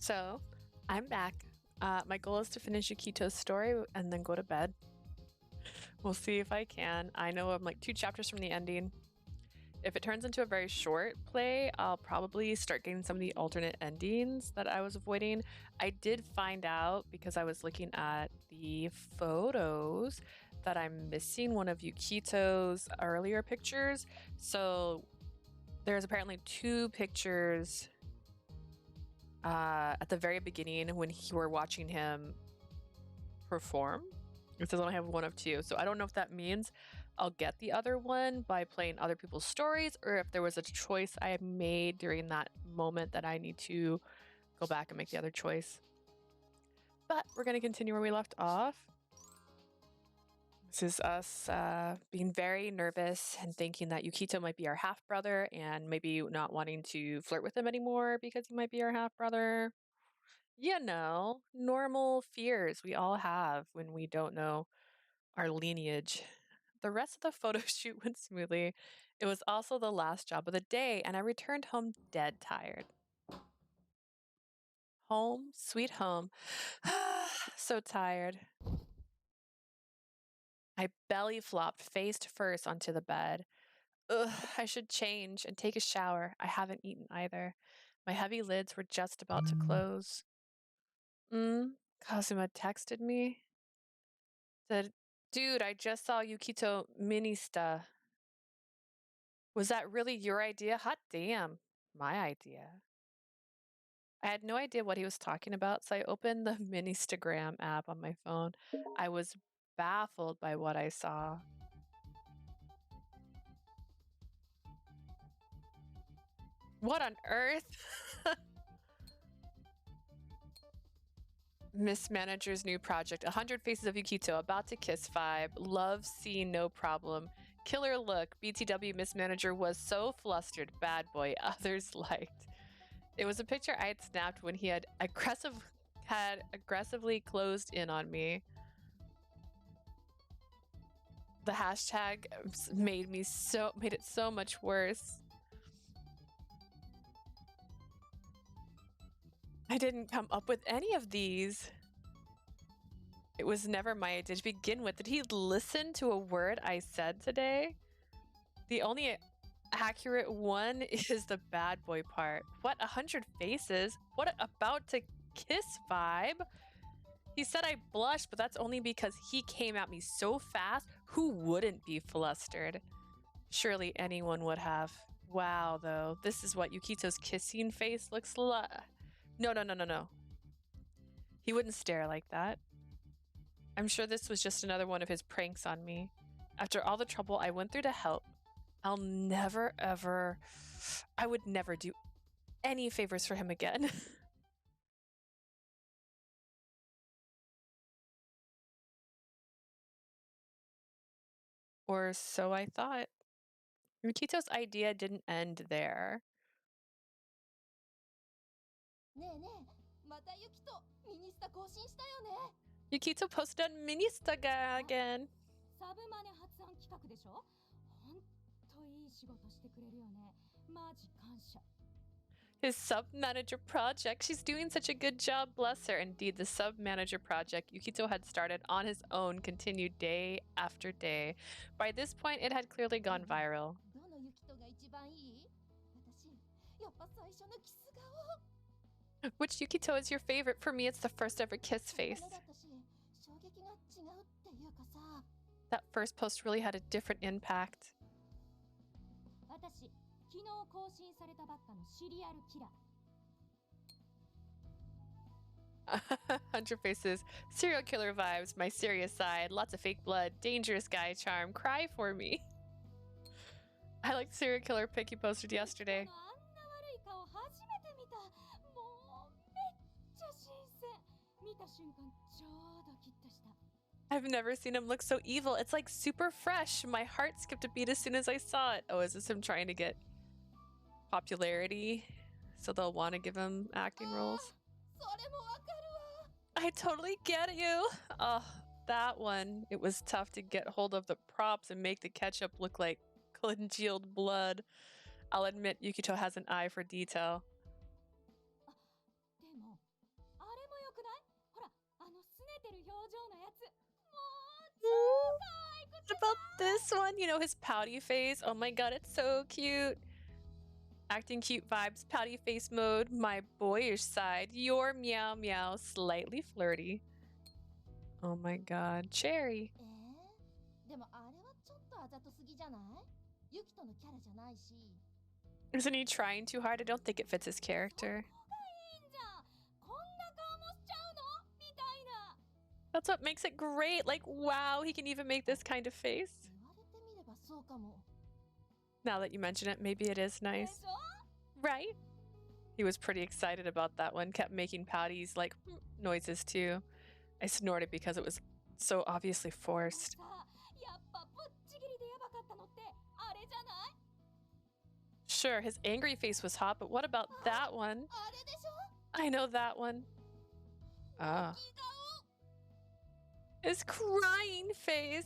So, I'm back. My goal is to finish Yukito's story and then go to bed. We'll see if I can. I know I'm like 2 chapters from the ending. If it turns into a very short play, I'll probably start getting some of the alternate endings that I was avoiding. I did find out because I was looking at the photos that I'm missing one of Yukito's earlier pictures. So there's apparently 2 pictures at the very beginning when you were watching him perform. It says I only have 1 of 2. So I don't know if that means I'll get the other one by playing other people's stories, or if there was a choice I made during that moment that I need to go back and make the other choice. But we're going to continue where we left off. This is us being very nervous and thinking that Yukito might be our half-brother and maybe not wanting to flirt with him anymore because he might be our half-brother. You know, normal fears we all have when we don't know our lineage. The rest of the photo shoot went smoothly. It was also the last job of the day, and I returned home dead tired. Home, sweet home. So tired. I belly flopped face first onto the bed. Ugh, I should change and take a shower. I haven't eaten either. My heavy lids were just about to close. Kazuma texted me. Said, dude, I just saw Yukito Minista. Was that really your idea? Hot damn. My idea. I had no idea what he was talking about, so I opened the Ministagram app on my phone. I was baffled by what I saw. What on earth? Miss Manager's new project, 100 Faces of Yukito, about to kiss vibe, love scene, no problem. Killer look, BTW Miss Manager was so flustered, bad boy, others liked. It was a picture I had snapped when he had aggressively closed in on me. The hashtag made it so much worse. I didn't come up with any of these. It was never my idea to begin with. Did he listen to a word I said today? The only accurate one is the bad boy part. What, 100 faces? What about to kiss vibe? He said I blushed, but that's only because he came at me so fast. Who wouldn't be flustered? Surely anyone would have. Wow, though. This is what Yukito's kissing face looks like. No. He wouldn't stare like that. I'm sure this was just another one of his pranks on me. After all the trouble I went through to help, I would never do any favors for him again. Or so I thought. Yukito's idea didn't end there. Yukito posted on Ministaga again. His sub-manager project. She's doing such a good job, bless her. Indeed, the sub-manager project Yukito had started on his own continued day after day. By this point, it had clearly gone viral. Which Yukito is your favorite? For me, it's the first ever kiss face. That first post really had a different impact. 100 faces, serial killer vibes, my serious side, lots of fake blood, dangerous guy charm, cry for me. I liked the serial killer pic you posted yesterday. I've never seen him look so evil. It's like super fresh. My heart skipped a beat as soon as I saw it. Oh, is this him trying to get popularity so they'll want to give him acting roles? I totally get you. Oh, that one. It was tough to get hold of the props and make the ketchup look like congealed blood. I'll admit Yukito has an eye for detail. What about this one? You know, his pouty face. Oh my god, it's so cute. Acting cute vibes, pouty face mode, my boyish side, your meow meow, slightly flirty. Oh my god, Cherry. Isn't he trying too hard? I don't think it fits his character. That's what makes it great. Like, wow, he can even make this kind of face. Now that you mention it, maybe it is nice. Right? He was pretty excited about that one. Kept making pouties like noises too. I snorted because it was so obviously forced. Sure, his angry face was hot, but what about that one? I know that one. Ah. His crying face.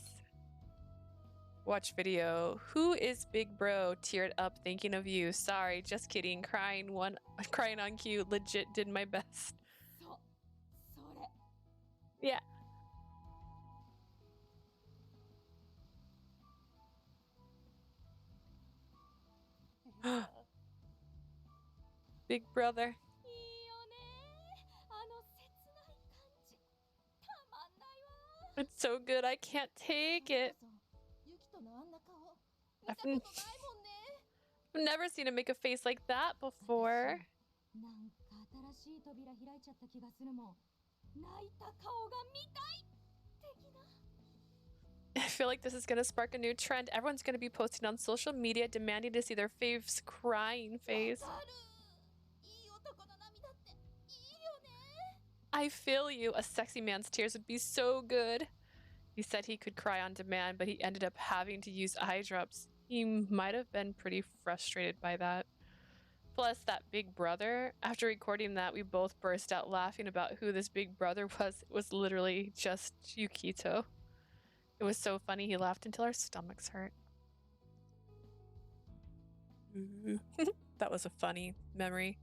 Watch video. Who is Big Bro? Teared up thinking of you. Sorry, just kidding. Crying on cue. Legit did my best. Yeah. Big brother. It's so good. I can't take it. I've never seen him make a face like that before. I feel like this is going to spark a new trend. Everyone's going to be posting on social media demanding to see their fave's crying face. I feel you. A sexy man's tears would be so good. He said he could cry on demand, but he ended up having to use eye drops. He might have been pretty frustrated by that. Plus, that big brother. After recording that, we both burst out laughing about who this big brother was. It was literally just Yukito. It was so funny. He laughed until our stomachs hurt. That was a funny memory.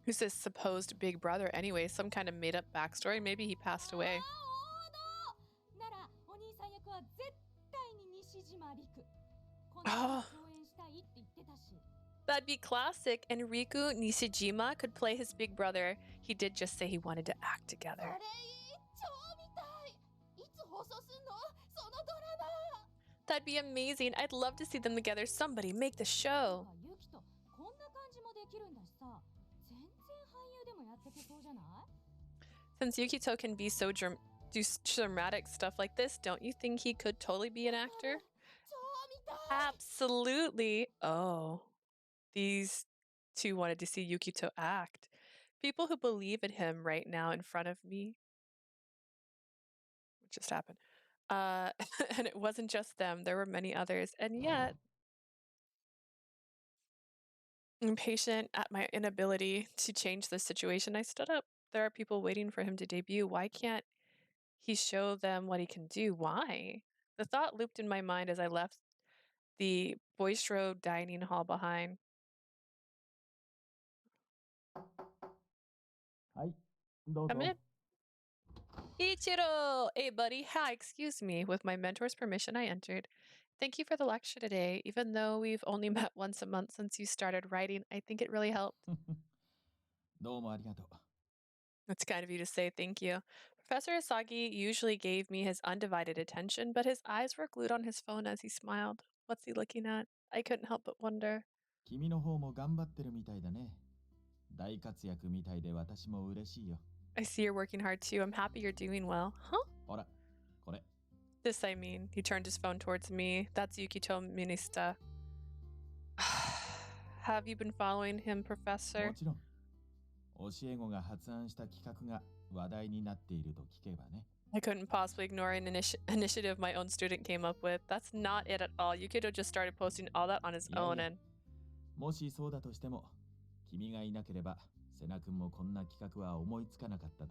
Who's this supposed big brother anyway? Some kind of made-up backstory? Maybe he passed away. Oh, that'd be classic. And Riku Nishijima could play his big brother. He did just say he wanted to act together. That'd be amazing. I'd love to see them together. Somebody make the show. Since Yukito can be so do dramatic stuff like this, don't you think he could totally be an actor? Absolutely. Oh, these two wanted to see Yukito act. People who believe in him right now in front of me. What just happened? And it wasn't just them. There were many others. And yet, impatient at my inability to change the situation, I stood up. There are people waiting for him to debut. Why can't he show them what he can do? Why? The thought looped in my mind as I left the Boistro dining hall behind. Come in. Ichiro! Hey, buddy. Hi, excuse me. With my mentor's permission, I entered. Thank you for the lecture today. Even though we've only met once a month since you started writing, I think it really helped. It's kind of you to say thank you. Professor Asagi usually gave me his undivided attention, but his eyes were glued on his phone as he smiled. What's he looking at? I couldn't help but wonder. I see you're working hard too. I'm happy you're doing well. Huh? This, I mean. He turned his phone towards me. That's Yukito Minista. Have you been following him, Professor? I couldn't possibly ignore an initiative my own student came up with. That's not it at all. Yukito just started posting all that on his own and...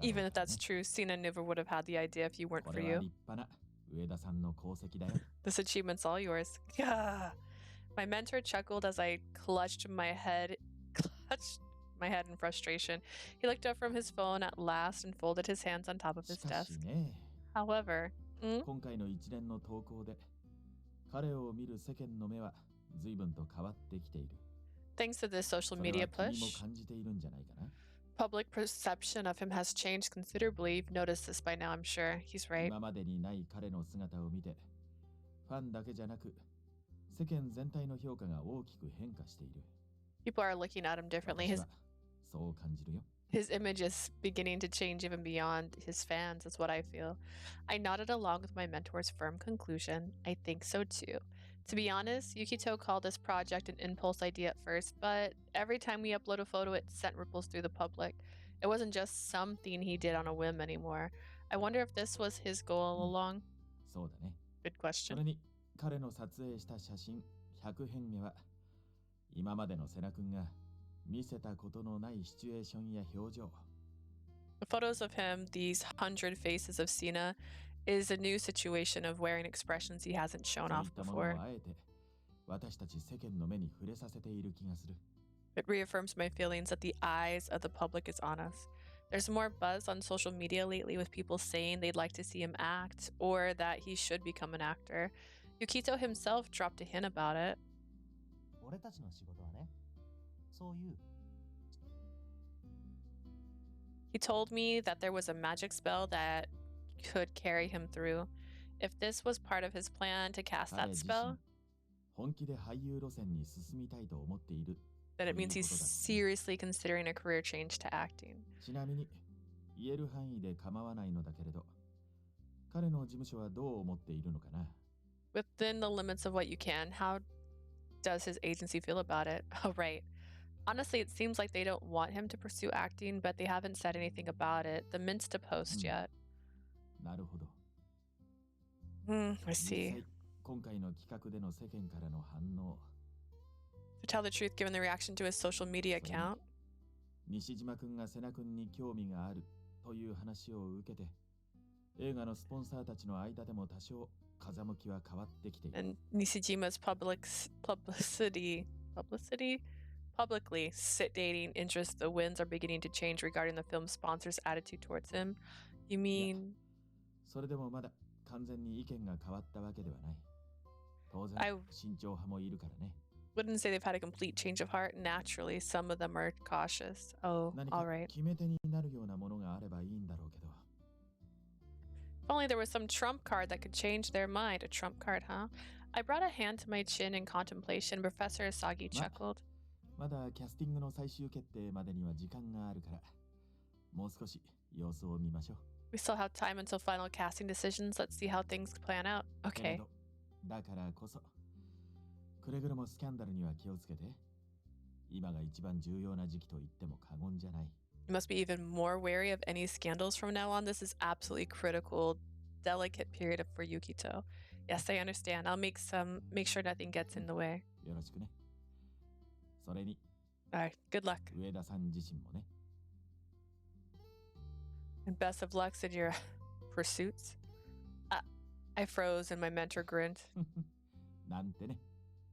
Even if that's true, Sena never would have had the idea if you weren't for you. This achievement's all yours. Gah. My mentor chuckled as I clutched my head in frustration. He looked up from his phone at last and folded his hands on top of し his かし desk. ね、 However, 今回の一連の投稿で彼を見る世間の目は随分と変わってきている。 thanks to this social それ media は君も push, 感じているんじゃないかな。 public perception of him has changed considerably. You've noticed this by now, I'm sure. He's right. 今までにない彼の姿を見て、ファンだけじゃなく世間全体の評価が大きく変化している。 People are looking at him differently. 私はそう感じるよ。 His image is beginning to change even beyond his fans, is what I feel. I nodded along with my mentor's firm conclusion. I think so too. To be honest, Yukito called this project an impulse idea at first, but every time we upload a photo, it sent ripples through the public. It wasn't just something he did on a whim anymore. I wonder if this was his goal all along. そうだね。 Good そ question. れに彼の撮影した写真100編目は今までの瀬名君が見せたことのないシチュエーションや表情。 The photos of him, these 100 faces of Sena, is a new situation of wearing expressions he hasn't そう shown い off ったもの before. をあえて私たち世間の目に触れさせている気がする。 It reaffirms my feelings that the eyes of the public is on us. There's more buzz on social media lately with people saying they'd like to see him act or that he should become an actor. Yukito himself dropped a hint about it. 俺たちの仕事はね、そういう He told me that there was a magic spell that could carry him through. If this was part of his plan to cast 彼 that 自 spell, 身本気で俳優路線に進みたいと思っている。 then it means he's ということだろうね。 seriously considering a career change to acting. ちなみに言える範囲で構わないのだけれど、彼の事務所はどう思っているのかな。 Within the limits of what you can, how does his agency feel about it? Oh, right. Honestly, it seems like they don't want him to pursue acting, but they haven't said anything about it. The mints to post yet. なるほど。 I 実 see. 際今回の企画での世間からの反応、 To tell the truth, given the reaction to his social media account, 西島君が瀬名君に興味があるという話を受けて、映画のスポンサーたちの間でも多少風向きは変わってきている。 and Nishijima's publicly dating interest, the winds are beginning to change regarding the film sponsor's attitude towards him. You mean それでもまだ完全に意見が変わったわけではない。当然 I 慎重派もいるからね。 wouldn't say they've had a complete change of heart. Naturally, some of them are cautious. Oh, 何 all か right. 決め手になるようなものがあればいいんだろうけど。 If only there was some trump card that could change their mind. A trump card, huh? I brought a hand to my chin in contemplation. Professor Asagi chuckled. まだキャスティングの最終決定までには時間があるから、もう少し様子を見ましょう。 We still have time until final casting decisions. Let's see how things plan out. けれ Okay. どだからこそ、くれぐれもスキャンダルには気をつけて。今が一番重要な時期と言っても過言じゃない。 You must be even more wary of any scandals from now on. This is absolutely critical, delicate period for Yukito. Yes, I understand. I'll make sure nothing gets in the way. よろしくね。それに、 All right. Good luck. 上田さん自身もね。 And best of lucks in your pursuits. I froze and my mentor grinned. なんてね、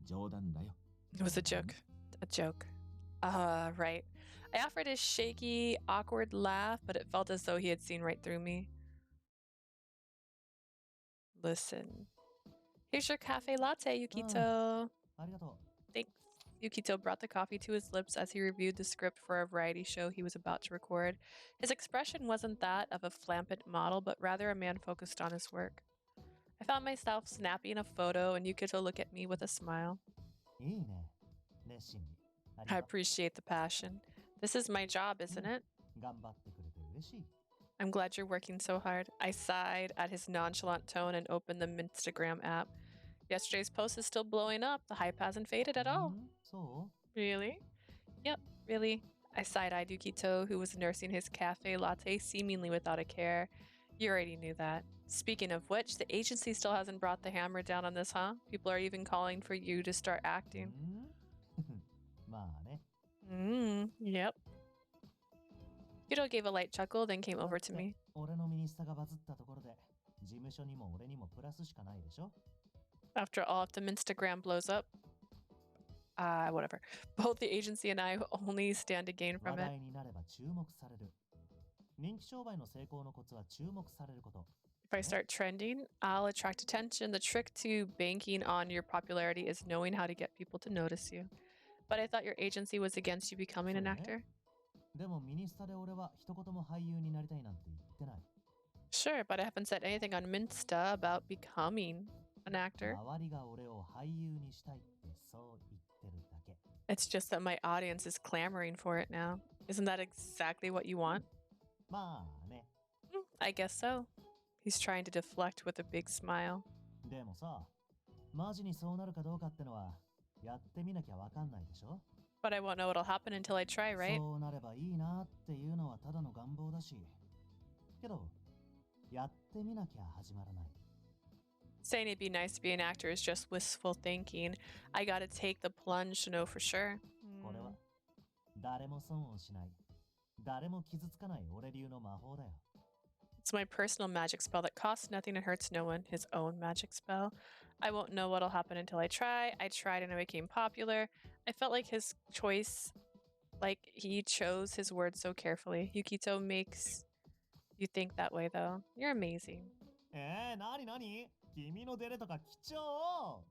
冗談だよ。 It was a joke. A joke. Right. I offered a shaky, awkward laugh, but it felt as though he had seen right through me. Listen. Here's your cafe latte, Yukito. ありがと Thanks. Yukito brought the coffee to his lips as he reviewed the script for a variety show he was about to record. His expression wasn't that of a flamboyant model, but rather a man focused on his work. I found myself snapping a photo, and Yukito looked at me with a smile. う。いいね。熱心に。あり I がと appreciate the passion. This is my job, isn't it? う。頑張ってくれて嬉しい。 I'm glad you're working so hard. I sighed at his nonchalant tone and opened the Instagram app. Yesterday's post is still blowing up. The hype hasn't faded at all. そ Really? Yep, really. I side-eyed Yukito, who was nursing his cafe latte seemingly without a care. You already knew that. Speaking of which, the agency still hasn't brought the hammer down on this, huh? People are even calling for you to start う acting. まあね。 Yep. Yukito gave a light chuckle, then came over to だって me. 俺のミニスタがバズったところで、事務所にも俺にもプラスしかないでしょ。 After all, if the Instagram blows up, whatever. Both the agency and I only stand to gain 話 from it. 題になれば注目される。人気商売の成功のコツは注目されること。 If I start trending, I'll attract attention. The trick to banking on your popularity is knowing how to get people to notice you. But I thought your agency was against you becoming an そうね。 actor. でもミニスタで俺は一言も俳優になりたいなんて言ってない。 Sure, but I haven't said anything on Minsta about becoming an actor. 周りが俺を俳優にしたいってそう言ってるだけ。 It's just that my audience is clamoring for it now. Isn't that exactly what you want? まあね。 I guess so. He's trying to deflect with a big smile. でもさ、マジにそうなるかどうかってのはやってみなきゃわかんないでしょ。 But I won't know what'll happen until I try, right? そうなればいいなっていうのはただの願望だし。けど、やってみなきゃ始まらない。 Saying it'd be nice to be an actor is just wistful thinking. I gotta take the plunge to know for sure. これは誰も損をしない。誰も傷つかない俺流の魔法だよ。 It's my personal magic spell that costs nothing and hurts no one. His own magic spell. I won't know what'll happen until I try. I tried and I became popular. I felt like his choice, like he chose his words so carefully. Yukito makes you think that way, though. You're amazing. なになに君のデレとか貴重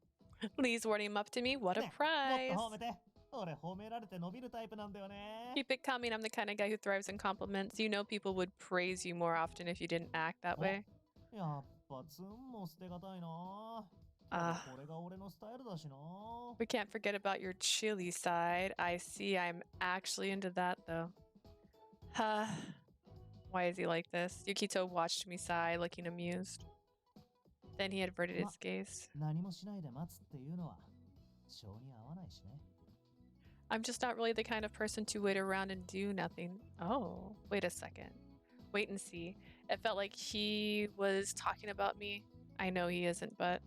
Please warning him up to me. What a ね prize. もっと褒めて。俺褒められて伸びるタイプなんだよね。 Keep it coming. I'm the kind of guy who thrives in compliments. You know people would praise you more often if you didn't act that way. やっぱツンも捨てがたいな。これが俺のスタイルだしな。 We can't forget about your chilly side. I see I'm actually into that, though. Why is he like this? Yukito watched me sigh, looking amused. Then he averted his gaze. 何もしないで待つっていうのは性に合わないしね。 I'm just not really the kind of person to wait around and do nothing. Oh, wait a second. Wait and see. It felt like he was talking about me. I know he isn't, but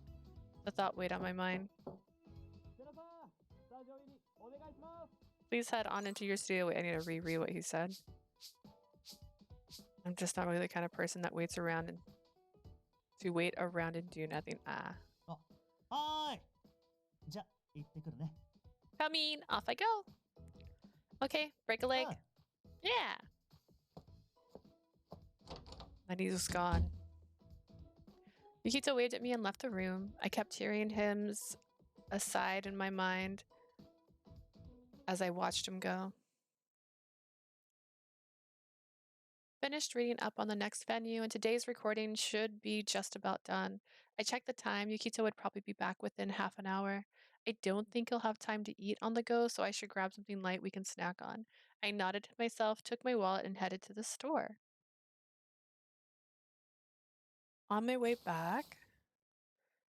the thought weighed on my mind. Please head on into your studio. Wait, I need to reread what he said. I'm just not really the kind of person that waits around and to wait around and do nothing. はーい。じゃ、行ってくるね。 Coming, off I go. Okay, break a leg. Yeah. And he was gone. Yukito waved at me and left the room. I kept hearing him aside in my mind as I watched him go. Finished reading up on the next venue, and today's recording should be just about done. I checked the time. Yukito would probably be back within half an hour. I don't think he'll have time to eat on the go, so I should grab something light we can snack on. I nodded to myself, took my wallet, and headed to the store. On my way back,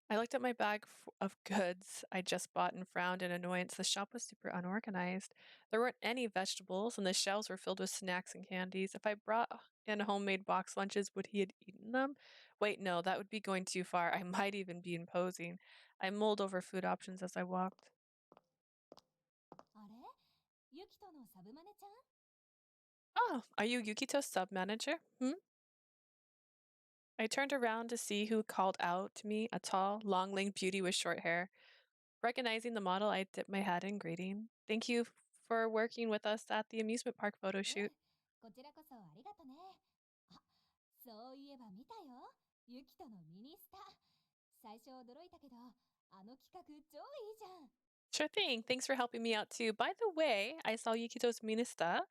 I looked at my bag of goods I just bought and frowned in annoyance. The shop was super unorganized. There weren't any vegetables, and the shelves were filled with snacks and candies. If I brought in homemade box lunches, would he have eaten them? Wait, no, that would be going too far. I might even be imposing. I mulled over food options as I walked. あれユキトのサブマネちゃん Oh, are you Yukito's sub manager? I turned around to see who called out to me, a tall, long-legged beauty with short hair. Recognizing the model, I dipped my head in greeting. Thank you for working with us at the amusement park photo shoot. こちらこそありがとね。あ、そういえば見たよ。ユキトのミニスタ。最初驚いたけど、あの企画超いいじゃん。 Sure thing. Thanks for helping me out too. By the way, I saw Yukito's Minista.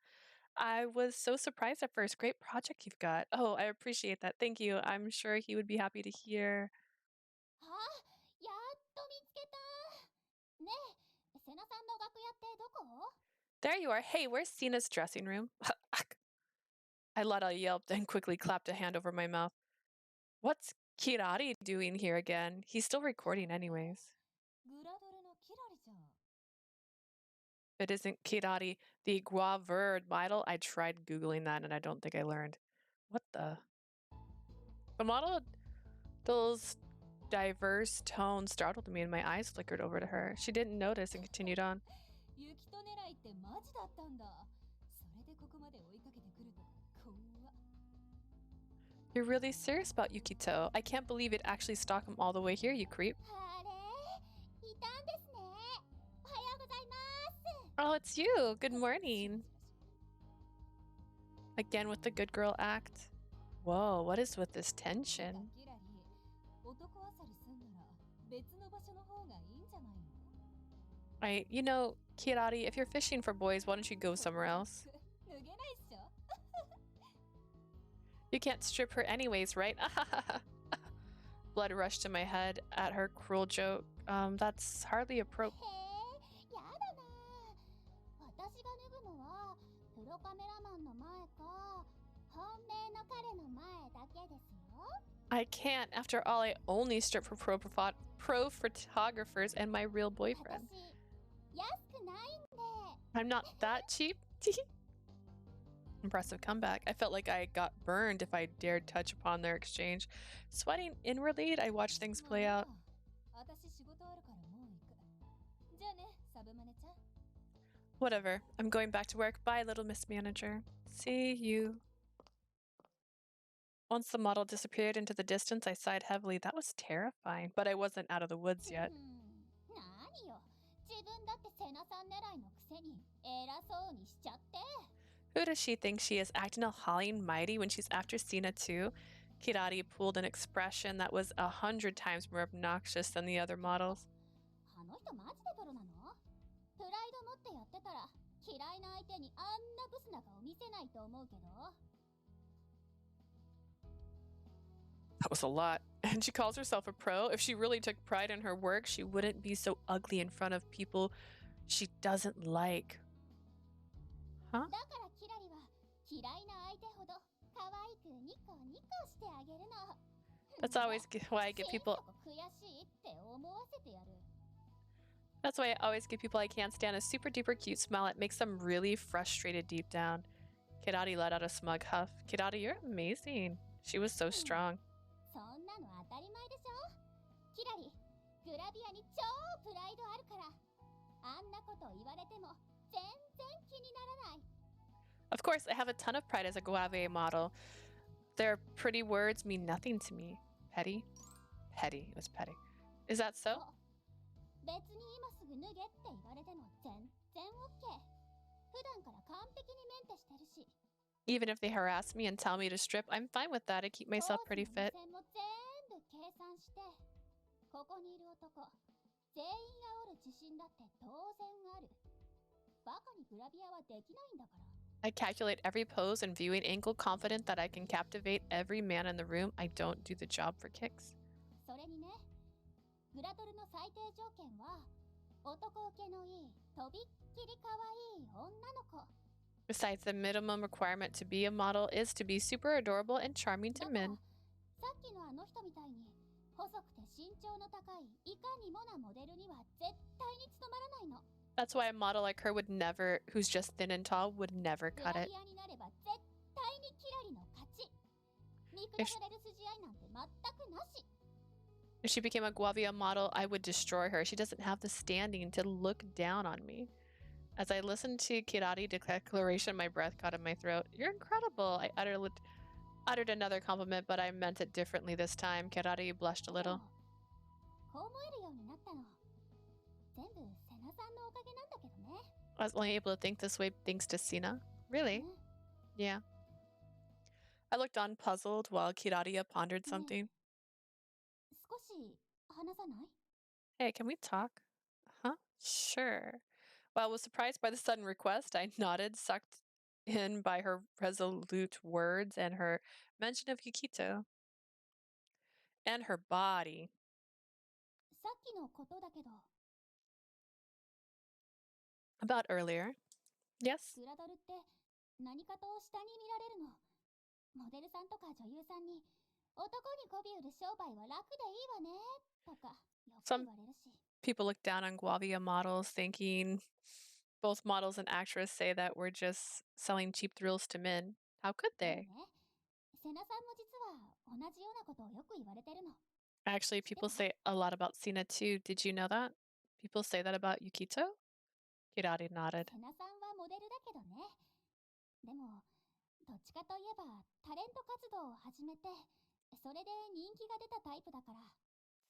I was so surprised at first. Great project you've got. Oh, I appreciate that. Thank you. I'm sure he would be happy to hear. あ、やっと見つけた。ねえ、セナさんの楽屋ってどこ？ There you are. Hey, where's Sena's dressing room? I let out a yelp, then quickly clapped a hand over my mouth. What's Kirari doing here again? He's still recording anyways. グラドルのキラリじゃん。 If it isn't Kirari, the Guaverd model, I tried Googling that and I don't think I learned. What the? The model's diverse tone startled me and my eyes flickered over to her. She didn't notice and continued on. ユキト狙いってマジだったんだ。それでここまで追いかけてくると怖っ。 You're really serious about Yukito. I can't believe it actually stalked him all the way here, you creep. あれいたんですね。おはようございます。Oh, it's you. Good morning. Again with the good girl act. Whoa, what is with this tension? You know, Kirari, if you're fishing for boys, why don't you go somewhere else? You can't strip her anyways, right? Blood rushed to my head at her cruel joke. That's hardly appropriate. I can't. After all, I only strip for pro photographers and my real boyfriend. I'm not that cheap. Impressive comeback. I felt like I got burned if I dared touch upon their exchange. Sweating inwardly, I watched things play out. Whatever. I'm going back to work. Bye, little Miss Manager. See you. Once the model disappeared into the distance, I sighed heavily. That was terrifying, but I wasn't out of the woods yet. Who does she think she is, acting all haughty and mighty when she's after Sena too? Kirari pulled an expression that was 100 times more obnoxious than the other models. That was a lot. And she calls herself a pro. If she really took pride in her work, she wouldn't be so ugly in front of people she doesn't like. Huh? That's always why I get people. That's why I always give people I can't stand a super duper cute smile. It makes them really frustrated deep down. Kirari let out a smug huff. Kirari, you're amazing. She was so strong. Of course, I have a ton of pride as a Guave model. Their pretty words mean nothing to me. Petty? Petty. It was petty. Is that so? Even if they harass me and tell me to strip, I'm fine with that. I keep myself pretty fit. I calculate every pose and viewing angle, confident that I can captivate every man in the room. I don't do the job for kicks. Besides, the minimum requirement to be a model is to be super adorable and charming to men. That's why a model like her would never, who's just thin and tall, would never cut it. If she became a Guavia model, I would destroy her. She doesn't have the standing to look down on me. As I listened to Kirari's declaration, my breath caught in my throat. You're incredible. I uttered another compliment, but I meant it differently this time. Kirari blushed a little. I was only able to think this way thanks to Sena. Really? Yeah. I looked on puzzled while Kirari pondered something. Hey, can we talk? Huh? Sure. While I was surprised by the sudden request, I nodded, sucked in by her resolute words and her mention of Yukito. And her body. About earlier. Yes? Some people look down on Guavia models, thinking both models and actress say that we're just selling cheap thrills to men. How could they? Actually, people say a lot about Sena too. Did you know that? People say that about Yukito? Kirari nodded.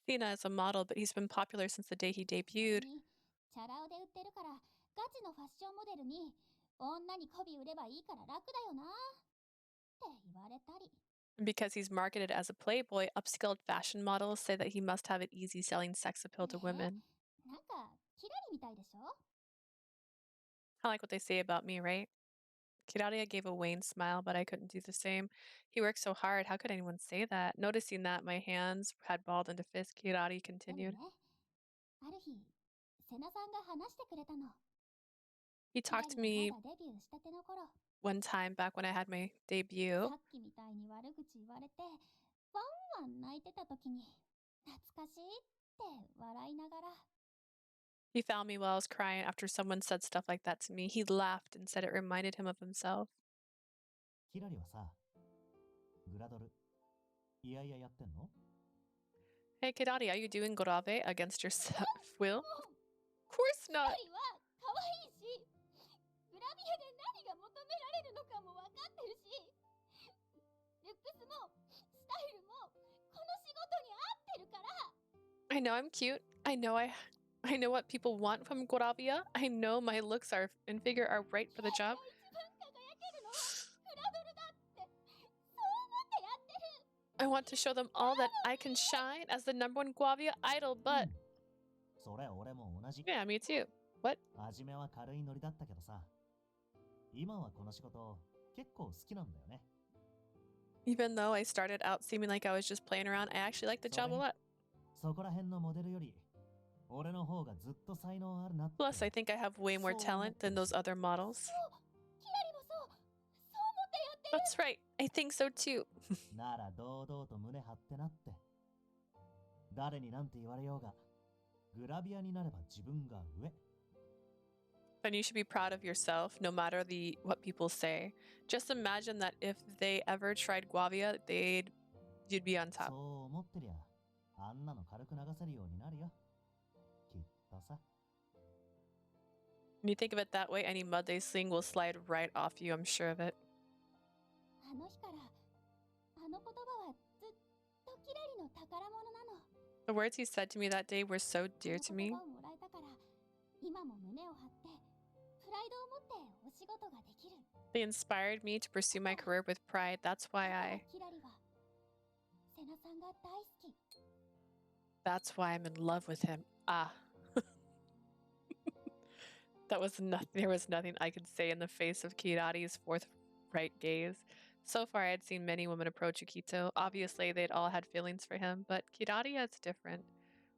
Sena is a model, but he's been popular since the day he debuted. ガチのファッションモデルに女に媚び売ればいいから楽だよなって言われたり。 Because he's marketed as a playboy, upskilled fashion models say that he must have an easy selling sex appeal to women. なんかキラリみたいでしょ。 I like what they say about me, right? Kiraria gave a wan smile, but I couldn't do the same. He worked so hard. How could anyone say that? Noticing that my hands had balled into fists, Kirari でも continued. ね、ある日セナさんが話してくれたの。 He キラ talked to リ me がまだデビューしたての頃、 one time back when I had my debut. さっきみたいに悪口言われてワンワン泣いてた時に懐かしいって笑いながら。 He found me while I was crying after someone said stuff like that to me. He laughed and said it reminded him of himself. キラリはさ、グラドル、いやいややってんの？ Hey, Kirari, are you doing Gorave against your will? もう Of course キラ not. リは可愛いし、グラビアで何が求められるのかも分かってるし、ルックスもスタイルもこの仕事に合ってるから。 I know I'm cute. I know what people want from Goravia. I know my looks are and figure are right for the キラ job. リが一番輝けるのはグラドルだってそう思ってやってる。 I want to show them all that I can shine as the #1 Guavia idol, う but ん、それ俺も同じ。 yeah, me too. What? 初めは軽いノリだったけどさ、今はこの仕事結構好きなんだよね。 Even though I started out seeming like I was just playing around, I actually like the job a lot. そこら辺のモデルより俺の方がずっと才能あるなって。 Plus, I think I have way more talent than those other models. そうキラリもそう思ってやってる。 That's right. I think so too. なら堂々と胸張ってなって。誰になんて言われようが、グラビアになれば自分が上。 Then you should be proud of yourself, no matter what people say. Just imagine that if they ever tried Guavia, you'd be on そ top. う思ってりゃ、あんなの軽く流せるようになるよ。きっとさ。 When you think of it that way, any mud they sling will slide right off you. I'm sure of it. あの日からあの言葉はずっとキラリの宝物なの。 The words he said to me that day were so こ dear の to 言 me. 葉をもらえたから今も胸を張ってプライドを持ってお仕事ができる。 They inspired me to pursue my career with pride. That's だ why から I. キラリはセナさんが大好き。 That's why I'm in love with him. Ah. That was nothing. There was nothing I could say in the face of Kirari's forthright gaze. So far, I had seen many women approach Yukito. Obviously, they'd all had feelings for him, but Kirari is different.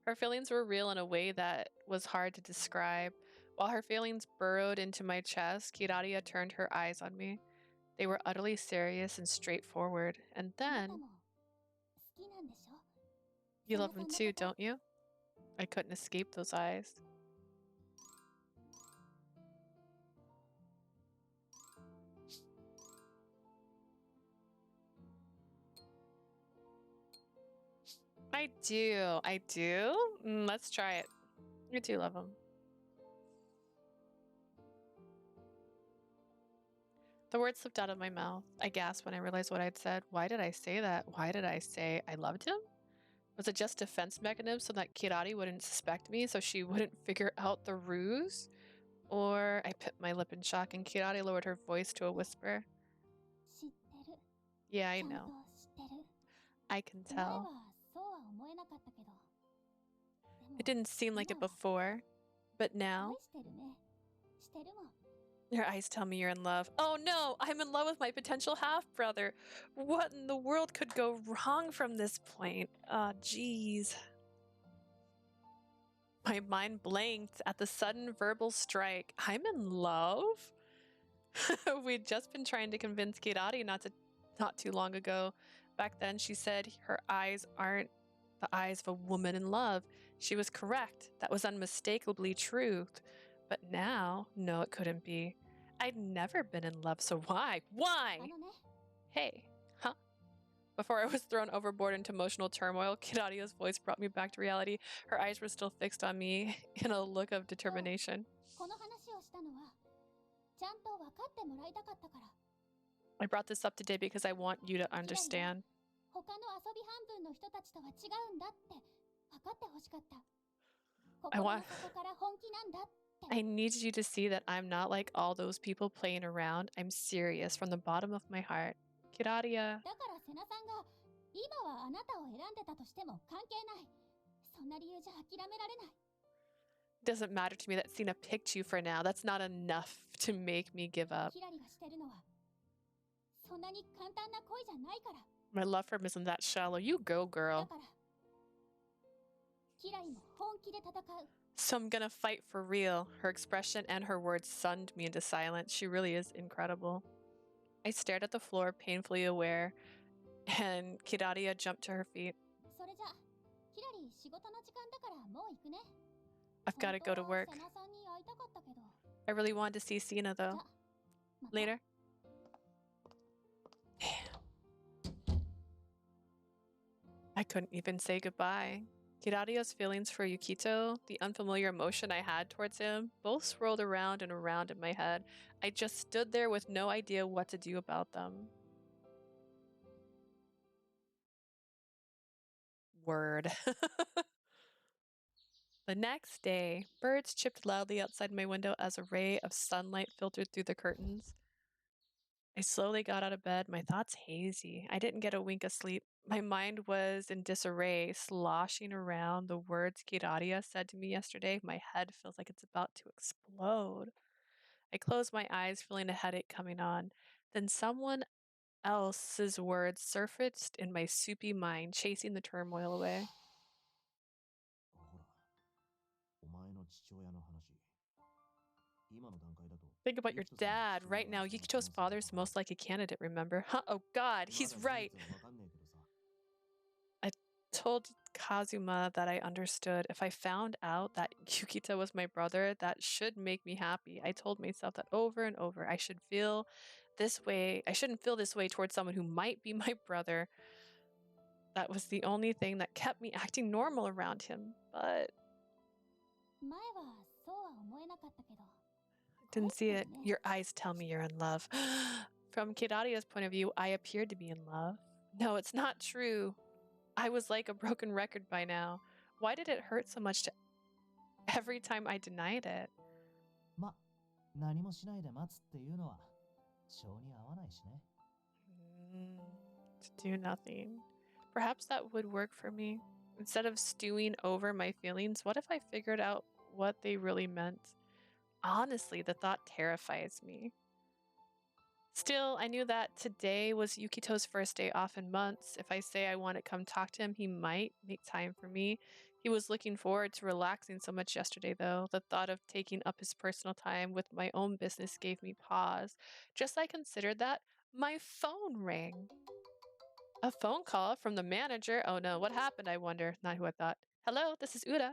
Her feelings were real in a way that was hard to describe. While her feelings burrowed into my chest, Kiraria turned her eyes on me. They were utterly serious and straightforward. And あなた then, も好きなんでしょ。 you セナ love さん him の too, こと。 don't you? I couldn't escape those eyes. I do. I do? Let's try it. I do love him. The words slipped out of my mouth. I gasped when I realized what I'd said. Why did I say that? Why did I say I loved him? Was it just a defense mechanism so that Kirari wouldn't suspect me, so she wouldn't figure out the ruse? Or I bit my lip in shock and Kirari lowered her voice to a whisper. 知ってる。 Yeah, I ちゃんと know. 知ってる。 I can 前は tell. そうは思えなかったけど。で It も didn't seem like it 今は before. But 愛 now, してるね。してるもん。 your eyes tell me you're in love. Oh no, I'm in love with my potential half-brother. What in the world could go wrong from this point? Jeez. My mind blanked at the sudden verbal strike. I'm in love? We'd just been trying to convince Kirari not too long ago. Back then, she said her eyes aren't the eyes of a woman in love. She was correct. That was unmistakably true. But now, no, it couldn't be. I'd never been in love, so why? あ Why? のね、 Hey, huh? Before I was thrown overboard into emotional turmoil, Kiraria's voice brought me back to reality. Her eyes were still fixed on me in a look of determination. この話をしたのはちゃんと分かってもらいたかったから。 I brought this up today because I want you to understand. 他の遊び半分の人たちとは違うんだって分かってほしかった。 I 心 want- の底から本気なんだって I need you to see that I'm not like all those people playing around. I'm serious from the bottom of my heart. Kiraria. だからセナさんが今はあなたを選んでたとしても関係ない。そんな理由じゃ諦められない。 Doesn't matter to me that Sena picked you for now. That's not enough to make me give up. キラリがしてるのはそんなに簡単な恋じゃないから。 My love for him isn't that shallow. You go, だ girl. からキラリも本気で戦う。 So I'm gonna fight for real. Her expression and her words stunned me into silence. She really is incredible. I stared at the floor, painfully aware, and Kiraria jumped to her feet. それじゃキラリ仕事の時間だからもう行くね。 I've gotta go to 本当は work. セナさんに会いたかったけど。 I really wanted to see Sena じゃ though. また Later. I couldn't even say goodbye. Kiraria's feelings for Yukito, the unfamiliar emotion I had towards him, both swirled around and around in my head. I just stood there with no idea what to do about them. Word. The next day, birds chipped loudly outside my window as a ray of sunlight filtered through the curtains. I slowly got out of bed, my thoughts hazy. I didn't get a wink of sleep. My mind was in disarray, sloshing around the words Kiraria said to me yesterday. My head feels like it's about to explode. I closed my eyes, feeling a headache coming on. Then someone else's words surfaced in my soupy mind, chasing the turmoil away. ほら、お前の父親の話。今の段階だと Think about your dad. Right now, Yukito's father is the most likely candidate, remember? Huh? Oh god, he's right. I told Kazuma that I understood. If I found out that Yukito was my brother, that should make me happy. I told myself that over and over. I shouldn't feel this way towards someone who might be my brother. That was the only thing that kept me acting normal around him. But 前はそうは思えなかったけど。 didn't see it. Your eyes tell me you're in love. From Kiraria's point of view, I appeared to be in love. No, it's not true. I was like a broken record by now. Why did it hurt so much every time I denied it? ま、何もしないで待つっていうのは性に合わないしね。To do nothing. Perhaps that would work for me. Instead of stewing over my feelings, what if I figured out what they really meant? Honestly, the thought terrifies me. Still, I knew that today was Yukito's first day off in months. If I say I want to come talk to him, he might make time for me. He was looking forward to relaxing so much yesterday, though. The thought of taking up his personal time with my own business gave me pause. Just as I considered that, my phone rang. A phone call from the manager. Oh no, what happened, I wonder? Not who I thought. Hello, this is Uda.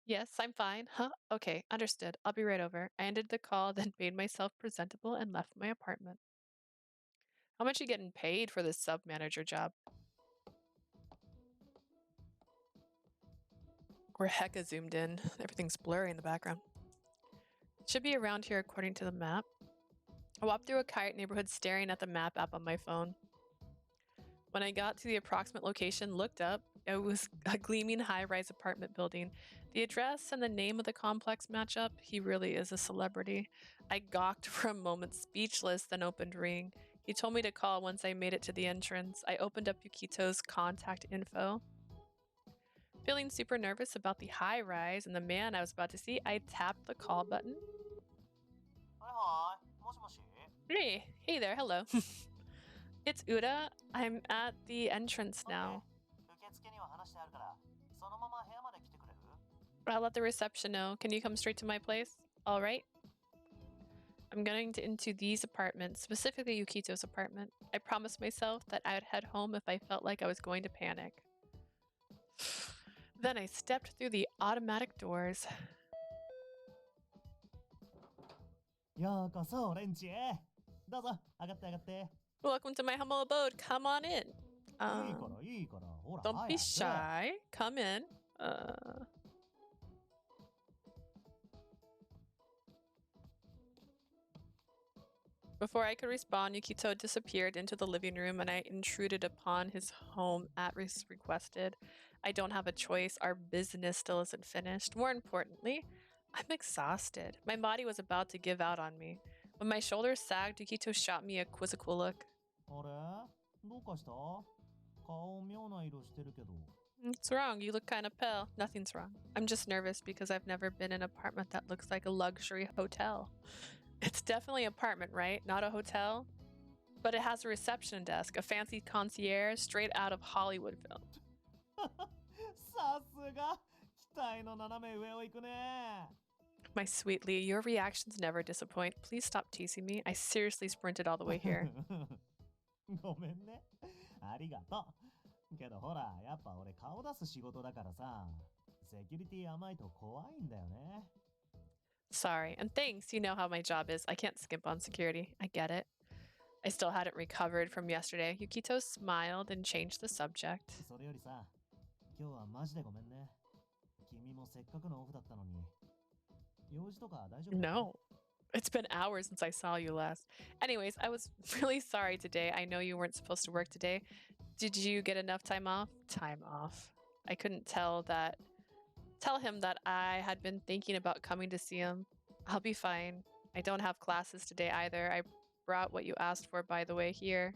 Yes, I'm fine. Huh? Okay, understood. I'll be right over. I ended the call, then made myself presentable and left my apartment. How much are you getting paid for this sub-manager job? We're hecka zoomed in. Everything's blurry in the background. Should be around here according to the map. I walked through a quiet neighborhood staring at the map app on my phone. When I got to the approximate location, looked up, it was a gleaming high-rise apartment building. The address and the name of the complex match up. He really is a celebrity. I gawked for a moment, speechless, then opened Ring. He told me to call once I made it to the entrance. I opened up Yukito's contact info. Feeling super nervous about the high-rise and the man I was about to see, I tapped the call button. Hi, もしもし。 Hey there, hello. It's Uda. I'm at the entrance now. 受付には話してあるから、そのまま部屋まで来てくれる？ I'll let the reception know. Can you come straight to my place? All right. I'm going into these apartments, specifically Yukito's apartment. I promised myself that I would head home if I felt like I was going to panic. Then I stepped through the automatic doors. ようこそ俺んちへ。どうぞ上がって上がって。 Welcome to my humble abode. Come on in. いいからいいから。ほら。 Don't be 早く。 shy. Come in. Before I could respond, Yukito disappeared into the living room and I intruded upon his home at requested. I don't have a choice. Our business still isn't finished. More importantly, I'm exhausted. My body was about to give out on me. When my shoulders sagged, Yukito shot me a quizzical look. あれどうかした顔妙な色してるけど。 What's wrong? You look kind of pale. Nothing's wrong. I'm just nervous because I've never been in an apartment that looks like a luxury hotel. It's definitely an apartment, right? Not a hotel? But it has a reception desk, a fancy concierge straight out of Hollywood film. さすが期待の斜め上を行くね My sweet Lee, your reactions never disappoint. Please stop teasing me. I seriously sprinted all the way here. ごめんねありがとうけどほらやっぱ俺顔出す仕事だからさセキュリティ甘いと怖いんだよね Sorry, and thanks. You know how my job is. I can't skimp on security. I get it. I still hadn't recovered from yesterday. Yukito smiled and changed the subject. それよりさ今日はマジでごめんね君もせっかくのオフだったのに用事とか大丈夫 No. It's been hours since I saw you last. Anyways, I was really sorry today. I know you weren't supposed to work today. Did you get enough time off? Time off. I couldn't tell him that I had been thinking about coming to see him. I'll be fine. I don't have classes today either. I brought what you asked for, by the way, here.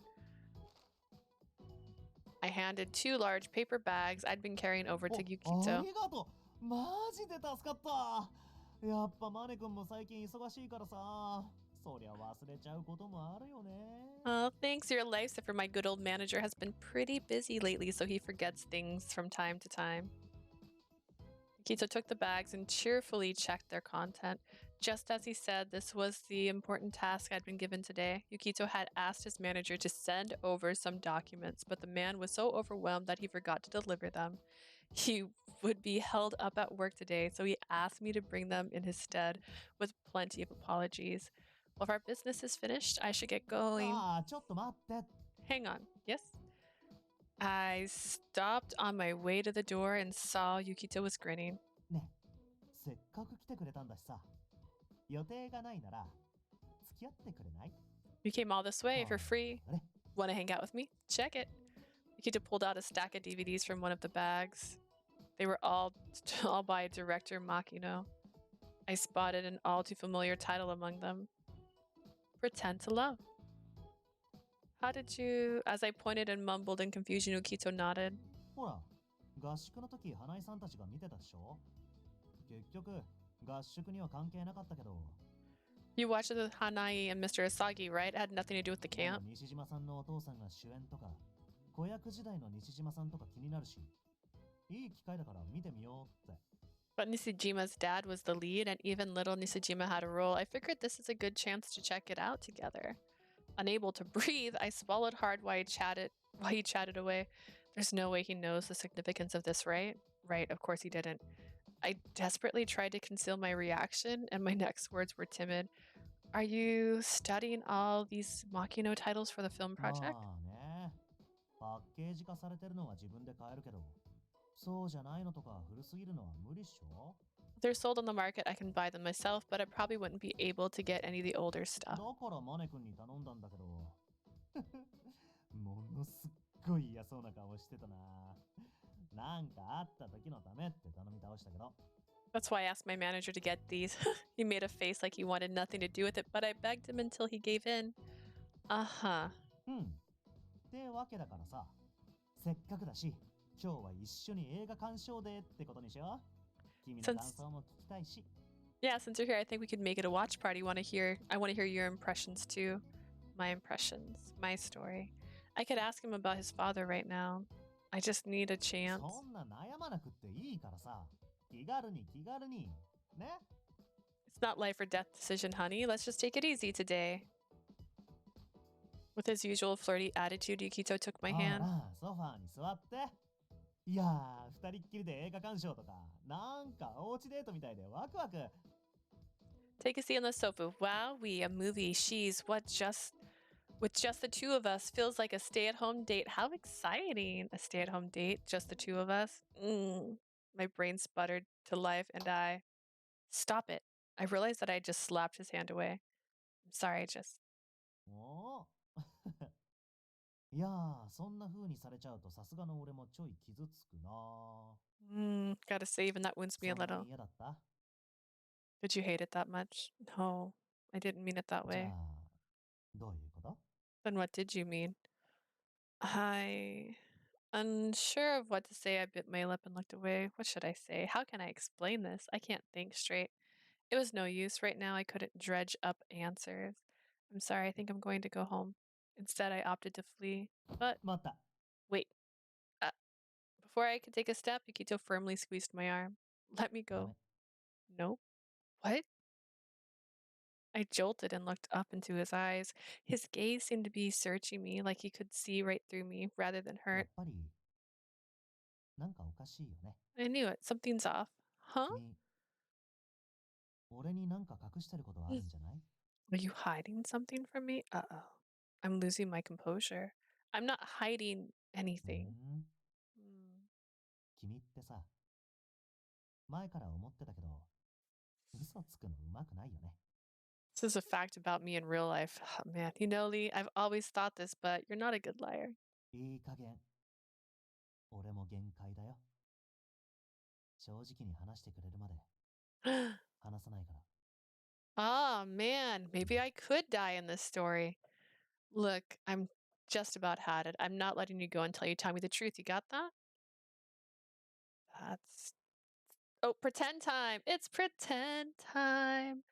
I handed 2 large paper bags I'd been carrying over to あ Yukito. りがとうマジで助かったやっぱマネ君も最近忙しいからさそりゃ忘れちゃうこともあるよね Oh, thanks. Your lifesaver, my good old manager, has been pretty busy lately, so he forgets things from time to time. Yukito took the bags and cheerfully checked their content. Just as he said, this was the important task I'd been given today. Yukito had asked his manager to send over some documents, but the man was so overwhelmed that he forgot to deliver them. He would be held up at work today, so he asked me to bring them in his stead with plenty of apologies. Well, if our business is finished, I should get going. ああちょっと待って Hang on. Yes? I stopped on my way to the door and saw Yukito was grinning. ねせっかく来てくれたんだしさ予定がないなら付き合ってくれない You came all this way if you're free. あれ Want to hang out with me? Check it. Yukito pulled out a stack of DVDs from one of the bags. They were all by director Makino. I spotted an all too familiar title among them. Pretend to Love. How did you... As I pointed and mumbled in confusion, Yukito nodded. ほら合宿の時花井さんたちが見てたでしょ結局合宿には関係なかったけど You watched the Hanai and Mr. Asagi, right? It had nothing to do with the でも camp. 西島さんのお父さんが主演とか子役時代の西島さんとか気になるしいい機会だから見てみようって But Nishijima's dad was the lead, and even little Nishijima had a role. I figured this is a good chance to check it out together. Unable to breathe, I swallowed hard while he chatted away. There's no way he knows the significance of this, right? Right, of course he didn't. I desperately tried to conceal my reaction, and my next words were timid. Are you studying all these Makino titles for the film project? まあねパッケージ化されてるのは自分で買えるけどそうじゃないのとか古すぎるのは無理っしょ If they're sold on the market, I can buy them myself, but I probably wouldn't be able to get any of the older だ stuff. からマネ君に頼んだんだけどものすっごい嫌そうな顔してたななんかあった時のためって頼み倒したけど That's why I asked my manager to get these. He made a face like he wanted nothing to do with it, but I begged him until he gave in. Uh-huh. うんってわけだからさせっかくだし今日は一緒に映画鑑賞でってことにしよう君の感想も聞きたいし Yeah, since you're here, I think we could make it a watch party. I want to hear your impressions too. My impressions, my story. I could ask him about his father right now. I just need a chance. そんな悩まなくっていいからさ気軽に気軽にね It's not life or death decision, honey. Let's just take it easy today. With his usual flirty attitude, Yukito took my ほ hand. らソファーに座っていやー二人っきりで映画鑑賞とかなんかおうちデートみたいでワクワク Take a seat on the sofa. Wow, a movie. With just the two of us feels like a stay-at-home date. How exciting. A stay-at-home date, just the two of us. My brain sputtered to life and I... Stop it. I realized that I just slapped his hand away. I'm sorry,おいやーそんな風にされちゃうとさすがの俺もちょい傷つくな Gotta say, even that wounds me a そんな little. に嫌だった Did you hate it that much? No, I didn't mean it that じゃ way. あ、どういうこと Then what did you mean? I, unsure of what to say, I bit my lip and looked away. What should I say? How can I explain this? I can't think straight. It was no use. Right now, I couldn't dredge up answers. I'm sorry, I think I'm going to go home. Instead, I opted to flee. But 待った。 wait, uh, before I could take a step, Yukito firmly squeezed my arm. Let me ダ go. メ。 No? What? I jolted and looked up into his eyes. His gaze seemed to be searching me like he could see right through me rather than やっ hurt. ぱり、なんかおかしいよね。 I knew it. Something's off. Huh? 君、俺になんか隠してることあるんじゃない Are you hiding something from me? Uh-oh. I'm losing my composure. I'm not hiding う anything. ん Hmm. 君ってさ、前から思ってたけど、嘘つくのうまくないよね。 This is a fact about me in real life. Oh, man, you know, Lee, I've always thought this, but you're not a good liar. いい加減。俺も限界だよ。正直に話してくれるまで話さないから。 Ah, man, maybe I could die in this story. Look, I'm just about had it. I'm not letting you go until you tell me the truth. You got that? That's. Oh, pretend time. It's pretend time.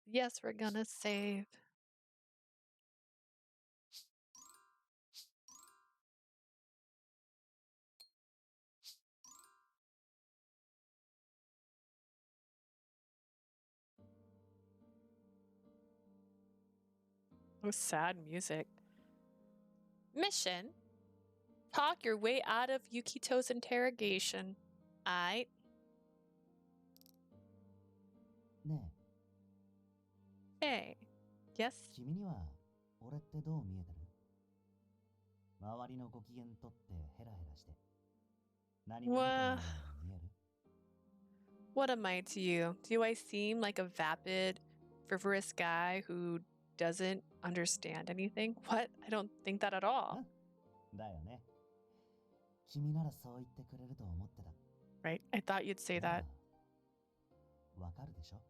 Yes, we're gonna save. Oh, sad music. Mission. Talk your way out of Yukito's interrogation. I. ね Hey. Yes? え、君には俺ってどう見えてる周りのご機嫌とってヘラヘラして。何も見てないように見える What am I to you? Do I seem like a vapid, frivolous guy who doesn't understand anything? What? I don't think that at all. だよね。君ならそう言ってくれると思ってた。 Right? I thought you'd say だか that. らわかるでしょ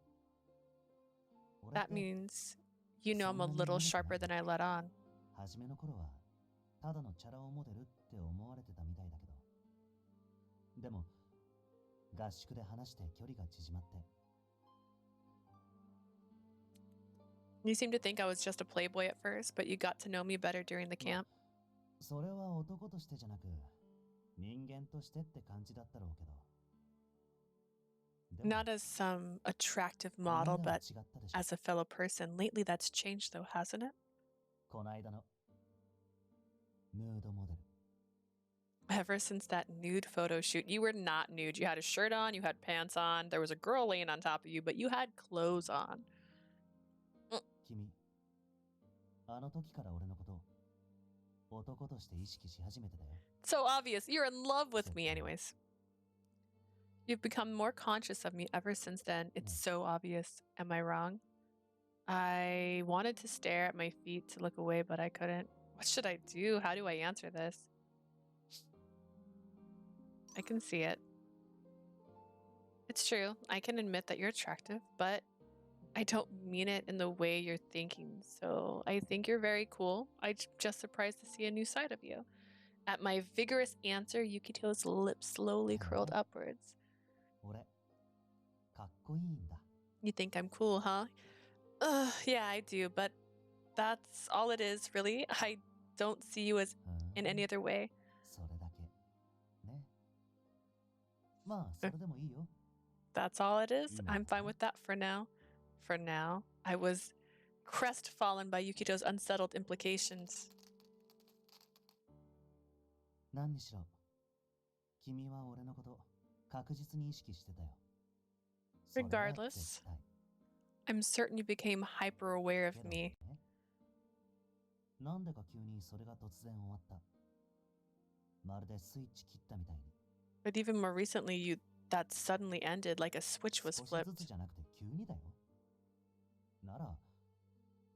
俺 That って means you know I'm a little sharper than I let on. 初めの頃はただのチャラ男モデルって思われてたみたいだけど。でも合宿で話して距離が縮まって。 You seem to think I was just a playboy at first, but you got to know me better during the camp. それは男としてじゃなく人間としてって感じだったろうけど。でも Not as some attractive この model, 間は but 違ったでしょ as a fellow person. Lately, that's changed, though, hasn't it? この間のヌードモデル。 Ever since that nude photo shoot, you were not nude. You had a shirt on, you had pants on, there was a girl laying on top of you, but you had clothes on. 君、あの時から俺のこと男として意識し始めてたよ。 So obvious. You're in love with me, anyways. You've become more conscious of me ever since then. It's so obvious. Am I wrong? I wanted to stare at my feet to look away, but I couldn't. What should I do? How do I answer this? I can see it. It's true. I can admit that you're attractive, but I don't mean it in the way you're thinking. So I think you're very cool. I'm just surprised to see a new side of you. At my vigorous answer, Yukito's lips slowly curled upwards. 俺、かっこいいんだ。 You think I'm cool, huh? Yeah, I do, but that's all it is, really. I don't see you as うん in any other way. それだけ。ね。まあ、それでもいいよ。 That's all it is. Mm. I'm fine with that for now. For now, I was crestfallen by Yukito's unsettled implications. 何にしろ、君は俺のこと確実に意識してたよ。それは Regardless, 絶対 I'm certain you became hyper aware of けど me. ね。なんでか急にそれが突然終わった。まるでスイッチ切ったみたいに。 But even more recently, that suddenly ended like a switch was 少しず flipped. つじゃなくて急にだよ。なら、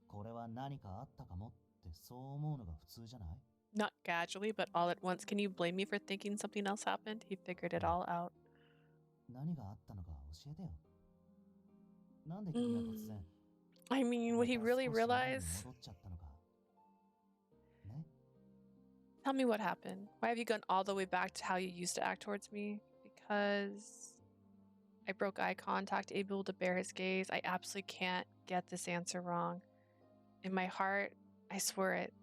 これは何かあったかもってそう思うのが普通じゃない Not casually, but all at once. Can you blame me for thinking something else happened? He figured it all out. 何があったのか教えてよ。なんで君は突然 I mean, would he また really 少し前に realize? 戻っちゃったのかね Tell me what happened. Why have you gone all the way back to how you used to act towards me? Because I broke eye contact, able to bear his gaze. I absolutely can't get this answer wrong. In my heart, I swear it.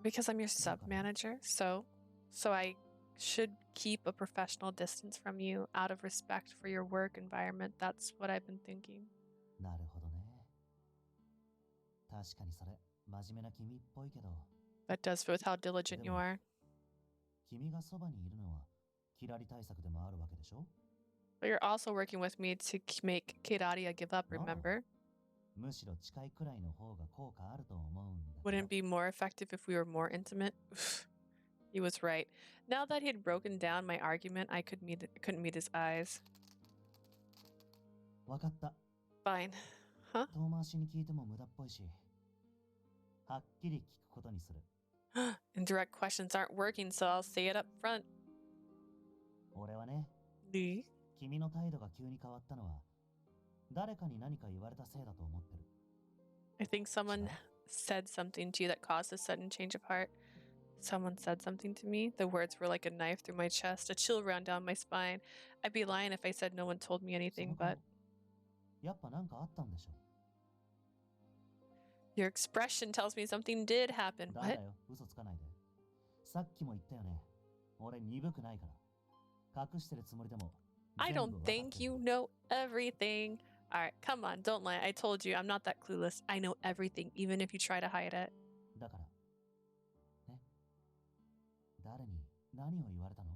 Because I'm your sub manager, so I should keep a professional distance from you out of respect for your work environment. That's what I've been thinking. なるほどね確かにそれ真面目な君っぽいけど That does fit with how diligent you are. 君がそばにいるのはキラリ対策でもあるわけでしょ But you're also working with me to make Kiraria give up, remember? むしろ近いくらいの方が効果あると思うんだけど Wouldn't it be more effective if we were more intimate? He was right. Now that he'd broken down my argument, I couldn't meet his eyes. わかった Fine. Huh? 遠回しに聞いても無駄っぽいしはっきり聞くことにする Indirect questions aren't working, so I'll say it up front. 俺はね Lee? 君の態度が急に変わったのは誰かに何か言われたせいだと思ってる I think someone said something to you that caused a sudden change of heart. Someone said something to me. The words were like a knife through my chest. A chill ran down my spine. I'd be lying if I said no one told me anything, but やっぱなんかあったんでしょ your expression tells me something did happen. だ What? よ嘘つかないでさっきも言ったよね俺鈍くないから隠してるつもりでも I 全 don't 部わかって think る you know everything. All right, come on, don't lie. I told you I'm not that clueless. I know everything, even if you try to hide it. だからね誰に何を言われたの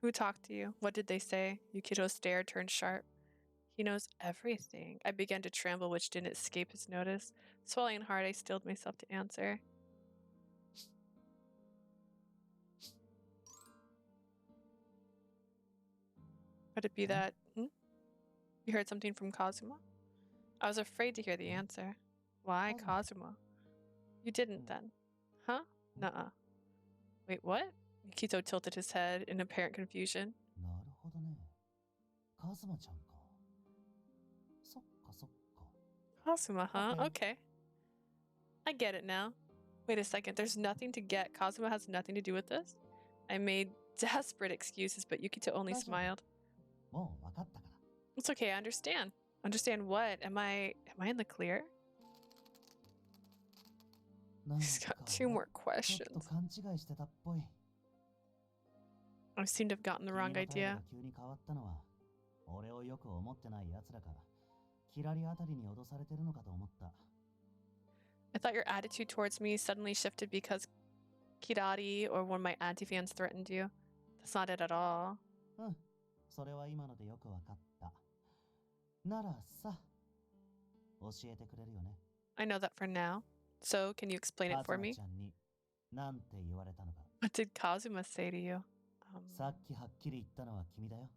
Who talked to you? What did they say? Yukito's stare turned sharp. He knows everything. I began to tremble, which didn't escape his notice. Swallowing hard, I stilled myself to answer. Could it be that you heard something from Kazuma? I was afraid to hear the answer. Why Kazuma? You didn't then. Huh? Nuh-uh. Wait, what? Yukito tilted his head in apparent confusion. なるほどねカズマちゃんかそっかそっか Kazuma, huh? Okay. Okay. I get it now. Wait a second, there's nothing to get. Kazuma has nothing to do with this? I made desperate excuses, but Yukito only That's okay. smiled. もう分かったから It's okay, I understand. Understand what? Am I in the clear? なん He's か got two more ちょっと questions. 勘違いしてたっぽい I seem to have gotten the 君 wrong の態度 idea. が急に変わったのは俺をよく思ってない奴らかキラリあたりに脅されてるのかと思った I thought your attitude towards me suddenly shifted because Kirari or one of my anti-fans threatened you. That's not it at all. うんそれは今のでよく分かったならさ教えてくれるよね I know that for now. So, can you explain it カズ for マ me? ちゃんになんて言われたのか What did Kazuma say to you? さっきはっきり言ったのは君だよ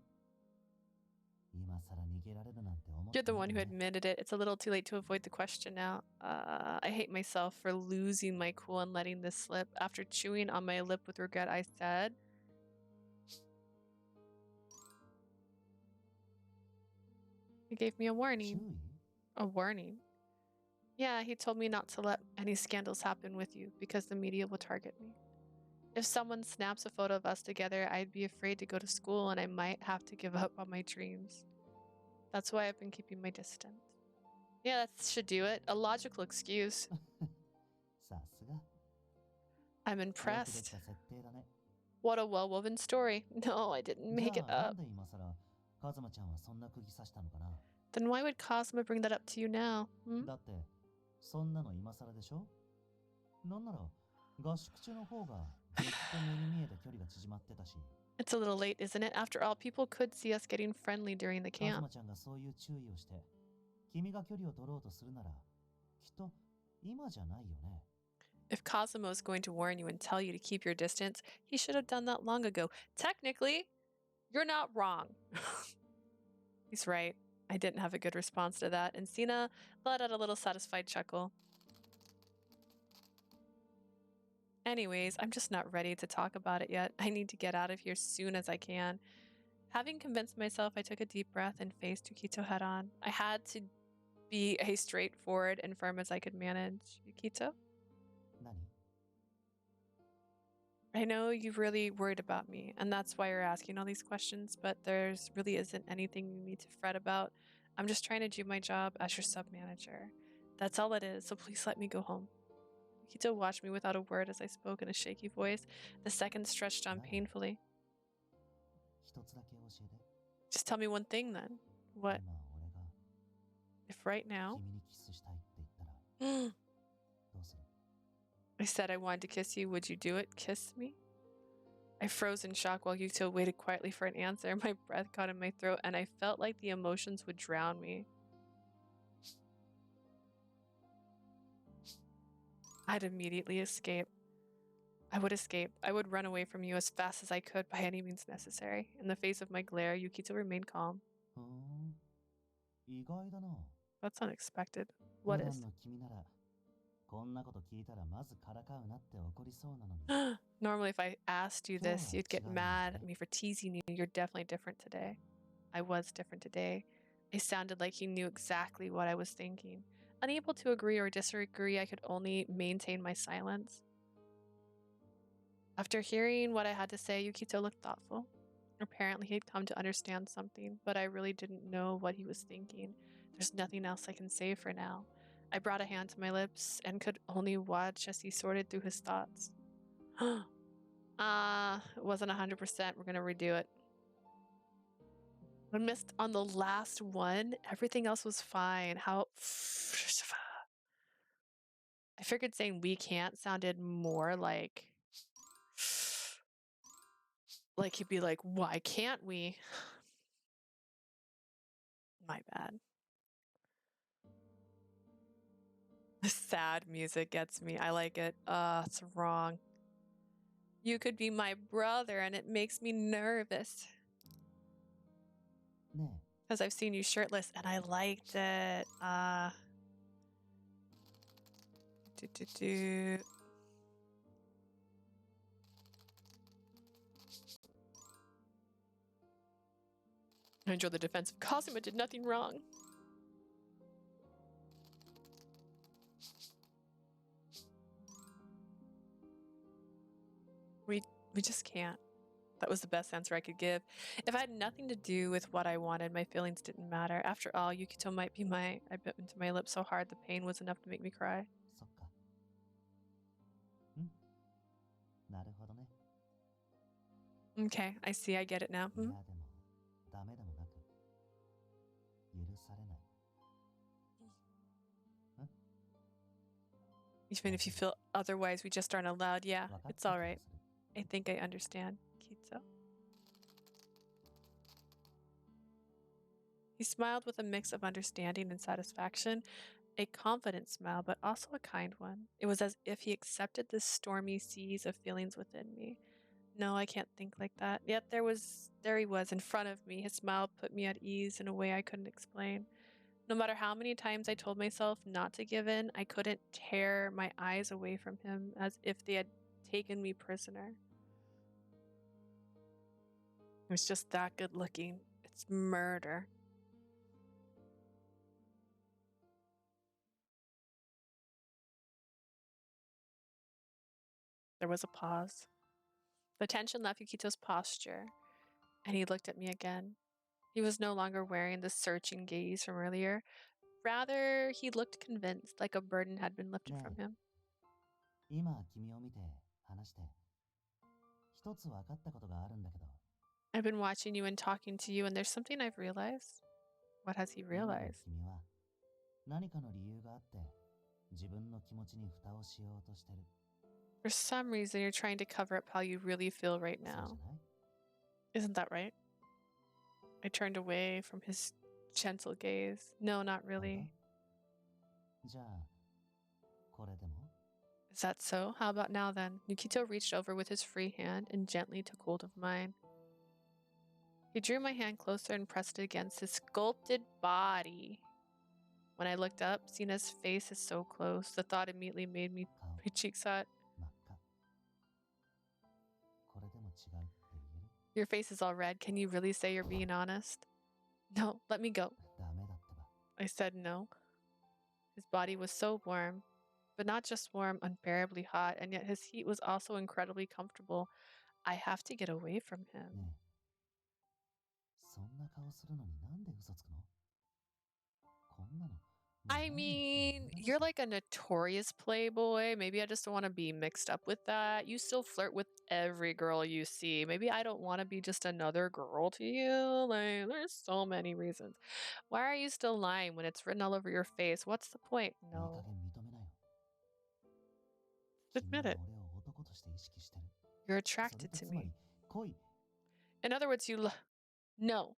今さら逃げられるなんて思って You're the ない one who ね admitted it. It's a little too late to avoid the question now. I hate myself for losing my cool and letting this slip. After chewing on my lip with regret, I said, he gave me a warning. 注意 A warning? Yeah, he told me not to let any scandals happen with you because the media will target me. If someone snaps a photo of us together, I'd be afraid to go to school and I might have to give up on my dreams. That's why I've been keeping my distance. Yeah, that should do it. A logical excuse. さすが I'm よくでき impressed. た設定だね What a well-woven story. No, I didn't じ make it ゃあな up. んで今さらカズマちゃんはそんな釘刺したのかな Then why would Cosmo bring that up to you now? Hmm? だってそんなの今更でしょなんなら合宿中の方がずっと目に見えて距離が縮まってたし It's a little late, isn't it? After all, people could see us getting friendly during the カズ camp. マちゃんがそういう注意をして君が距離を取ろうとするならきっと今じゃないよね If Cosmo is going to warn you and tell you to keep your distance, he should have done that long ago. Technically, you're not wrong. He's right. I didn't have a good response to that, and Sena let out a little satisfied chuckle. Anyways, I'm just not ready to talk about it yet. I need to get out of here as soon as I can. Having convinced myself, I took a deep breath and faced Yukito head on. I had to be as straightforward and firm as I could manage. Yukito, 何 I know you've really worried about me, and that's why you're asking all these questions, but there's really isn't anything you need to fret about. I'm just trying to do my job as your sub-manager. That's all it is, so please let me go home. Yukito watched me without a word as I spoke in a shaky voice. The seconds stretched on painfully. 一つだけ教えて。 Just tell me one thing then. What? 今俺が If right now 君にキスしたいって言ったらどうする I said I wanted to kiss you, would you do it? Kiss me? I froze in shock while Yukito waited quietly for an answer. My breath caught in my throat, and I felt like the emotions would drown me. I'd immediately escape. I would escape. I would run away from you as fast as I could by any means necessary. In the face of my glare, Yukito remained calm. ふーん意外だな。 That's unexpected. 普 What 段 is? の君ならこんなこと聞いたらまずからかうなって怒りそうなのに Normally, if I asked you this, you'd get Yeah, mad yeah. at me for teasing you. You're definitely different today. I was different today. I sounded like he knew exactly what I was thinking. Unable to agree or disagree, I could only maintain my silence. After hearing what I had to say, Yukito looked thoughtful. Apparently, he had come to understand something, but I really didn't know what he was thinking. There's nothing else I can say for now. I brought a hand to my lips and could only watch as he sorted through his thoughts. It wasn't 100%. We're gonna redo it. I missed on the last one. Everything else was fine. How? I figured saying we can't sounded more like he'd be like, why can't we? My bad. The sad music gets me. I like it. It's wrong. You could be my brother and it makes me nervous. ね Because I've seen you shirtless and I liked it. Do. I enjoyed the defensive Cosima did nothing wrong. We just can't. That was the best answer I could give. If I had nothing to do with what I wanted, my feelings didn't matter. After all, Yukito might be I bit into my lip so hard the pain was enough to make me cry. そっかうんなるほどね Okay, I see, I get it now. いやでもダメでもなく許されない Even if you feel otherwise, we just aren't allowed. Yeah, 分かった it's 気が all right. する I think I understand, Kitsu. He smiled with a mix of understanding and satisfaction, a confident smile, but also a kind one. It was as if he accepted the stormy seas of feelings within me. No, I can't think like that. Yet there he was in front of me. His smile put me at ease in a way I couldn't explain. No matter how many times I told myself not to give in, I couldn't tear my eyes away from him as if they had taken me prisoner. It was just that good looking. It's murder. There was a pause. The tension left Yukito's posture, and he looked at me again. He was no longer wearing the searching gaze from earlier. Rather, he looked convinced, like a burden had been lifted from him. 今君を見て話して一つ分かったことがあるんだけど I've been watching you and talking to you, and there's something I've realized. What has he 今の realized? 君は何かの理由があって自分の気持ちに蓋をしようとしてる For some reason, you're trying to cover up how you really feel right そうじゃ now. ない Isn't that right? I turned away from his gentle gaze. No, not 本 really. 当じゃあこれでも Is that so? How about now then? Yukito reached over with his free hand and gently took hold of mine. He drew my hand closer and pressed it against his sculpted body. When I looked up, Sena's face is so close. The thought immediately made my 顔 cheeks hot. 真っ赤これでも違うって言える Your face is all red. Can you really say you're being honest? No, let me go. ダメだってば。 I said no. His body was so warm, but not just warm, unbearably hot, and yet his heat was also incredibly comfortable. I have to get away from him. ねえ。そんな顔するのになんで嘘つくの？こんなの。 I mean, you're like a notorious playboy. Maybe I just don't want to be mixed up with that. You still flirt with every girl you see. Maybe I don't want to be just another girl to you. Like, there's so many reasons. Why are you still lying when it's written all over your face? What's the point? いい加 No. 減認めなよ。 Admit 君は it. 俺を男として意識してる。 You're それっ attracted て to つま me. り恋。 In other words, No.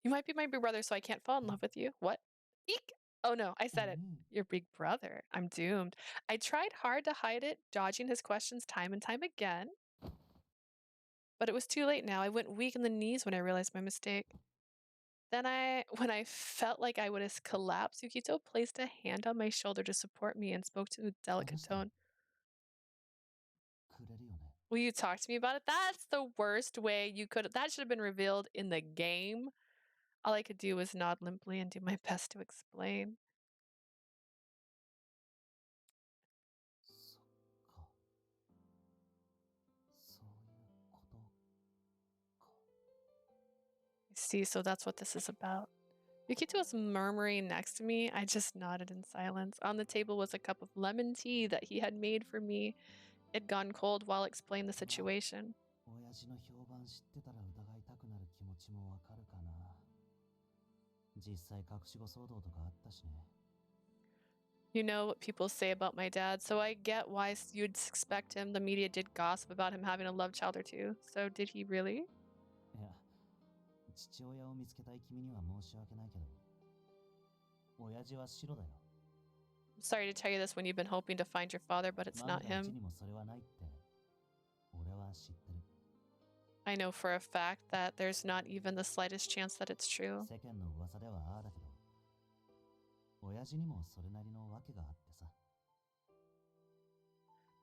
You might be my big brother, so I can't fall in love with you. What? Eek! Oh no, I said it. 何？ Your big brother. I'm doomed. I tried hard to hide it, dodging his questions time and time again. But it was too late now. I went weak in the knees when I realized my mistake. Then when I felt like I would have collapsed, Yukito placed a hand on my shoulder to support me and spoke to a delicate tone. くれるよね。 Will you talk to me about it? That's the worst way you could. That should have been revealed in the game. All I could do was nod limply and do my best to explain. そっか。そういうことか。 See, so that's what this is about. Yukito was murmuring next to me. I just nodded in silence. On the table was a cup of lemon tea that he had made for me. It'd gone cold while I explained the situation. 親父の評判知ってたら疑いたくなる気持ちもわかるかな。実際隠し子騒動とかあったしね。 You know what people say about my dad, so I get why you'd suspect him. The media did gossip about him having a love child or two. So did he really? いや、父親を見つけたい君には申し訳ないけど、親父はシロだよ。 I'm sorry to tell you this when you've been hoping to find your father, but it's 万 not が一 him. にもそれはないって、俺は知ってる。 I know for a fact that there's not even the slightest chance that it's true. 世間の噂ではああだけど、親父にもそれなりの訳があってさ。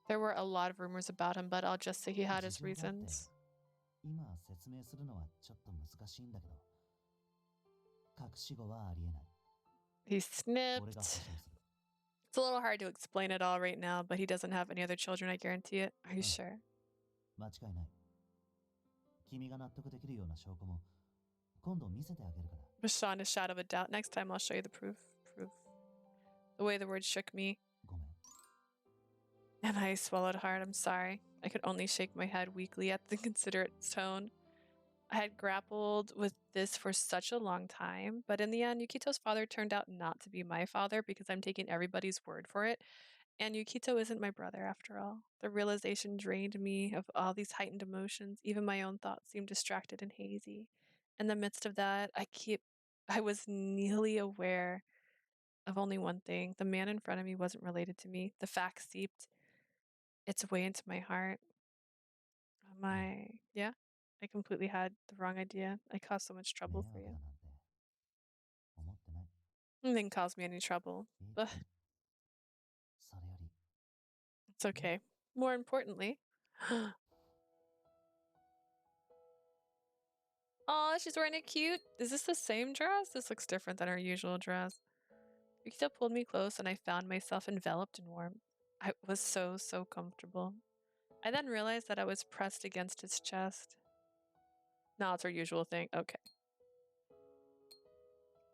There were a lot of rumors about him, but I'll just say he had his 事情があって reasons. 今説明するのはちょっと難しいんだけど、隠し子はありえない。 He 俺が snipped. 保証する。 It's a little hard to explain it all right now, but he doesn't have any other children, I guarantee it. Are you sure? 間違いない。君が納得できるような証拠も今度見せてあげるから。 Beyond a shadow of a doubt. Next time I'll show you the proof. Proof. The way the words shook me. ごめん。 And I swallowed hard. I'm sorry. I could only shake my head weakly at the considerate tone. I had grappled with this for such a long time, but in the end, Yukito's father turned out not to be my father because I'm taking everybody's word for it. And Yukito isn't my brother after all. The realization drained me of all these heightened emotions. Even my own thoughts seemed distracted and hazy. In the midst of that, I was nearly aware of only one thing. The man in front of me wasn't related to me. The fact seeped its way into my heart. Yeah, I completely had the wrong idea. I caused so much 迷 trouble 惑 for だ you. なんて思ってない。 You didn't cause me any trouble, いい but それより、 it's okay. More importantly, oh, she's wearing a cute. Is this the same dress? This looks different than her usual dress. Yukito pulled me close, and I found myself enveloped in warmth. I was so comfortable. I then realized that I was pressed against his chest. No, it's her usual thing. Okay.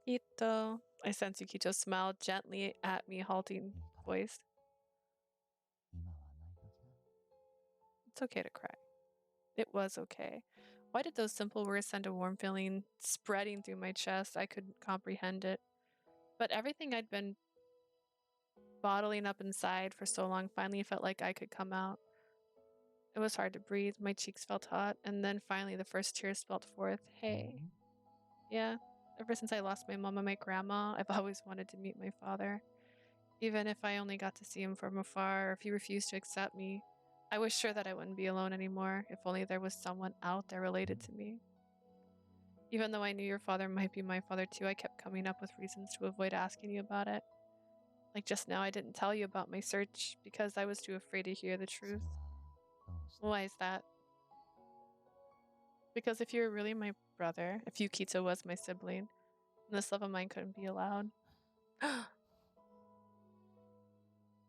Ito. I sense Yukito smiled gently at me, halting いいから。 voice. 今は泣いときな。 It's okay to cry. It was okay. Why did those simple words send a warm feeling spreading through my chest? I couldn't comprehend it. But everything I'd been bottling up inside for so long finally felt like I could come out. It was hard to breathe. My cheeks felt hot. And then finally the first tears spilled forth. Hey. うん Yeah. Ever since I lost my mom and my grandma, I've always wanted to meet my father. Even if I only got to see him from afar, or if he refused to accept me, I was sure that I wouldn't be alone anymore, if only there was someone out there related to me. Even though I knew your father might be my father too, I kept coming up with reasons to avoid asking you about it. Like just now, I didn't tell you about my search because I was too afraid to hear the それ truth. はどうして？ Why is that? Because if you were really my brother, if Yukito was my sibling, this love of mine couldn't be allowed.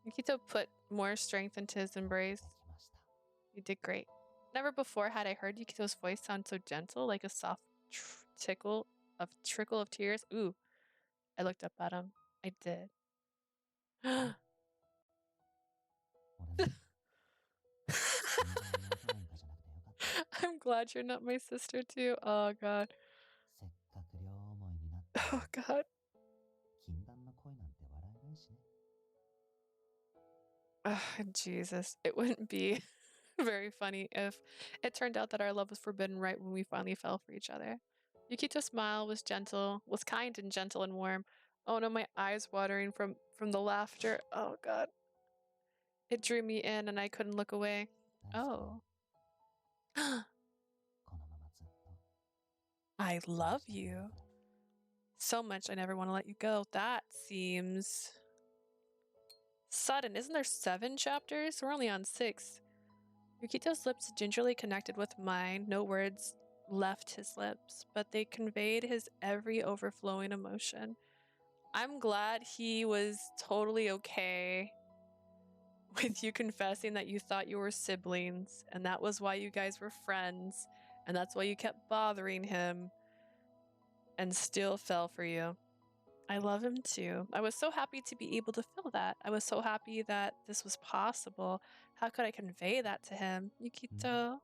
Yukito put more strength into his embrace. できました。 You did great. Never before had I heard Yukito's voice sound so gentle, like a soft trickle of tears. Ooh, I looked up at him. I did. 俺の死んだ妹なんかじゃなくてよかった。 I'm glad you're not my sister too. Oh god. せっかく両思いになって Oh god. 禁断の恋なんて笑えないしね。 Jesus. It wouldn't be very funny if it turned out that our love was forbidden right when we finally fell for each other. Yukito's smile was kind and gentle and warm. Oh no, my eyes watering from the laughter. Oh god. It drew me in and I couldn't look away. 大好きだよ。 Oh. このままずっと I 愛 love してあげる you から。 so much I never want to let you go. That seems sudden. Isn't there 7 chapters? We're only on 6. Yukito's lips gingerly connected with mine. No words left his lips, but they conveyed his every overflowing emotion. I'm glad he was totally okay with you confessing that you thought you were siblings, and that was why you guys were friends, and that's why you kept bothering him, and still fell for you. I love him too. I was so happy to be able to feel that. I was so happy that this was possible. How could I convey that to him? Yukito.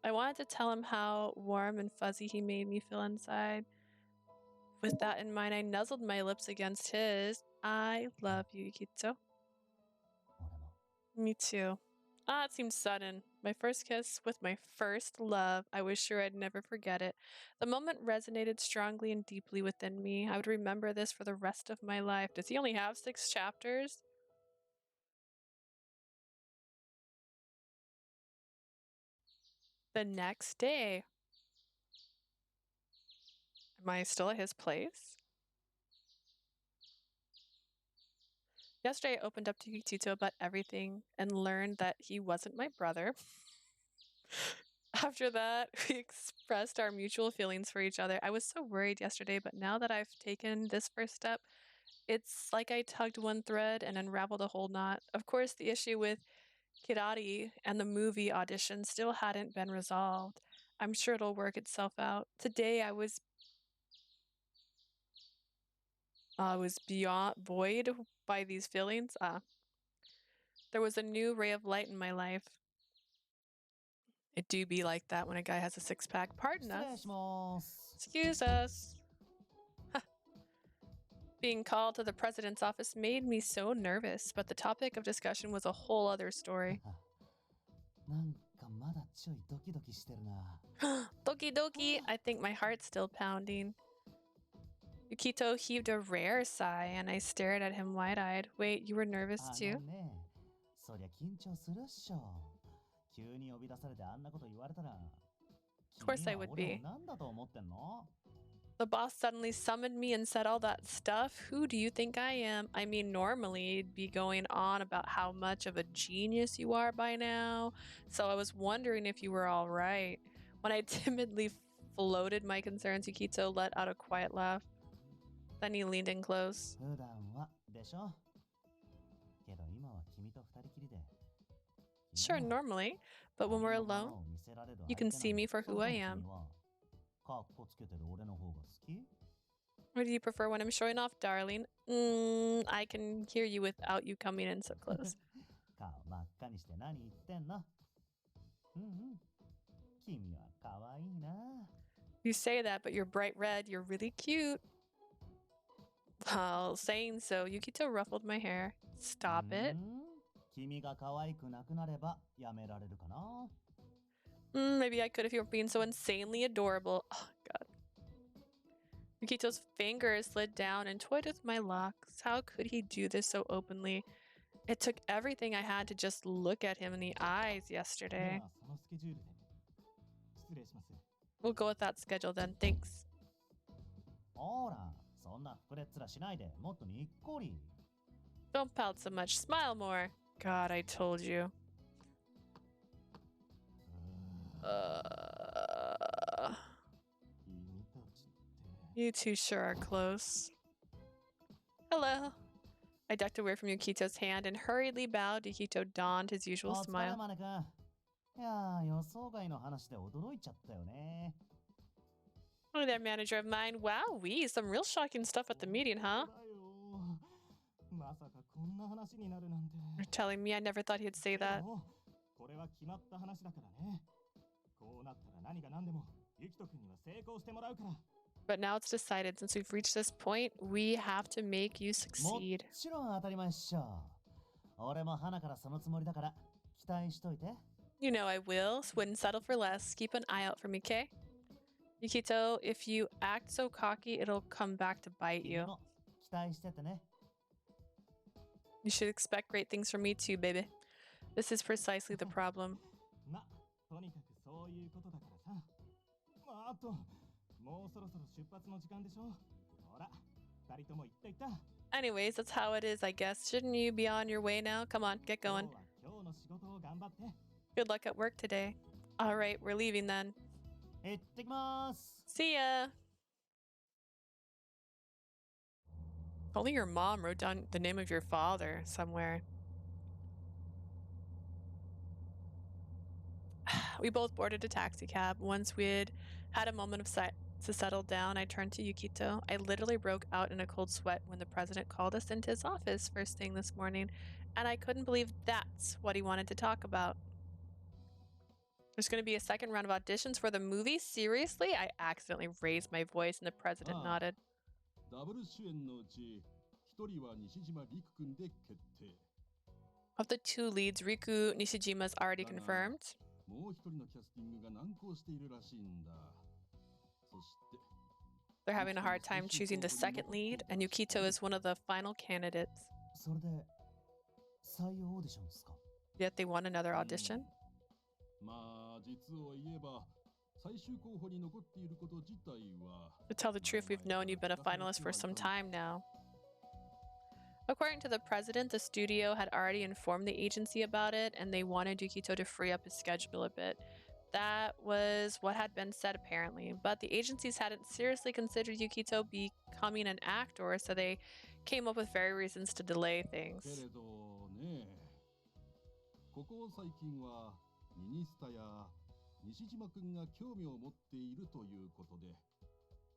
I wanted to tell him how warm and fuzzy he made me feel inside. With that in mind, I nuzzled my lips against his. I love you, Yukito. 俺も Me too. Ah, it seems sudden. My first kiss with my first love. I was sure I'd never forget it. The moment resonated strongly and deeply within me. I would remember this for the rest of my life. Does he only have 6 chapters? The next day. Am I still at his place? Yesterday, I opened up to Yukito about everything and learned that he wasn't my brother. After that, we expressed our mutual feelings for each other. I was so worried yesterday, but now that I've taken this first step, it's like I tugged one thread and unraveled a whole knot. Of course, the issue with Kirari and the movie audition still hadn't been resolved. I'm sure it'll work itself out. Today, I was beyond buoyed by these feelings. There was a new ray of light in my life. It do be like that when a guy has a 6-pack. Pardon 失礼 us. します。 Excuse us. Being called to the president's office made me so nervous, but the topic of discussion was a whole other story. なんかまだちょいドキドキしてるな。 Doki doki, I think my heart's still pounding. Yukito heaved a rare sigh, and I stared at him wide-eyed. Wait, you were nervous あ too? のね、そりゃ緊張するっしょ。急に呼び出されてあんなこと言われたら。 Of course I 君は would 俺 be. を何だと思ってんの？ The boss suddenly summoned me and said all that stuff. Who do you think I am? I mean, normally it'd be going on about how much of a genius you are by now. So I was wondering if you were all right. When I timidly floated my concerns, Yukito let out a quiet laugh. Then he leaned in close. 普段はでしょ。けど今は君と二人きりで。 Sure, normally, but when we're alone, you can see me for who I am. かっこつけてる俺の方が好き？ Or do you prefer when I'm showing off, darling? I can hear you without you coming in so close. 顔真っ赤にして何言ってんの？うんうん。君は可愛いな。 You say that, but you're bright red. You're really cute. While saying so, Yukito ruffled my hair. Stop it. 君が可愛くなくなればやめられるかな。 Maybe I could if you were being so insanely adorable. Oh, God. Yukito's fingers slid down and toyed with my locks. How could he do this so openly? It took everything I had to just look at him in the eyes で yesterday. はそのスケジュールで失礼します。 We'll go with that schedule then. Thanks. ほら、そんな膨れっ面しないでもっとにっこり。 Don't pout so much. Smile more. God, I told you. You two sure are close. Hello. I ducked away from Yukito's hand and hurriedly bowed. Yukito donned his usual お疲れ smile. マネ君。いやー、予想外の話で驚いちゃったよね。 Oh there, manager of mine. Wowee, some real shocking stuff at the meeting, huh? だよ。まさかこんな話になるなんて。 You're telling me I never thought he'd say で that. もこれは決まった話だからね。こうなったら何が何でもユキト君には成功してもらうから。 But now it's decided, since we've reached this point, we have to make you も succeed. ちろん当たり前っしょ。俺も花からそのつもりだから期待しといて。 You know I will. Wouldn't settle for less. Keep an eye out for me, okay? Yukito, if you act so cocky, it'll come back to bite 君 you. も期待しててね。 You should expect great things from me too, baby. This is precisely the problem. ま、とにかくそういうことだからさ。あと、もうそろそろ出発の時間でしょ。ほら、二人とも行った行った。 Anyways, that's how it is, I guess. Shouldn't you be on your way now? Come on, get 今 going. 日は今日の仕事を頑張って。 Good luck at work today. All right, we're leaving then. 行ってきます。 See ya. If only your mom wrote down the name of your father somewhere. We both boarded a taxi cab. Once we'd had a moment of to settle down, I turned to Yukito. I literally broke out in a cold sweat when the president called us into his office first thing this morning, and I couldn't believe that's what he wanted to talk about. There's going to be a second round of auditions for the movie? Seriously? I accidentally raised my voice and the president Ah. nodded. ダブル主演のうち一人は西島陸君で決定。 Of the two leads, Riku Nishijima's already Dana. confirmed. もう一人のキャスティングが難航しているらしいんだ。そして、 They're having a hard time choosing the second lead, and Yukito is one of the final candidates. それで採用オーディションですか。 Yet they won another audition. まあ実を言えば最終候補に残っていること自体は。 To tell the truth, we've known you've been a finalist for some time now. According to the president, the studio had already informed the agency about it, and they wanted Yukito to free up his schedule a bit. That was what had been said, apparently. But the agencies hadn't seriously considered Yukito becoming an actor, so they came up with various reasons to delay けれ things. どね、ここ最近はミニスタや西島君が興味を持っているということで、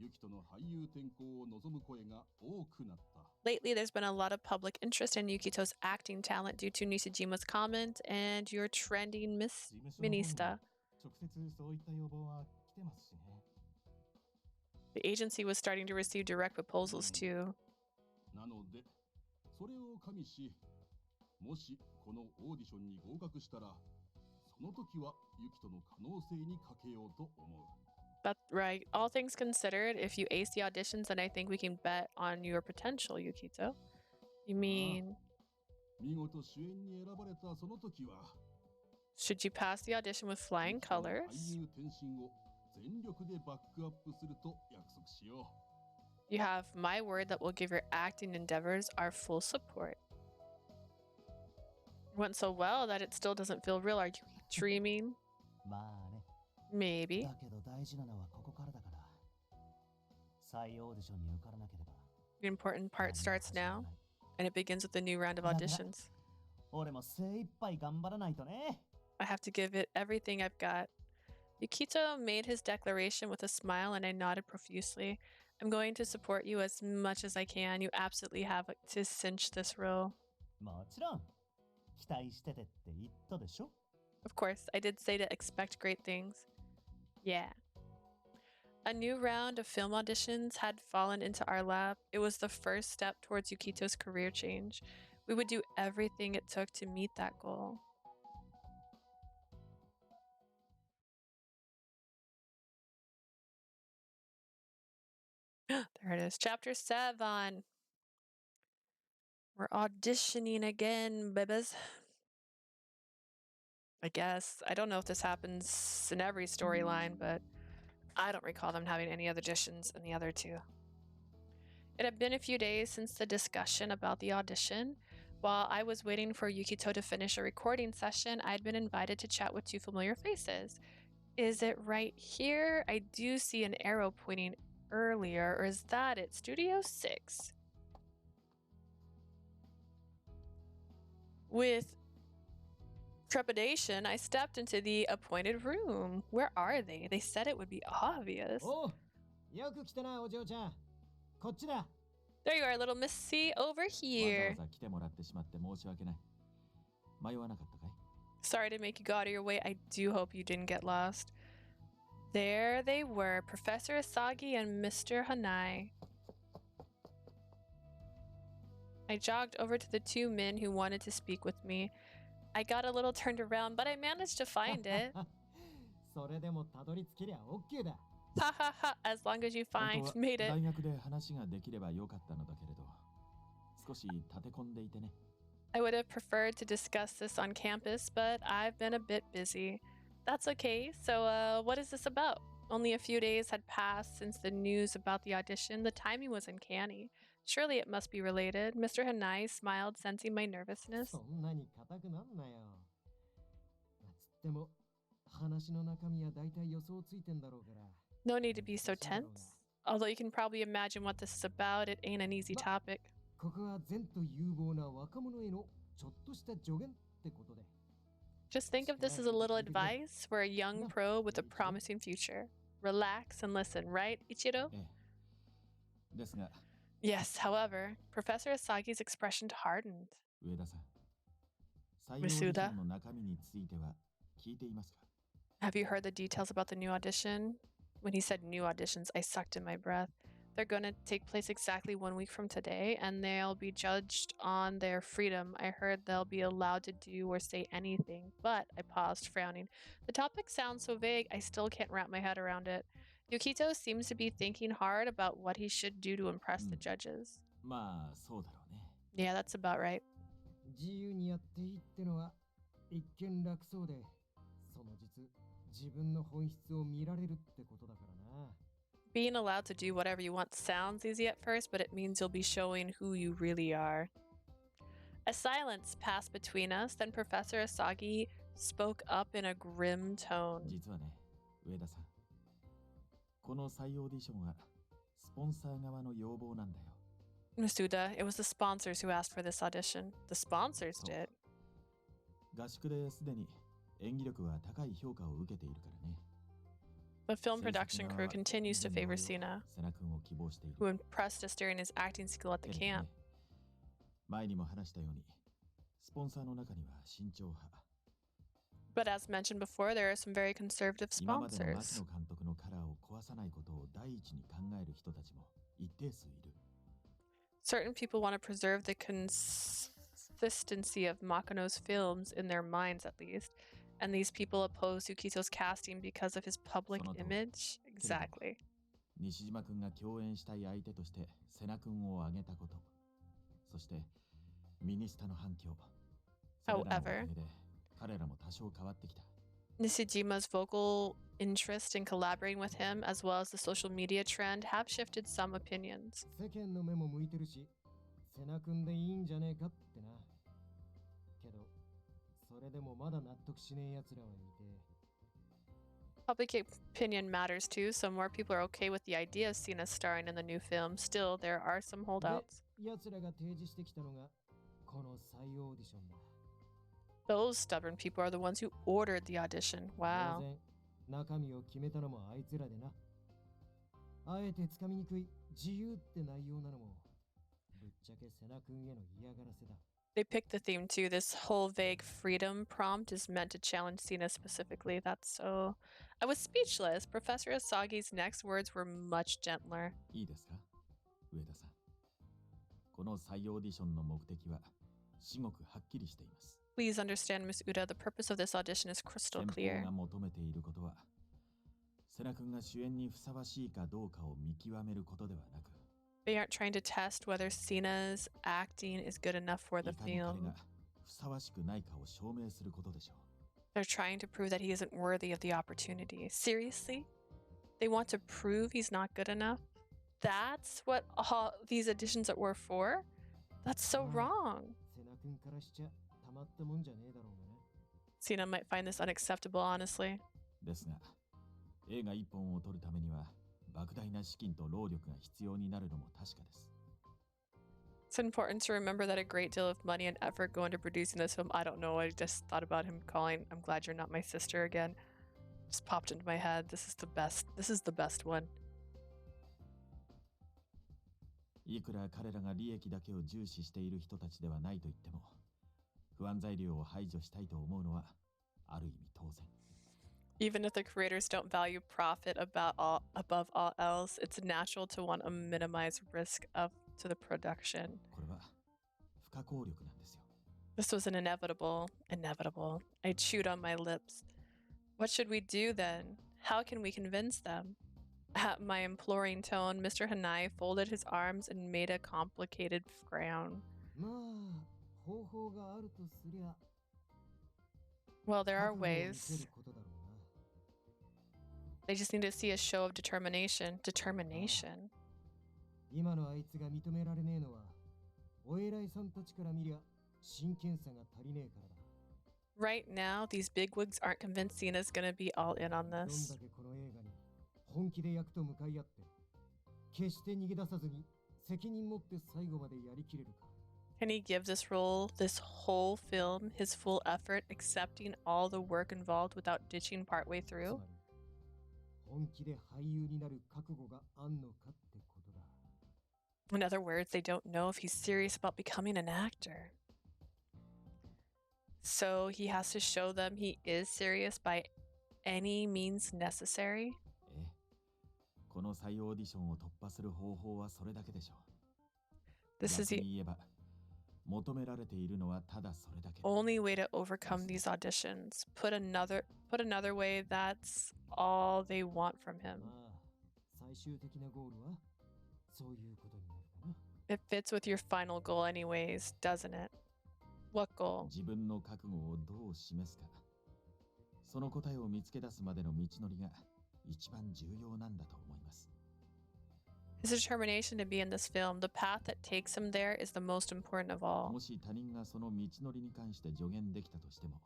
ユキトの俳優転向を望む声が多くなった。 Lately, there's been a lot of public interest in Yukito's acting talent due to Nishijima's comment and your trending Miss 事務所の方にも Minista. 直接そういった要望は来てますしね。 The agency was starting to receive direct proposals too. なので、それを加味し、もしこのオーディションに合格したら、その時はユキトの可能性にかけようと思う。 That's right. All things considered, if you ace the auditions, then I think we can bet on your potential, Yukito. You mean, 見事主演に選ばれたその時は、 should you pass the audition with ユ flying キトの colors? 俳優転身を全力でバックアップすると約束しよ You have my word that we'll give your acting endeavors our full support. It went so well that it still doesn't feel real. Are you dreaming? まあね。 Maybe. だけど大事なのはここからだから。採用オーディションに受からなければ。 The important part starts now, and it begins with the new round of auditions. 俺も精一杯頑張らないとね。 I have to give it everything I've got. Yukito made his declaration with a smile, and I nodded profusely. I'm going to support you as much as I can. You absolutely have to cinch this role. もちろん。期待しててって言ったでしょ。 Of course, I did say to expect great things. Yeah. A new round of film auditions had fallen into our lap. It was the first step towards Yukito's career change. We would do everything it took to meet that goal. There it is. Chapter 7. We're auditioning again, babies. I guess. I don't know if this happens in every storyline, but I don't recall them having any other auditions in the other two. It had been a few days since the discussion about the audition. While I was waiting for Yukito to finish a recording session, I'd been invited to chat with two familiar faces. Is it right here? I do see an arrow pointing earlier, or is that it? Studio 6. With trepidation, I stepped into the appointed room. Where are they? They said it would be obvious. おう、よく来たな、お嬢ちゃん。こっちだ。 There you are, little Missy, over わざわ here. ざ来てもらってしまって申し訳ない。迷わなかったかい？ Sorry to make you go out of your way. I do hope you didn't get lost. There they were, Professor Asagi and Mr. Hanai. I jogged over to the two men who wanted to speak with me. I got a little turned around, but I managed to find it. それでもたどり着けりゃ OK だ。 Ha ha ha, as long as you 本 find 当は made it. 大学で話ができればよかったのだけれど、少し立て込んでいてね。 I would have preferred to discuss this on campus, but I've been a bit busy. That's okay. So, what is this about? Only a few days had passed since the news about the audition. The timing was uncanny. Surely it must be related. Mr. Hanai smiled, sensing my nervousness. そんなに硬くなんなよ。つっても、話の中身は大体予想ついてんだろうから。 No need to be so tense. Although you can probably imagine what this is about, it ain't an easy topic. ここは善と有望な若者へのちょっとした助言ってことで。 Just think of this as a little advice for a young pro with a promising future. Relax and listen, right, Ichiro? ええ。ですが、 Yes, however, Professor Asagi's expression hardened. 上田さん、採用オーディションの中身については聞いていますか？ Have you heard the details about the new audition? When he said new auditions, I sucked in my breath. They're going to take place exactly 1 week from today, and they'll be judged on their freedom. I heard they'll be allowed to do or say anything, but I paused, frowning. The topic sounds so vague, I still can't wrap my head around it. Yukito seems to be thinking hard about what he should do to impress the judges. まあ、そうだろうね。 Yeah, that's about right. 自由にやっていいってのは一見楽そうで、その実、自分の本質を見られるってことだからな。 Being allowed to do whatever you want sounds easy at first, but it means you'll be showing who you really are. A silence passed between us, then Professor Asagi spoke up in a grim tone. 実はね、上田さん。この採用オーディションはスポンサー側の要望なんだよ。 Masuda, it was the sponsors who asked for this audition. The sponsors did. 合宿ですでに演技力は高い評価を受けているからね。 The film production crew continues to favor Sena, 瀬名君を希望している。 who impressed us during his acting skill at the けれど camp. ね、前にも話したように、スポンサーの中には慎重派。 But as mentioned before, there are some very conservative 今までの sponsors. 牧野監督のカラーを壊さないことを第一に考える人たちも一定数いる。 Certain people want to preserve the consistency of Makano's films in their minds, at least. And these people oppose Yukito's casting because of his public その通り。 image? Exactly. 西島君が共演したい相手として瀬名君を挙げたこと、そしてミニスタの反響、それらのおかげで彼らも多少変わってきた。 Nishijima's vocal interest in collaborating with him, as well as the social media trend, have shifted some opinions. 世間の目も向いてるし、瀬名君でいいんじゃねえかってな。けど、それでもまだ納得しねえ奴らはいて。 Public opinion matters too, so more people are okay with the idea of Sena starring in the new film. Still, there are some holdouts. で、奴らが提示してきたのが、この採用オーディションだ。 Those stubborn people are the ones who ordered the audition. 当 Wow. 然、中身を決めたのもあいつらでな。あえてつかみにくい自由って内容なのも、ぶっちゃけ瀬名君への嫌がらせだ。 They picked the theme too. This whole vague freedom prompt is meant to challenge Sena specifically. That's so... I was speechless. Professor Asagi's next words were much gentler. いいですか、上田さん。この採用オーディションの目的は至極はっきりしています。 Please understand, Miss Uda, the purpose of this audition is crystal 先方 clear. が求めていることは、瀬名君が主演にふさわしいかどうかを見極めることではなく、 They aren't trying to test whether Sena's acting is good enough for い the かに彼 film. がふさわしくないかを証明することでしょう。 They're trying to prove that he isn't worthy of the opportunity. Seriously? They want to prove he's not good enough? That's what all these auditions were for? That's so wrong. 瀬名君からしちゃたまったもんじゃねえだろうがね。 Sena might find this unacceptable, honestly. ですが、映画一本を撮るためには莫大な資金と労力が必要になるのも確かです。It's important to remember that a great deal of money and effort go into producing this film. I don't know. I just thought about him calling, "I'm glad you're not my sister" again. Just popped into my head. This is the best. This is the best one. いくら彼らが利益だけを重視している人たちではないと言っても、不安材料を排除したいと思うのはある意味当然。Even if the creators don't value profit above all else, it's natural to want to minimize risk up to the production. これは不可抗力なんですよ。This was an inevitable. I chewed on my lips. What should we do then? How can we convince them? At my imploring tone, Mr. Hanai folded his arms and made a complicated frown. まあ、方法があるとすりゃ。Well, there are 覚悟を見せ ways. ることだろうな。 They just need to see a show of determination. Determination. 今のあいつが認められねえのは、お偉いさんたちから見りゃ真剣さが足りねえからだ。Right now, these bigwigs aren't convinced Sena's gonna be all in on どん this. だけこの映画に本気で役と向かい合って、決して逃げ出さずに責任持って最後までやりきれるか。 Can he give this role, this whole film, his full effort, accepting all the work involved without ditching partway つ through? まり、本気で俳優になる覚悟があんのかってことだ。 In other words, they don't know if he's serious about becoming an actor. So he has to show them he is serious by any means necessary. ええ。この再オーディションを突破する方法はそれだけでしょう。 This is 逆 the に言えば、求められているのはただそれだけ。 only way to overcome these auditions. Put another way, that's all they want from him. まあ、最終的なゴールはそういうことになるかな。 It fits with your final goal anyways, doesn't it? What goal? 自分の覚悟をどう示すか。その答えを見つけ出すまでの道のりが一番重要なんだと思います。 His determination to be in this film, the path that takes him there, is the most important of all. もし他人がその道のりに関して助言できたとしても、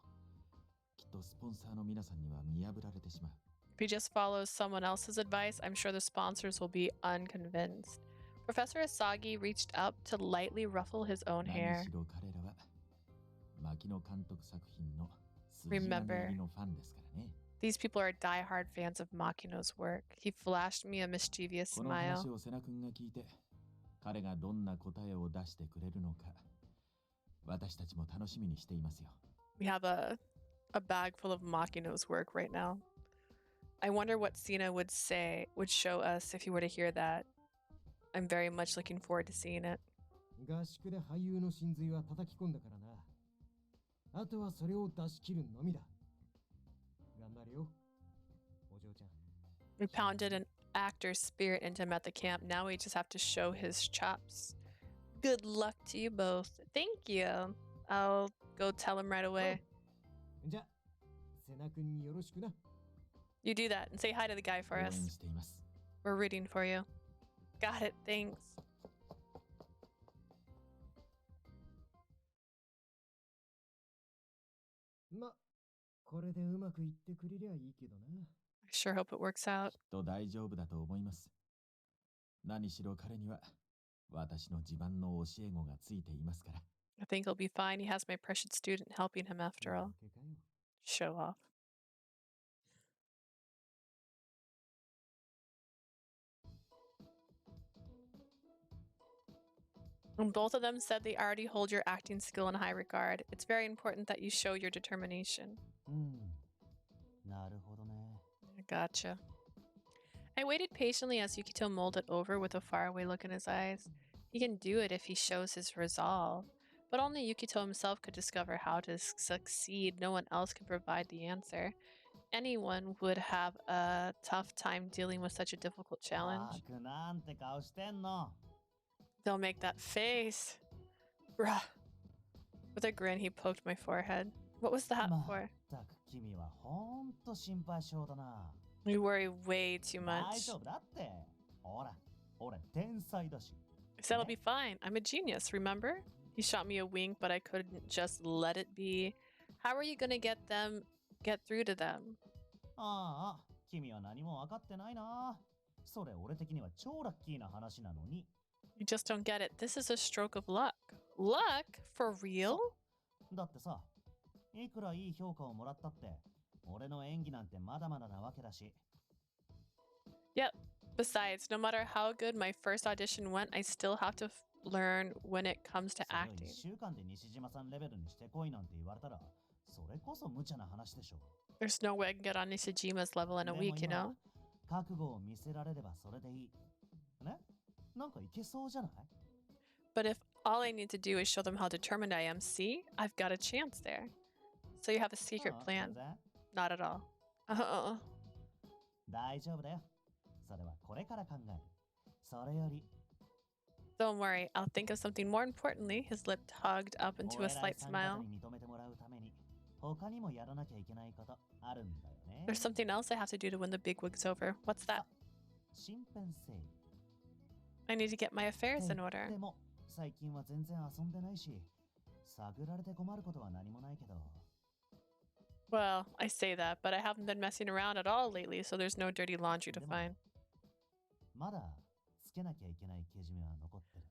きっとスポンサーの皆さんには見破られてしまう。 If he just follows someone else's advice, I'm sure the sponsors will be unconvinced. Professor Asagi reached up to lightly ruffle his own 何 hair. しろ彼らは牧野監督作品の筋金入りのファンですからね。 These people are diehard fans of Makino's work. He flashed me a mischievous この smile. 話を瀬名君が聞いて、彼がどんな答えを出してくれるのか、私たちも楽しみにしていますよ。 We have a bag full of Makino's work right now. I wonder what Sena would show us if he were to hear that. I'm very much looking forward to seeing it. 合宿で俳優の真髄は叩き込んだからな。あとはそれを出し切るのみだ。頑張れよ、お嬢ちゃん。 We pounded an actor's spirit into him at the camp. Now we just have to show his chops. Good luck to you both. Thank you. I'll go tell him right away. じゃ、瀬名君によろしくな。 You do that and say hi to the guy for 応援 us. しています。 We're rooting for you. Got it. Thanks. ま、これでうまくいってくれりゃいいけどな。 I sure hope it works out. きっと大丈夫だと思います。何しろ彼には私の自慢の教え子がついていますから。 I think he'll be fine. He has my precious student helping him after all. けかよ。 Show off. And both of them said they already hold your acting skill in high regard. It's very important that you show your determination. なるほどね。 Gotcha. I waited patiently as Yukito mulled it over with a faraway look in his eyes. He can do it if he shows his resolve. But only Yukito himself could discover how to succeed. No one else could provide the answer. Anyone would have a tough time dealing with such a difficult challenge. なんて顔してんの。 They'll make that face. Bruh. With a grin, he poked my forehead. What was that for? たく君はほんと心配性だな。 You worry way too 大 much. 丈夫だって。ほら、俺天才だし。 I said I'll be fine. I'm a genius, remember? He shot me a wink, but I couldn't just let it be. How are you gonna get through to them? ああ、君は何も分かってないな。それ俺的には超ラッキーな話なのに。 You just don't get it. This is a stroke of luck. Luck? For real? だってさ、いくらいい評価をもらったって、俺の演技なんてまだまだなわけだし。 Yep. Besides, no matter how good my first audition went, I still have to learn when it comes to それを acting. 1週間で西島さんレベルにしてこいなんて言われたら、それこそ無茶な話でしょ。 There's no way I can get on Nishijima's level in a でも week, you 今 know? 覚悟を見せられればそれでいい。ね？なんかいけそうじゃない？ But if all I need to do is show them how determined I am, see? I've got a chance there. So you have a secret ああ、 plan? 全然 Not at all. 大丈夫だよ。それはこれから考える。それより、 Don't worry, I'll think of something more importantly. His lip tugged up into お a 偉い slight さん方 smile. に認めてもらうために、他にもやらなきゃいけないことあるんだよね。 There's something else I have to do to win the big wig's over. What's that? 身辺整理。 I need to get my affairs in で order. も、最近は全然遊んでないし、探られて困ることは何もないけど。 Well, I say that, but I haven't been messing around at all lately, so there's no dirty laundry to でも find. まだつけなきゃいけないけじめは残ってる。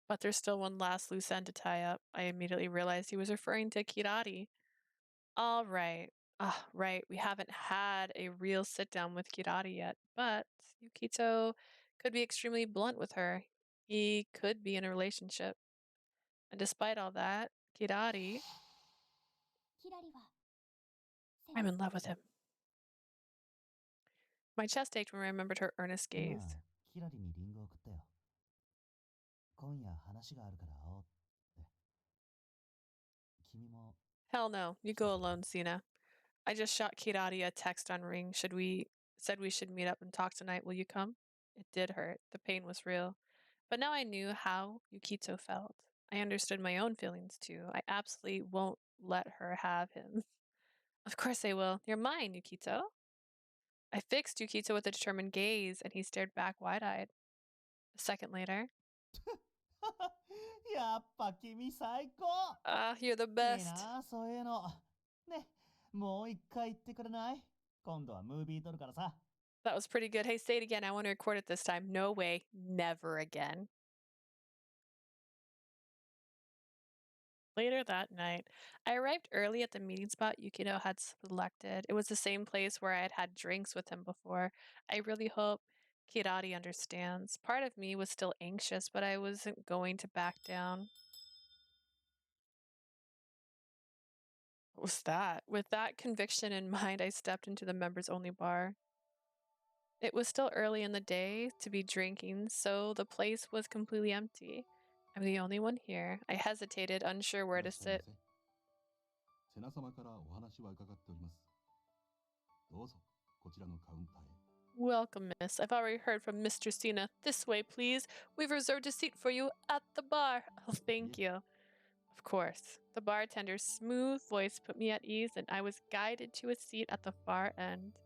But there's still one last loose end to tie up. I immediately realized he was referring to Kirari. All right. Ah, right. We haven't had a real sit down with Kirari yet, but Yukito could be extremely blunt with her. He could be in a relationship. And despite all that, Kirari, キラリは I'm in love with him. My chest ached when I remembered her earnest 今 gaze. キラリにリンゴを送ったよ。今夜話があるから会おうって。君も Hell no. You go alone, Sena. I just shot Kirari a text on Ring. Said we should meet up and talk tonight. Will you come? It did hurt. The pain was real. But now I knew how Yukito felt. I understood my own feelings too. I absolutely won't let her have him. Of course I will. You're mine, Yukito. I fixed Yukito with a determined gaze, and he stared back wide-eyed. A second later, やっぱ君最高。 you're the いい best. な、そういうの。ね、もう一回言ってくれない？今度はムービー撮るからさ。 That was pretty good. Hey, say it again. I want to record it this time. No way. Never again. Later that night, I arrived early at the meeting spot Yukito had selected. It was the same place where I had had drinks with him before. I really hope Kirari understands. Part of me was still anxious, but I wasn't going to back down. What was that? With that conviction in mind, I stepped into the members only bar. It was still early in the day to be drinking, so the place was completely empty. I'm the only one here. I hesitated, unsure where to sit. セナ様からお話は伺っております。どうぞこちらのカウンターへ。 Welcome, miss. I've already heard from Mr. Sena. This way, please. We've reserved a seat for you at the bar. Oh, thank you. Of course. The bartender's smooth voice put me at ease, and I was guided to a seat at the far end.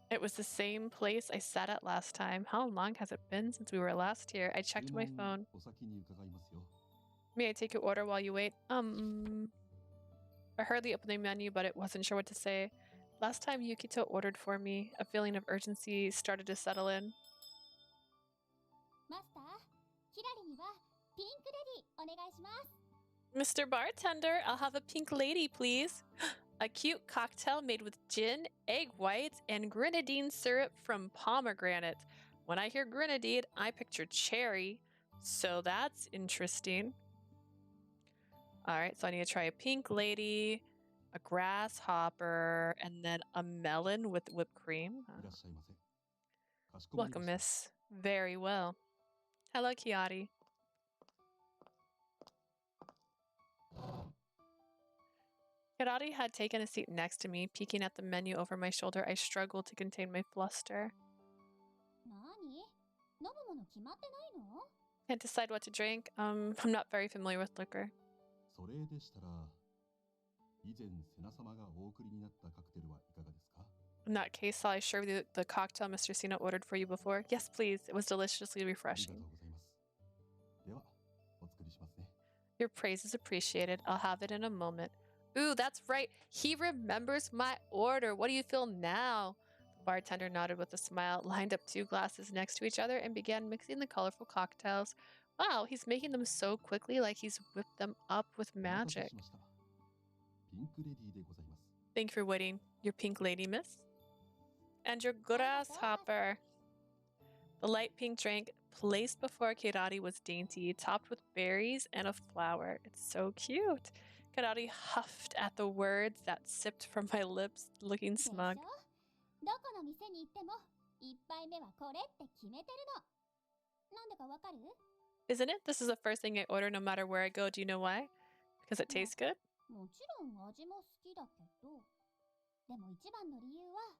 It was the same place I sat at last time. How long has it been since we were last here? I checked my 注文 phone. お先に伺いますよ。 May I take your order while you wait? I hurriedly opened the menu, but it wasn't sure what to say. Last time Yukito ordered for me, a feeling of urgency started to settle in. マスター、キラリにはピンクレディお願いします。 Mr. Bartender, I'll have a pink lady, please. A cute cocktail made with gin, egg whites, and grenadine syrup from pomegranate. When I hear grenadine, I picture cherry, so that's interesting. All right, so I need to try a pink lady, a grasshopper, and then a melon with whipped cream. いらっしゃいませ。かしこまり Welcome, ました。 miss. Very well. Hello, Kiari. Kirari had taken a seat next to me, peeking at the menu over my shoulder. I struggled to contain my fluster. なに？飲むもの決まってないの？ Can't decide what to drink. I'm not very familiar with liquor. それでしたら、以前セナ様がお送りになったカクテルはいかがですか？ In that case, shall I serve you the cocktail Mr. Sena ordered for you before? Yes, please. It was deliciously ありがと refreshing. うございます。では、お作りしますね。 Your praise is appreciated. I'll have it in a moment. Ooh, that's right. He remembers my order. What do you feel now? Bartender nodded with a smile, lined up 2 glasses next to each other, and began mixing the colorful cocktails. Wow, he's making them so quickly, like he's whipped them up with お待たせ magic. しました。ピンクレディーでございます。 Thank you for waiting. Your pink lady, miss. And your grasshopper. The light pink drink placed before Kirari was dainty, topped with berries and a flower. It's so cute. Kirari huffed at the words that sipped from my lips, looking でしょ smug. どこの店に行っても1杯目はこれって決めてるの。なんでかわかる？ Isn't it? This is the first thing I order no matter where I go. Do you know why? Because it tastes good? もちろん味も好きだけど、でも一番の理由は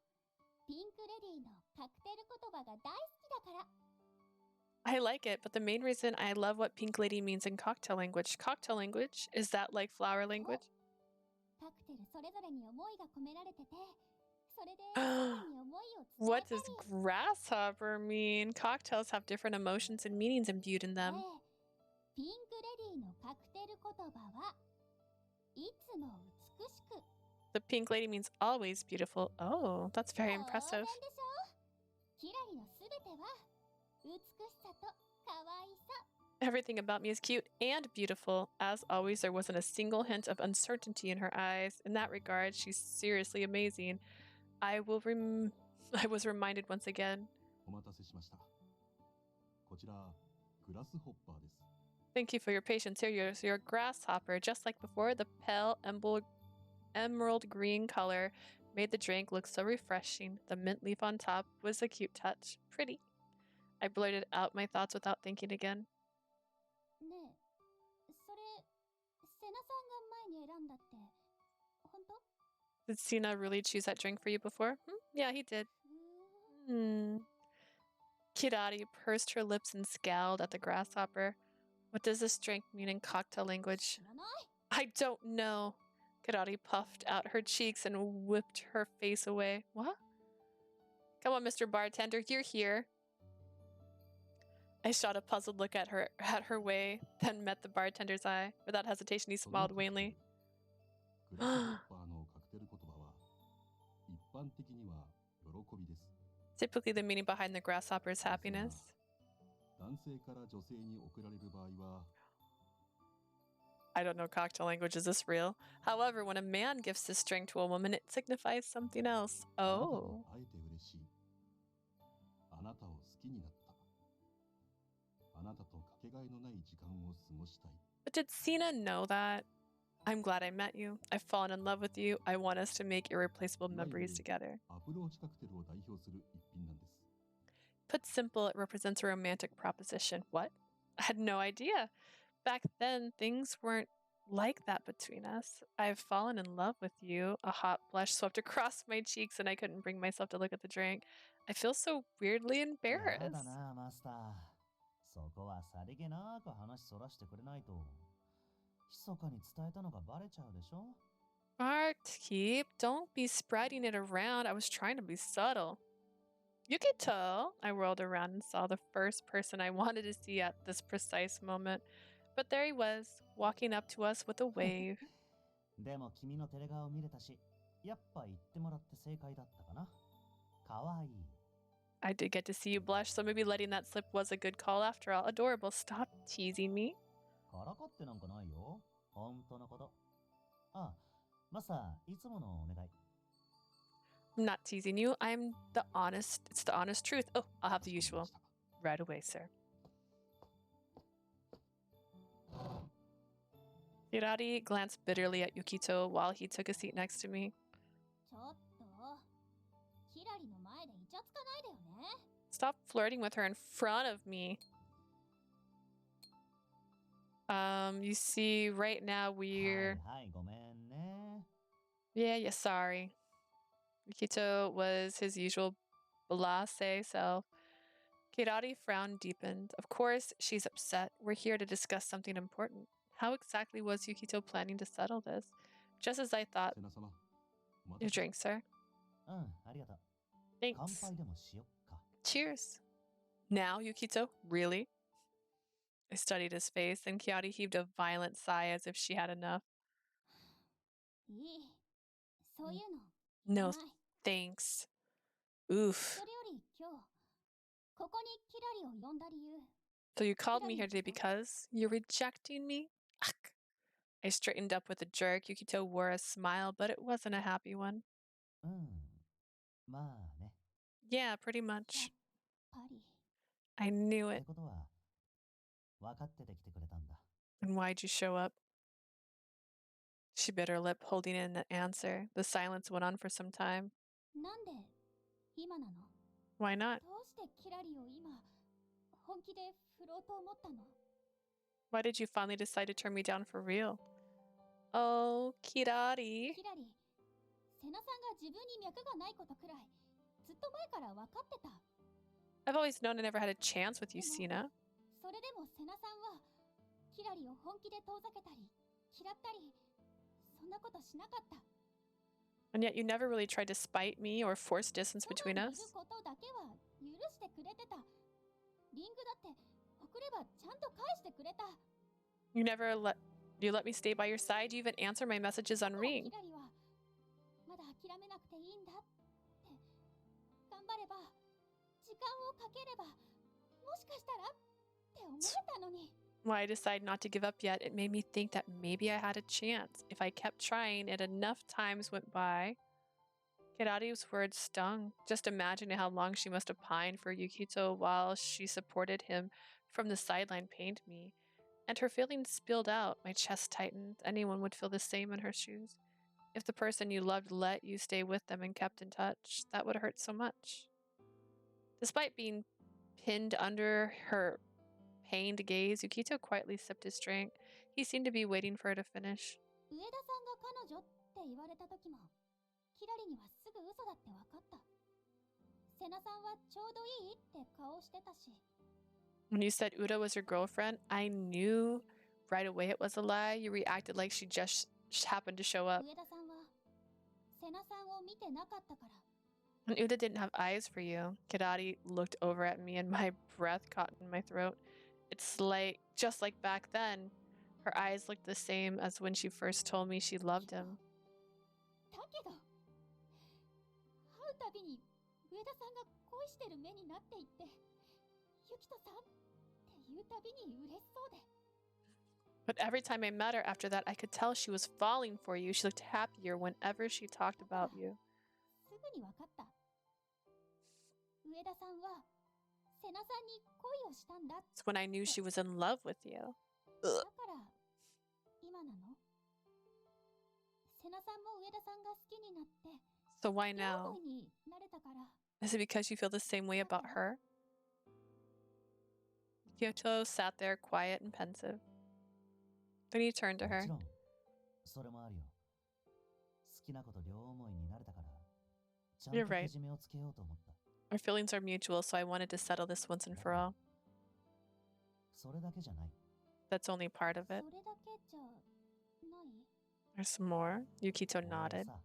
ピンクレディーのカクテル言葉が大好きだから。 I like it, but the main reason I love what Pink Lady means in cocktail language. Cocktail language? Is that like flower language? カクテルそれぞれに思いが込められてて、それで相手に思いを伝え What た does り。 grasshopper mean? Cocktails have different emotions and meanings imbued in え them. え、ピンクレディーのカクテル言葉はいつも美しく。 The Pink Lady means always beautiful. Oh, that's very 当然 impressive. でしょ。キラリのすべては美しさと可愛さ。 Everything about me is cute and beautiful. As always, there wasn't a single hint of uncertainty in her eyes. In that regard, she's seriously amazing. I was reminded once again. お待たせしました。こちら、グラスホッパーです。 Thank you for your patience. Here's your grasshopper. Just like before, the pale emerald green color made the drink look so refreshing. The mint leaf on top was a cute touch. Pretty. I blurted out my thoughts without thinking again. ねえ、それ、セナさんが前に選んだって、本当？ Did Sena really choose that drink for you before? Yeah, he did. うーん。 Kirari pursed her lips and scowled at the grasshopper. What does this drink mean in cocktail 知 language? らない？ I don't know. Kirari puffed out her cheeks and whipped her face away. What? Come on, Mr. Bartender, you're here. I shot a puzzled look at her way, then met the bartender's eye. Without hesitation, he その smiled 時 wanly. グラスホッパーのカクテル言葉は、一般的には喜びです。 Typically, the meaning behind the grasshopper is happiness. 男性から女性に贈られる場合は、 I don't know cocktail language. Is this real? However, when a man gives this drink to a woman, it signifies something else. あなた Oh. と会えて嬉しい。あなたを好きになった。あなたとかけがえのない時間を過ごしたい。 But did Sena know that? I'm glad I met you. I've fallen in love with you. I want us to make irreplaceable いわゆ memories る together. アプローチカクテルを代表する一品なんです。 Put simple, it represents a romantic proposition. What? I had no idea. Back then, things weren't like that between us. I've fallen in love with you. A hot blush swept across my cheeks, and I couldn't bring myself to look at the drink. I feel so weirdly やだ embarrassed. な、マスター。そこはさりげなく話そらしてくれないと、密かに伝えたのがバレちゃうでしょ。 Barkeep, don't be spreading it around. I was trying to be subtle. Yukito! I whirled around and saw the first person I wanted to see at this precise moment. But there he was, walking up to us with a wave. でも君の照れ顔見れたし、やっぱ言ってもらって正解だったかな。かわいい。 I did get to see you blush, so maybe letting that slip was a good call after all. Adorable. Stop teasing me. からかってなんかないよ。本当のこと。あ、マスター、いつものお願い。I'm not teasing you. It's the honest truth. Oh, I'll have the かしこま usual. りました。 Right away, sir. Hirari glanced bitterly at Yukito while he took a seat next to me. ちょっと、キラリの前でイチャつかないでよね。 Stop flirting with her in front of me. You see, right now はい we're... はい、ごめんね。 Yeah, sorry. Yukito was his usual blasé self. Kirari frown deepened. Of course, she's upset. We're here to discuss something important. How exactly was Yukito planning to settle this? Just as I thought. セナ様、お待 Your たせ。 drink, sir. うん、ありがとう。乾 Thanks. 杯でもしよっか。 Cheers. Now, Yukito? Really? I studied his face, and Kiari heaved a violent sigh as if she had enough. いい。そういうの。 No, いらない。 thanks. Oof. それより今日ここにキラリを呼んだ理由 So you called me here today because you're rejecting me? Ugh. I straightened up with a jerk. Yukito wore a smile, but it wasn't a happy one. うん。まあね。 Yeah, pretty やっ much. ぱり I knew って it. ことは分かってて来てくれたんだ。 And why'd you show up? She bit her lip, holding in an answer. The silence went on for some time. なんで今なの Why not? どうしてキラリを今本気で振ろうと思ったの Why did you finally decide to turn me down for real? Oh, Kirari. キラリセナさんが自分に脈がないことくらいずっと前から分かってた I've always known I never had a chance with you, Sena. それでもセナさんはキラリを本気で遠ざけたり嫌ったりそんなことしなかった And yet you never really tried to spite me or force distance そば between にいる us. ことだけは許してくれてたリングだって送ればちゃんと返してくれた You let me stay by your side. You even answer my messages on でも Ring. キラリはまだ諦めなくていいんだって頑張れば時間をかければもしかしたらって思えたのに Why I decided not to give up yet, it made me think that maybe I had a chance. If I kept trying and enough times went by. Kirari's words stung. Just imagining how long she must have pined for Yukito while she supported him from the sideline pained me. And her feelings spilled out. My chest tightened. Anyone would feel the same in her shoes. If the person you loved let you stay with them and kept in touch, that would hurt so much. Despite being pinned under her pained gaze, Yukito quietly sipped his drink. He seemed to be waiting for her to finish. 上田さんが彼女って言われた時もキラリにはすぐ嘘だって分かったセナさんはちょうどいいって顔してたし When you said Uda was your girlfriend, I knew right away it was a lie. You reacted like she just happened to show up. 上田さんはセナさんを見てなかったから And Uda didn't have eyes for you. Kirari looked over at me and my breath caught in my throat. It's like, just like back then. Her eyes looked the same as when she first told me she loved him. だけど会うたびに上田さんが恋してる目になっていってユキトさんって言うたびに嬉しそうで But every time I met her after that, I could tell she was falling for you. She looked happier whenever she talked about you. すぐに分かった上田さんはセナさんに恋をしたんだ It's when I knew she was in love with you. だから今なのセナさんも上田さんが好きになって So why 両 now? 思いになれたから Is it because you feel the same way about her? Kyoto sat there quiet and pensive. Then he turned to も her. ちろんそれもあるよ。好きなこと両思いになれたからちゃん You're と right. けじめをつけようと思った。 Our feelings are mutual, so I wanted to settle this once and for all. それだけじゃない。 That's only part of それ it. だけじゃない There's more. Yukito 俺 nodded. さ、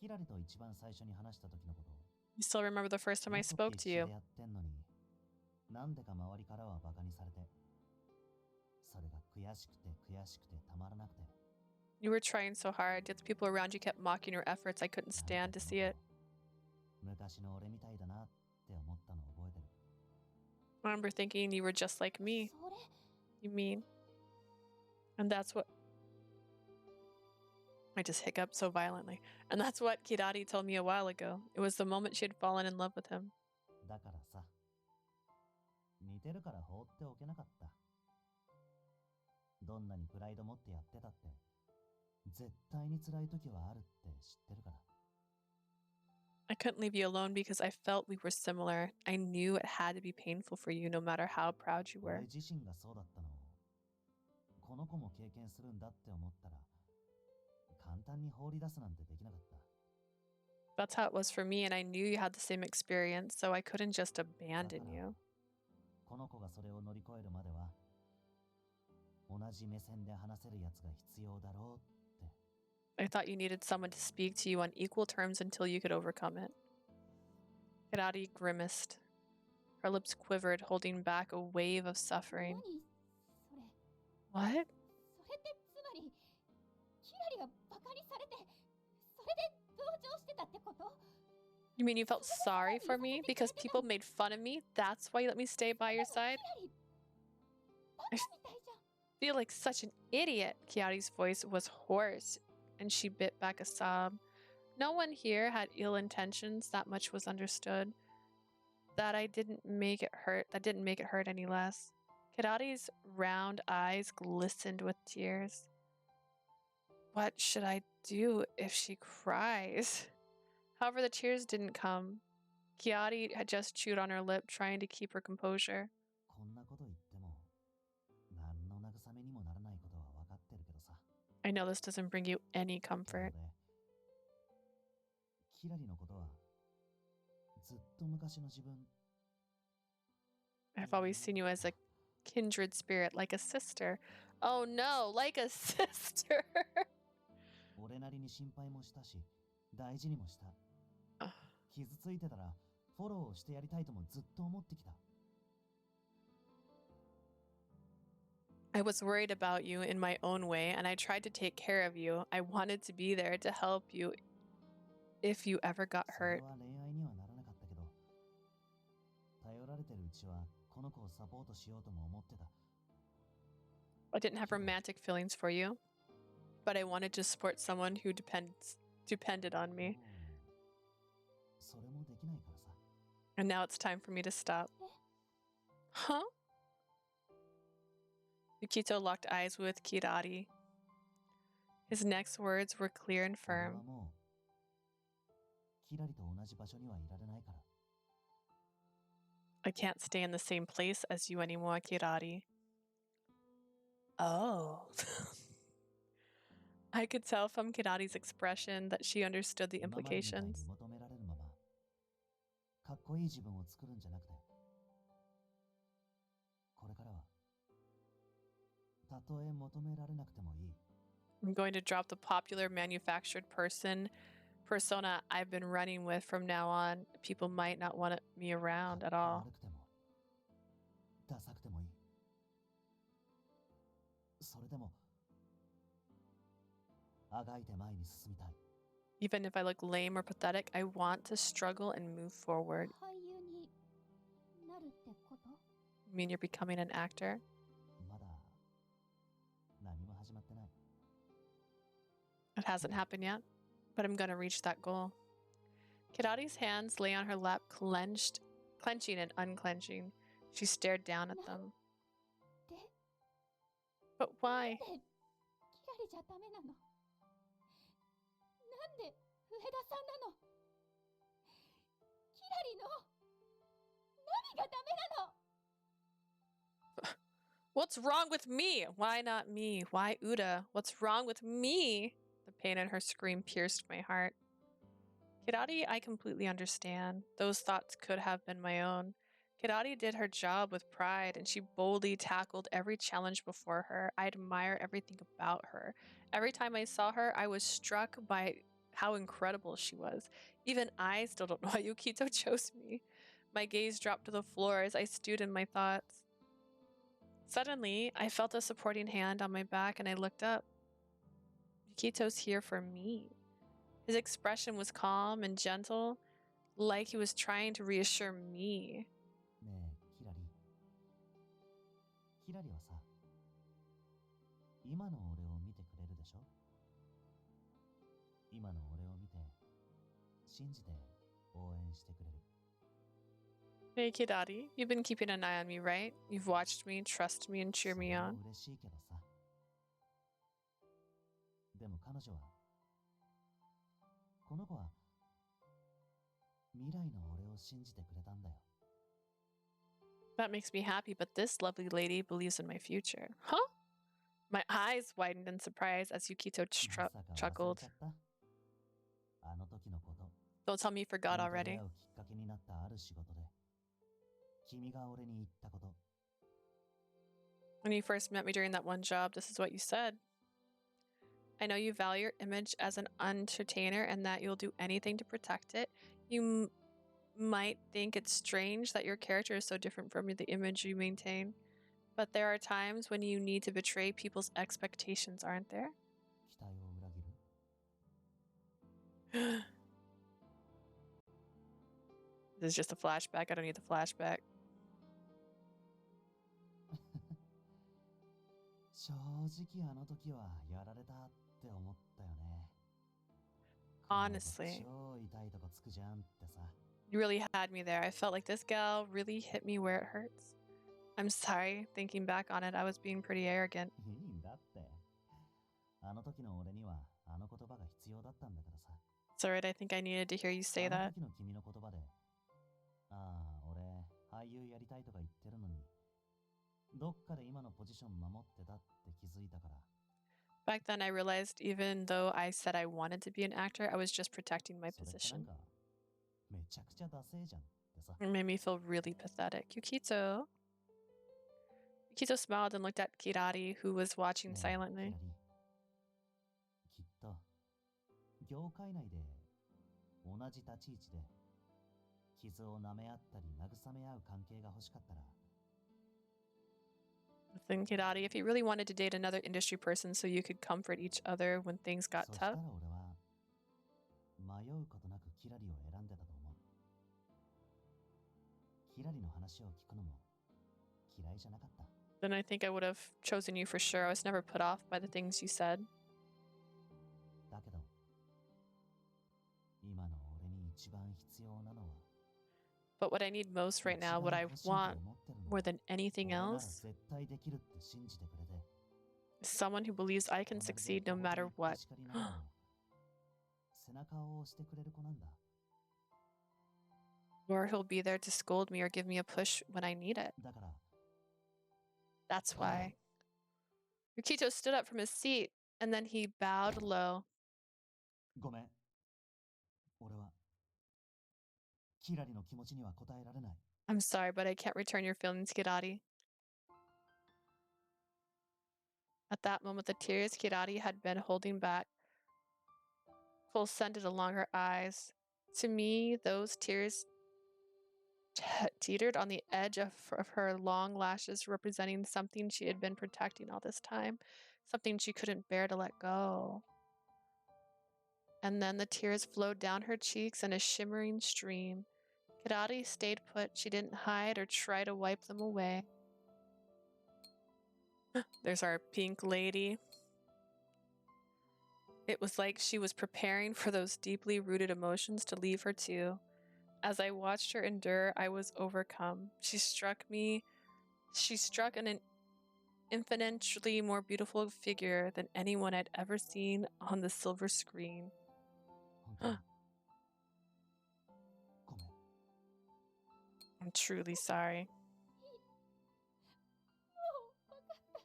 キラリと一番最初に話した時のこと。 You still remember the first time I よく spoke 必 to 死 you. でやってんのに、なんでか周りからはバカにされて、それが悔しくて悔しくてたまらなくて。 You were trying so hard, yet the people around you kept mocking your efforts. I couldn't なん stand か to そ see の it. 昔の俺みたいだなって思ったのを覚えてる。 I remember thinking you were just like me. それ You mean? And that's what. I just hiccuped so violently. And that's what Kirari told me a while ago. It was the moment she had fallen in love with him. だからさ、似てるから放っておけなかった。どんなにプライド持ってやってたって、絶対に辛い時はあるって知ってるから。 I couldn't leave you alone because I felt we were similar. I knew it had to be painful for you no matter how proud you 俺 were. 自身がそうだったのを、この子も経験するんだって思ったら、簡単に放り出すなんてできなかった。 That's how it was for me, and I knew you had the same experience, so I couldn't just abandon you. この子がそれを乗り越えるまでは、同じ目線で話せるやつが必要だろうって。 I thought you needed someone to speak to you on equal terms until you could overcome it. Kirari grimaced. Her lips quivered, holding back a wave of suffering. 何それ What? それってつまりキラリがバカにされてそれで同情してたってこと You mean you felt sorry for me because people made fun of me? That's why you let me stay by your side? I feel like such an idiot. Kiari's voice was hoarse, and she bit back a sob. No one here had ill intentions, that much was understood. That didn't make it hurt any less. Kirari's round eyes glistened with tears. What should I do if she cries? However, the tears didn't come. Kiari had just chewed on her lip, trying to keep her composure. こんなこと言っても何の慰めにもならないことは分かってるけどさ。 I know this doesn't bring you any けど comfort. ね、キラリのことはずっと昔の自分。 I've always seen you as a kindred spirit, like a sister. Oh no, like a sister! 俺なりに心配もしたし、大事にもした。傷ついてたらフォローしてやりたいともずっと思ってきた。 I was worried about you in my own way, and I tried to take care of you. I wanted to be there to help you if you ever got それ hurt. は恋愛にはならなかったけど、頼られてるうちはこの子をサポートしようとも思ってた。 I didn't have romantic feelings for you, but I wanted to support someone who depended on me. それもできないからさ。 And now it's time for me to stop. Huh? Yukito locked eyes with Kirari. His next words were clear and 俺は firm. もうキラリと同じ場所にはいられないから。 I can't stay in the same place as you anymore, Kirari. Oh. I could tell from Kirari's expression that she understood the 今までみたいに implications. 求められるままかっこいい自分を作るんじゃなくて、これからはたとえ求められなくてもいい。 I'm going to drop the popular manufactured persona I've been running with from now on. People might not want me around at かっこ all. 悪くてもダサくてもいい。それでもあがいて前に進みたい。 Even if I look lame or pathetic, I want to struggle and move forward. 俳優になるってこと？ You mean you're becoming an actor? まだ何も始まってない。 It hasn't happened yet, but I'm going to reach that goal. Kirari's hands lay on her lap, clenching and unclenching. She stared down at them. で、 But why? キラリじゃダメなの？なんで上田さんなの？キラリの何がダメなの？ What's wrong with me? Why not me? Why Uda? What's wrong with me? The pain in her scream pierced my heart. Kirari, I completely understand. Those thoughts could have been my own. Kirari did her job with pride, and she boldly tackled every challenge before her. I admire everything about her. Every time I saw her, I was struck by how incredible she was. Even I still don't know why Yukito chose me. My gaze dropped to the floor as I stewed in my thoughts. Suddenly, I felt a supporting hand on my back and I looked up. Yukito's here for me. His expression was calm and gentle, like he was trying to reassure me. ねえ、キラリ。キラリはさ、今の俺を見てくれるでしょ？今の俺を見て、信じて応援してくれる。 Hey, Kirari, you've been keeping an eye on me, right? You've watched me, trusted me, and cheered me それ on. も嬉しいけどさ。でも彼女は、この子は未来の俺を信じてくれたんだよ。 That makes me happy, but this lovely lady believes in my future. Huh? My eyes widened in surprise as Yukito まさか忘れ chuckled. ちゃった？あの時のこと。 Don't tell me you forgot 君と出 already. 会うきっかけになったある仕事で、君が俺に言ったこと。 When you first met me during that one job, this is what you said. I know you value your image as an entertainer and that you'll do anything to protect it. You might think it's strange that your character is so different from the image you maintain, but there are times when you need to betray people's expectations, aren't there? 期待を裏切る？ This is just a flashback. I don't need the flashback. 正直あの時はやられたって思ったよね。 Honestly, 超痛いとこつくじゃんってさ。 you really had me there. I felt like this gal really hit me where it hurts. I'm sorry. Thinking back on it, I was being pretty arrogant. いいんだって。あの時の俺にはあの言葉が必要だったんだからさ。 It's alright. I think I needed to hear you say あの that. 時の君の言葉で、ああ、俺俳優やりたいとか言ってるのに、どっかで今のポジション守ってたって気づいたから。 Back then, I realized even though I said I wanted to be an actor, I was just protecting my それってなん position. かめちゃくちゃダセーじゃんってさ。 It made me feel really pathetic. Yukito. Yukito smiled and looked at Kirari, who was watching ねえ silently. キラリ、きっと業界内で同じ立ち位置で傷を舐め合ったり慰め合う関係が欲しかったら、 Then Kirari, if you really wanted to date another industry person so you could comfort each other when things got そしたら tough, 俺は迷うことなくキラリを選んでたと思う。キラリの話を聞くのも嫌いじゃなかった。 then I think I would have chosen you for sure. I was never put off by the things you said. だけど今の俺に一番必要なのは、 But what I need most right now, what I 一番欲しいと want 思ってるの more than anything 俺なら else, 絶対できるって信じてくれて、 is someone who believes I can 隣で succeed no 小言 matter 言って what. 叱りながらも背中を押してくれる子なんだ。 Or who'll be there to scold me or give me a push when I need it. だから That's why. Yukito stood up from his seat and then he bowed low. ごめん。俺はキラリの気持ちには応えられない。 I'm sorry, but I can't return your feelings, Kirari. At that moment, the tears Kirari had been holding back pulsated along her eyes. To me, those tears teetered on the edge of her long lashes, representing something she had been protecting all this time, something she couldn't bear to let go. And then the tears flowed down her cheeks in a shimmering stream. Kirari stayed put. She didn't hide or try to wipe them away. There's our pink lady. It was like she was preparing for those deeply rooted emotions to leave her too. As I watched her endure, I was overcome. She struck an infinitely more beautiful figure than anyone I'd ever seen on the silver screen. 本当にごめん。 I'm truly sorry. もう分かった。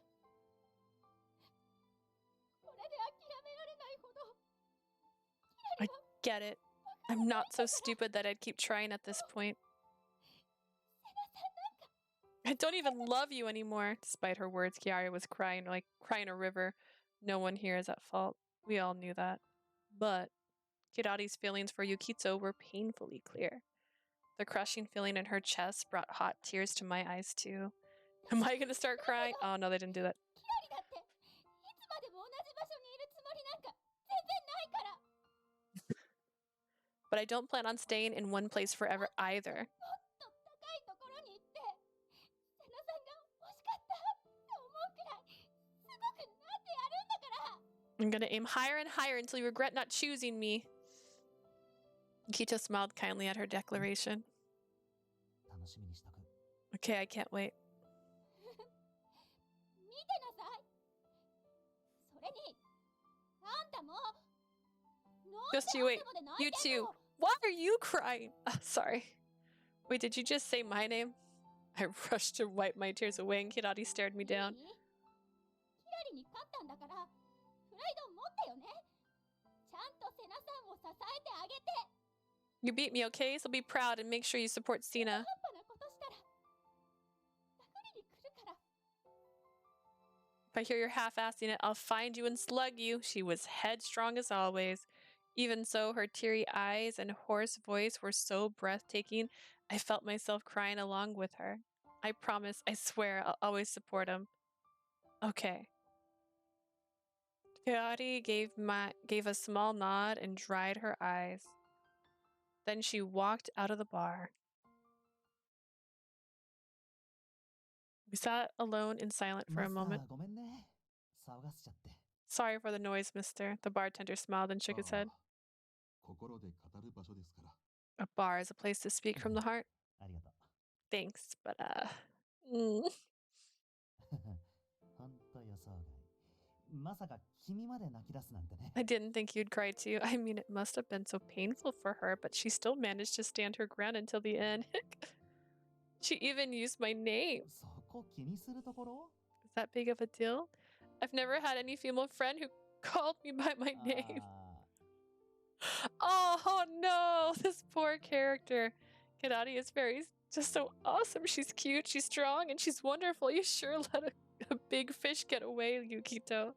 これで諦められないほどキラリは Get it. I'm not so stupid that I'd keep trying at this point. セナさんなんか I don't even love you anymore. Despite her words, Kiara was crying like crying a river. No one here is at fault. We all knew that. But Kirari's feelings for Yukito were painfully clear. The crushing feeling in her chest brought hot tears to my eyes too. Am I gonna start crying? Oh no, they didn't do that. キラリだっていつまでも同じ場所にいるつもりなんか全然ないから。 But I don't plan on staying in one place forever either. もっと高いところに行ってセナさんが欲しかったと思うくらいすごくなってやるんだから。 I'm gonna aim higher and higher until you regret not choosing me. Yukito smiled kindly at her declaration. 楽しみにしとく。 Okay, I can't wait. 見てなさい。それにあんたもなんで Just you wait. あんたまで泣 You いてん too. の。 Why are you crying? Sorry. Wait, did you just say my name? I rushed to wipe my tears away and Kirari stared me down. いい？キラリに勝ったんだからプライド持ってよね。ちゃんとセナさんを支えてあげて。 You beat me, okay? So be proud and make sure you support 半 Sena. 端なことしたら殴りに来るから。 If I hear you're half-assing it, I'll find you and slug you. She was headstrong as always. Even so, her teary eyes and hoarse voice were so breathtaking, I felt myself crying along with her. I promise, I swear, I'll always support him. Okay. Kirari gave a small nod and dried her eyes. Then she walked out of the bar. We sat alone and silent for a moment. ごめんね。騒がせちゃって。 Sorry for the noise, mister. The bartender smiled and shook his head. 心で語る場所ですから。 A bar is a place to speak from the heart. ありがとう。 Thanks, butほんと予想外。まさか君まで泣き出すなんてね。 I didn't think you'd cry too. I mean, it must have been so painful for her, but she still managed to stand her ground until the end. She even used my name. そこ気にするところ？ Is that big of a deal? I've never had any female friend who called me by my name. Oh no, this poor character. Kirari is just so awesome. She's cute, she's strong, and she's wonderful. You sure let a big fish get away, Yukito.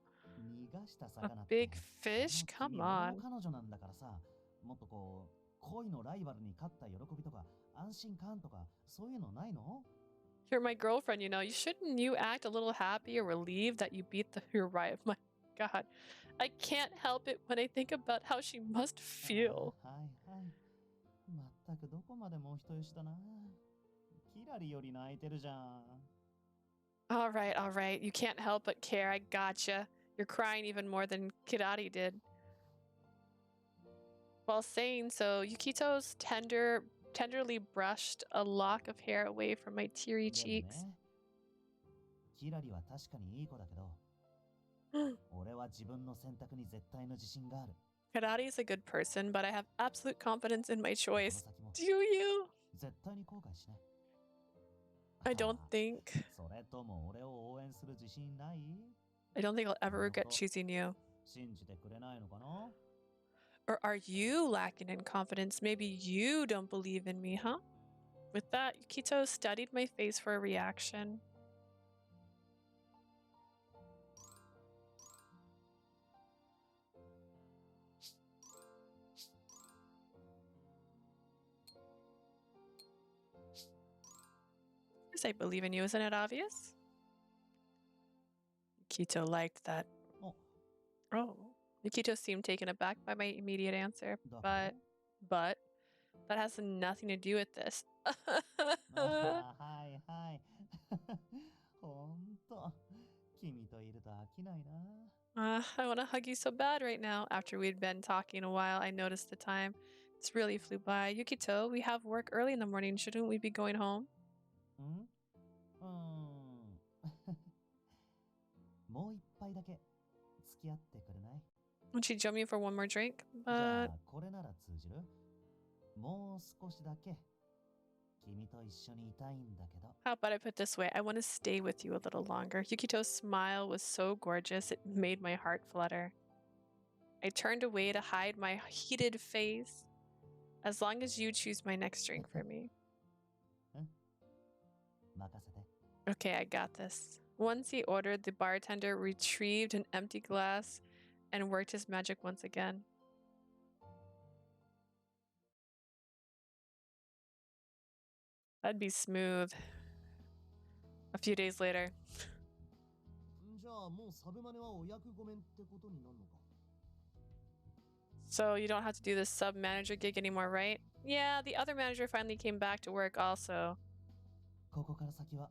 A big fish? Come on. 彼女なんだからさ、もっとこう恋のライバルに勝った喜びとか安心感とかそういうのないの？ You're my girlfriend, you know. Shouldn't you act a little happy or relieved that you beat your rival? My God. I can't help it when I think about how she must feel. はいはい。まったくどこまでも人よしだな。キラリより泣いてるじゃん。All right. You can't help but care. I gotcha. You're crying even more than Kirari did. While saying so, Yukito's tenderly brushed a lock of hair away from my teary cheeks. キラリは確かにいい子だけど、俺は自分の選択に絶対の自信がある。 Kirari is a good person, but I have absolute confidence in my choice. Do you? 絶対に後悔しない。 I don't think. それとも俺を応援する自信ない？ I don't think I'll ever regret choosing you. 信じてくれないのかな？ Or are you lacking in confidence? Maybe you don't believe in me, huh? With that, Yukito studied my face for a reaction. Yes, I believe in you. Isn't it obvious? Yukito liked that. Oh. Yukito seemed taken aback by my immediate answer, but that has nothing to do with this. はいはい。ほんと、君といると飽きないな。I want to hug you so bad right now. After we'd been talking a while, I noticed the time. It's really flew by. Yukito, we have work early in the morning. Shouldn't we be going home? もう一杯だけ付き合ってくれない？ Would she join me for one more drink? じゃ But あこれなら通じる？もう少しだけ君と一緒にいたいんだけど。 how about I put it this way? I want to stay with you a little longer. Yukito's smile was so gorgeous, it made my heart flutter. I turned away to hide my heated face. As long as you choose my next drink for me. 任せて。 Okay, I got this. Once he ordered, the bartender retrieved an empty glass and worked his magic once again. That'd be smooth. A few days later. じゃあもうサブマネはお役御免ってことになるのか。 So you don't have to do this sub-manager gig anymore, right? Yeah, the other manager finally came back to work also. ここから先は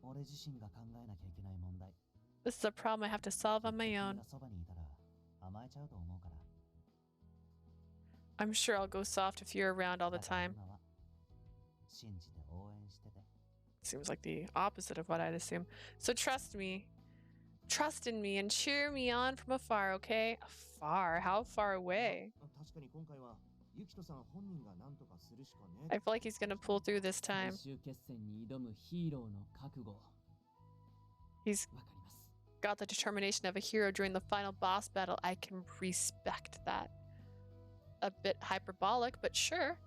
俺自身が考えなきゃいけない問題。 This is a problem I have to solve on my own. 君がそばにいたら甘えちゃうと思うから。 I'm sure I'll go soft if you're around all the だから time. 今は信じて応援してて。 Seems like the opposite of what I'd assume. So trust me. Trust in me and cheer me on from afar, okay? Afar? How far away? 確かに今回はユキトさん本人が何とかするしかね。 I feel like he's gonna pull through this 最 time. 終決戦に挑むヒーローの覚悟。 He's わかります。 got the determination of a hero during the final boss battle. I can respect that. A bit hyperbolic, but sure.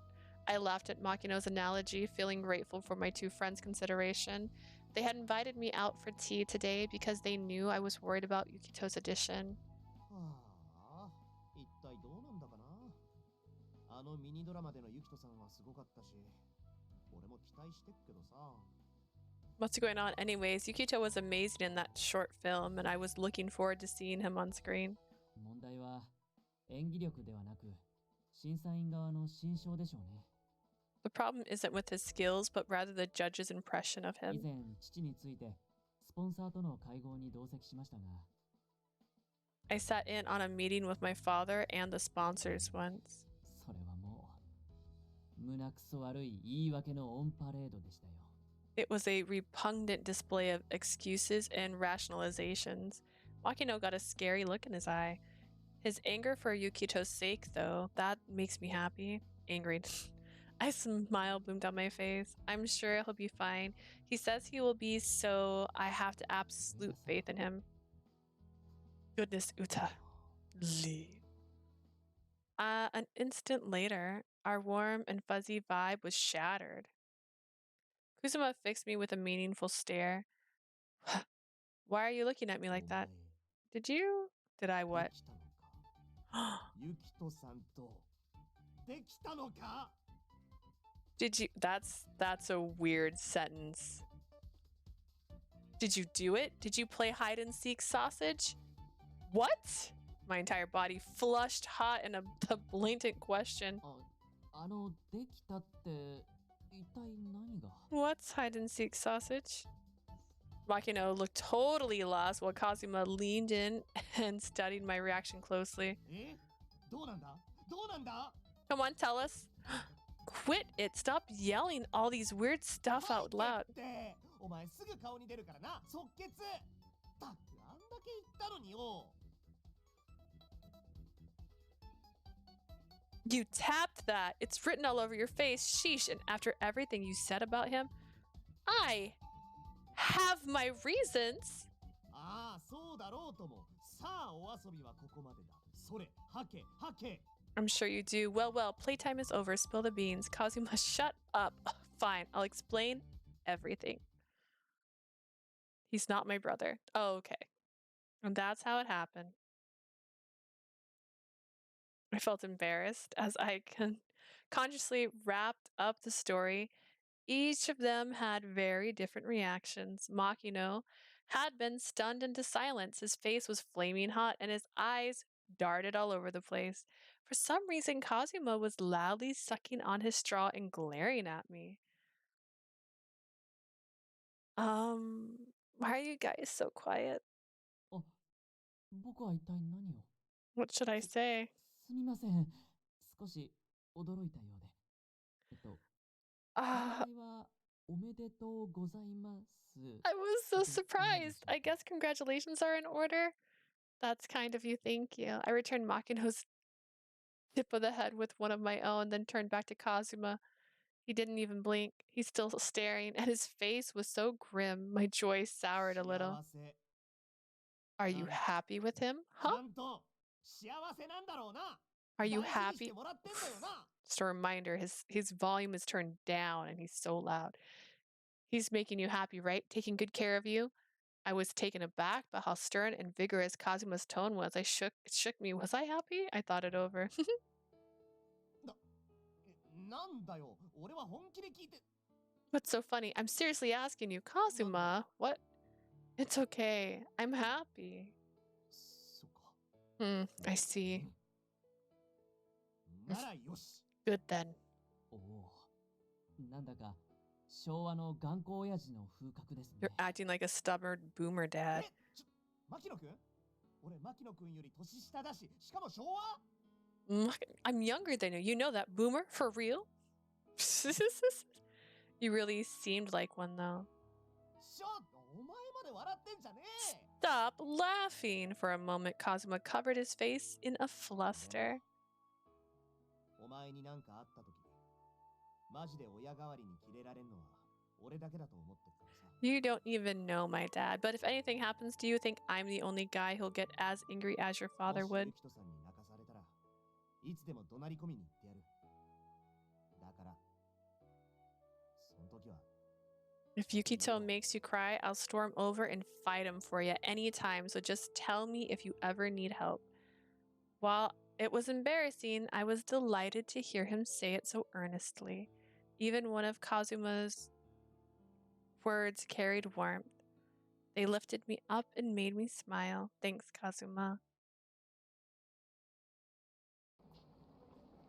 I laughed at Makino's analogy, feeling grateful for my two friends' consideration. They had invited me out for tea today because they knew I was worried about Yukito's addition. はあ、一体どうなんだかな。あのミニドラマでのユキトさんはすごかったし、俺も期待してっけどさ。 What's going on? Anyways, Yukito was amazing in that short film, and I was looking forward to seeing him on screen. 問題は演技力ではなく審査員側の心象でしょうね。The problem isn't with his skills, but rather the judge's impression of 以 him. 前父についてスポンサーとの会合に同席しましたが I sat in on a meeting with my father and the sponsors once. それはもう胸くそ悪い言い訳のオンパレードでしたよ It was a repugnant display of excuses and rationalizations. Makino got a scary look in his eye. His anger for Yukito's sake, though, that makes me happy. Angry. A smile bloomed down my face. I'm sure he'll be fine. He says he will be, so I have the absolute faith in him. Goodness, Uta. Leave. An instant later, our warm and fuzzy vibe was shattered. Kusuma fixed me with a meaningful stare. Why are you looking at me like that? Did you? Did I what? ユキトさんとできたのか Did you? That's a weird sentence. Did you do it? Did you play hide and seek, sausage? What? My entire body flushed hot in a blatant question. できたって一体何が What's hide and seek, sausage? Makino looked totally lost while Kazuma leaned in and studied my reaction closely. どうなんだどうなんだ Come on, tell us. Quit it. Stop yelling all these weird stuff out loud. ってお前すぐ顔に出るからな即決だってあんだけ言ったのによ You tapped that. It's written all over your face. Sheesh. And after everything you said about him, I have my reasons. ああそうだろうともさあお遊びはここまでだそれはけはけ I'm sure you do. Well, playtime is over. Spill the beans. Kazuma, shut up. Fine, I'll explain everything. He's not my brother. Oh, okay. And that's how it happened. I felt embarrassed as I consciously wrapped up the story. Each of them had very different reactions. Makino had been stunned into silence. His face was flaming hot and his eyes darted all over the place. For some reason, Kazuma was loudly sucking on his straw and glaring at me. Why are you guys so quiet? 僕は一体何を What should I say? すみません少し驚いたようで名前はおめでとうございます I was so surprised. I guess congratulations are in order. That's kind of you, thank you. I returned Makino's tip of the head with one of my own, then turned back to Kazuma. He didn't even blink. He's still staring, and his face was so grim. My joy soured a little. 幸せ Are you happy with him? ちゃ Huh? んと幸せなんだろうな Are you 大事にし happy? てもらってんだよな Just a reminder, his volume is turned down and he's so loud. He's making you happy, right? Taking good care of you? I was taken aback by how stern and vigorous Kazuma's tone was. It shook me. Was I happy? I thought it over. なんだよ俺は本気で聞いて What's so funny? I'm seriously asking you, Kazuma. What? It's okay. I'm happy. そっか I see. ならよし Good then. おおなんだか昭和の頑固親父の風格ですね You're acting like a stubborn boomer dad. え牧野くん俺牧野くんより年下だししかも昭和 I'm younger than you. You know that, boomer? For real? You really seemed like one, though. ちょっとお前まで笑ってんじゃねえ Stop laughing. For a moment, Kazuma covered his face in a fluster. お前になんかあった時マジで親代わりにキレられんのは俺だけだと思ってるからさ You don't even know my dad, but if anything happens to you, think I'm the only guy who'll get as angry as your father もし would? ユキトさんに泣かされたらいつでも怒鳴り込みに行ってやるだからその時は If Yukito makes you cry, I'll storm over and fight him for you anytime, so just tell me if you ever need help. While it was embarrassing, I was delighted to hear him say it so earnestly. Even one of Kazuma's words carried warmth. They lifted me up and made me smile. Thanks, Kazuma.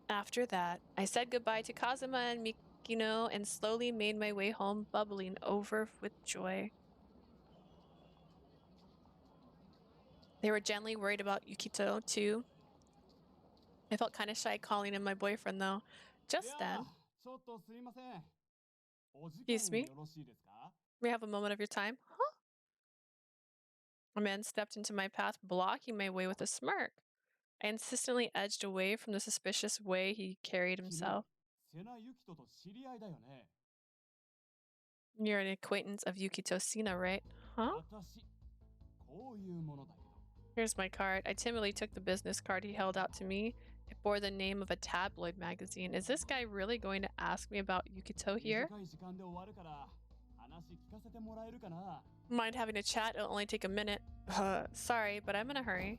After that, I said goodbye to Kazuma and Yukino and slowly made my way home, bubbling over with joy. They were gently worried about Yukito, too. I felt kind of shy calling him my boyfriend, though. Just then. Excuse me? May I have a moment of your time? Huh? A man stepped into my path, blocking my way with a smirk. I insistently edged away from the suspicious way he carried himself. You're an acquaintance of Yukito Sena, right? Huh? Here's my card. I timidly took the business card he held out to me. It bore the name of a tabloid magazine. Is this guy really going to ask me about Yukito here? Mind having a chat? It'll only take a minute. Sorry, but I'm in a hurry.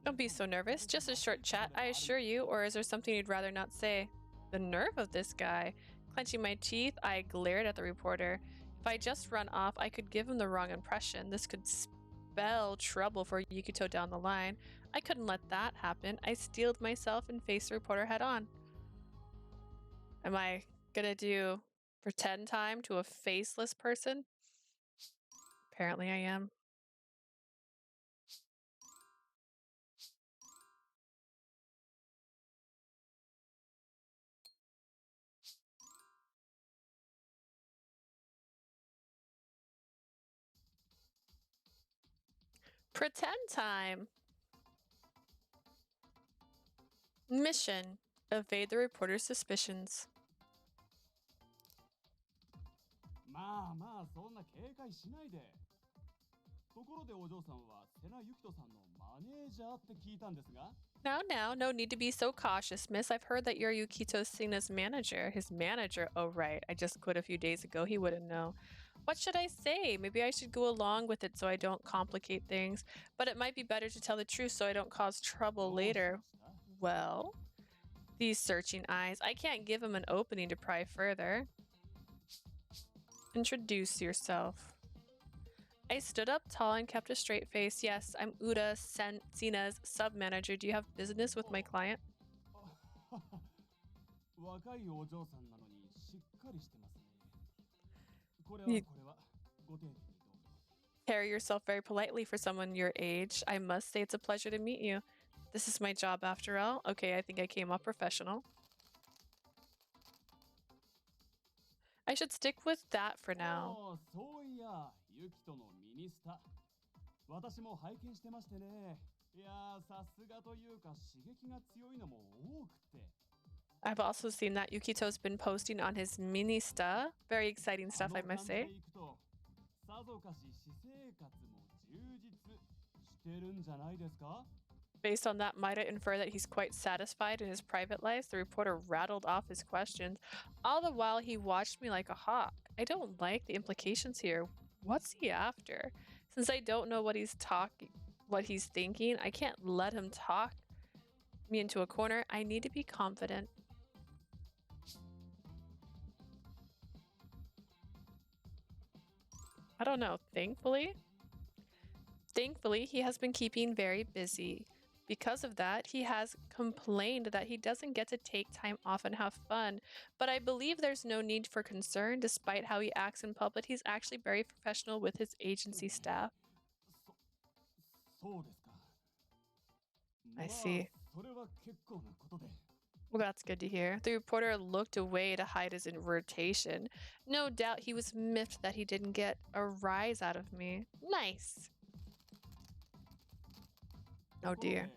Don't be so nervous. Just a short chat, I assure you. Or is there something you'd rather not say? The nerve of this guy. Clenching my teeth, I glared at the reporter. If I just run off, I could give him the wrong impression. This could spell trouble for Yukito down the line. I couldn't let that happen. I steeled myself and faced the reporter head on. Am I gonna do pretend time to a faceless person? Apparently I am. Pretend time. Mission: evade the reporter's suspicions. Now, no need to be so cautious, miss. I've heard that you're Yukito Sena's manager. His manager? Oh, right. I just quit a few days ago. He wouldn't know. What should I say? Maybe I should go along with it so I don't complicate things. But it might be better to tell the truth so I don't cause trouble later. Well, these searching eyes. I can't give him an opening to pry further. Introduce yourself. I stood up tall and kept a straight face. Yes, I'm Uda Sena's sub-manager. Do you have business with my client? You carry yourself very politely for someone your age. I must say it's a pleasure to meet you. This is my job after all. Okay, I think I came off professional. I should stick with that for now. I've also seen that Yukito's been posting on his Minista. Very exciting stuff, I must say. Based on that, might I infer that he's quite satisfied in his private life? The reporter rattled off his questions. All the while, he watched me like a hawk. I don't like the implications here. What's he after? Since I don't know what he's thinking, I can't let him talk me into a corner. I need to be confident. I don't know. Thankfully, he has been keeping very busy. Because of that, he has complained that he doesn't get to take time off and have fun. But I believe there's no need for concern. Despite how he acts in public, he's actually very professional with his agency staff. I see. Well, that's good to hear. The reporter looked away to hide his irritation. No doubt he was miffed that he didn't get a rise out of me. Nice. Oh dear.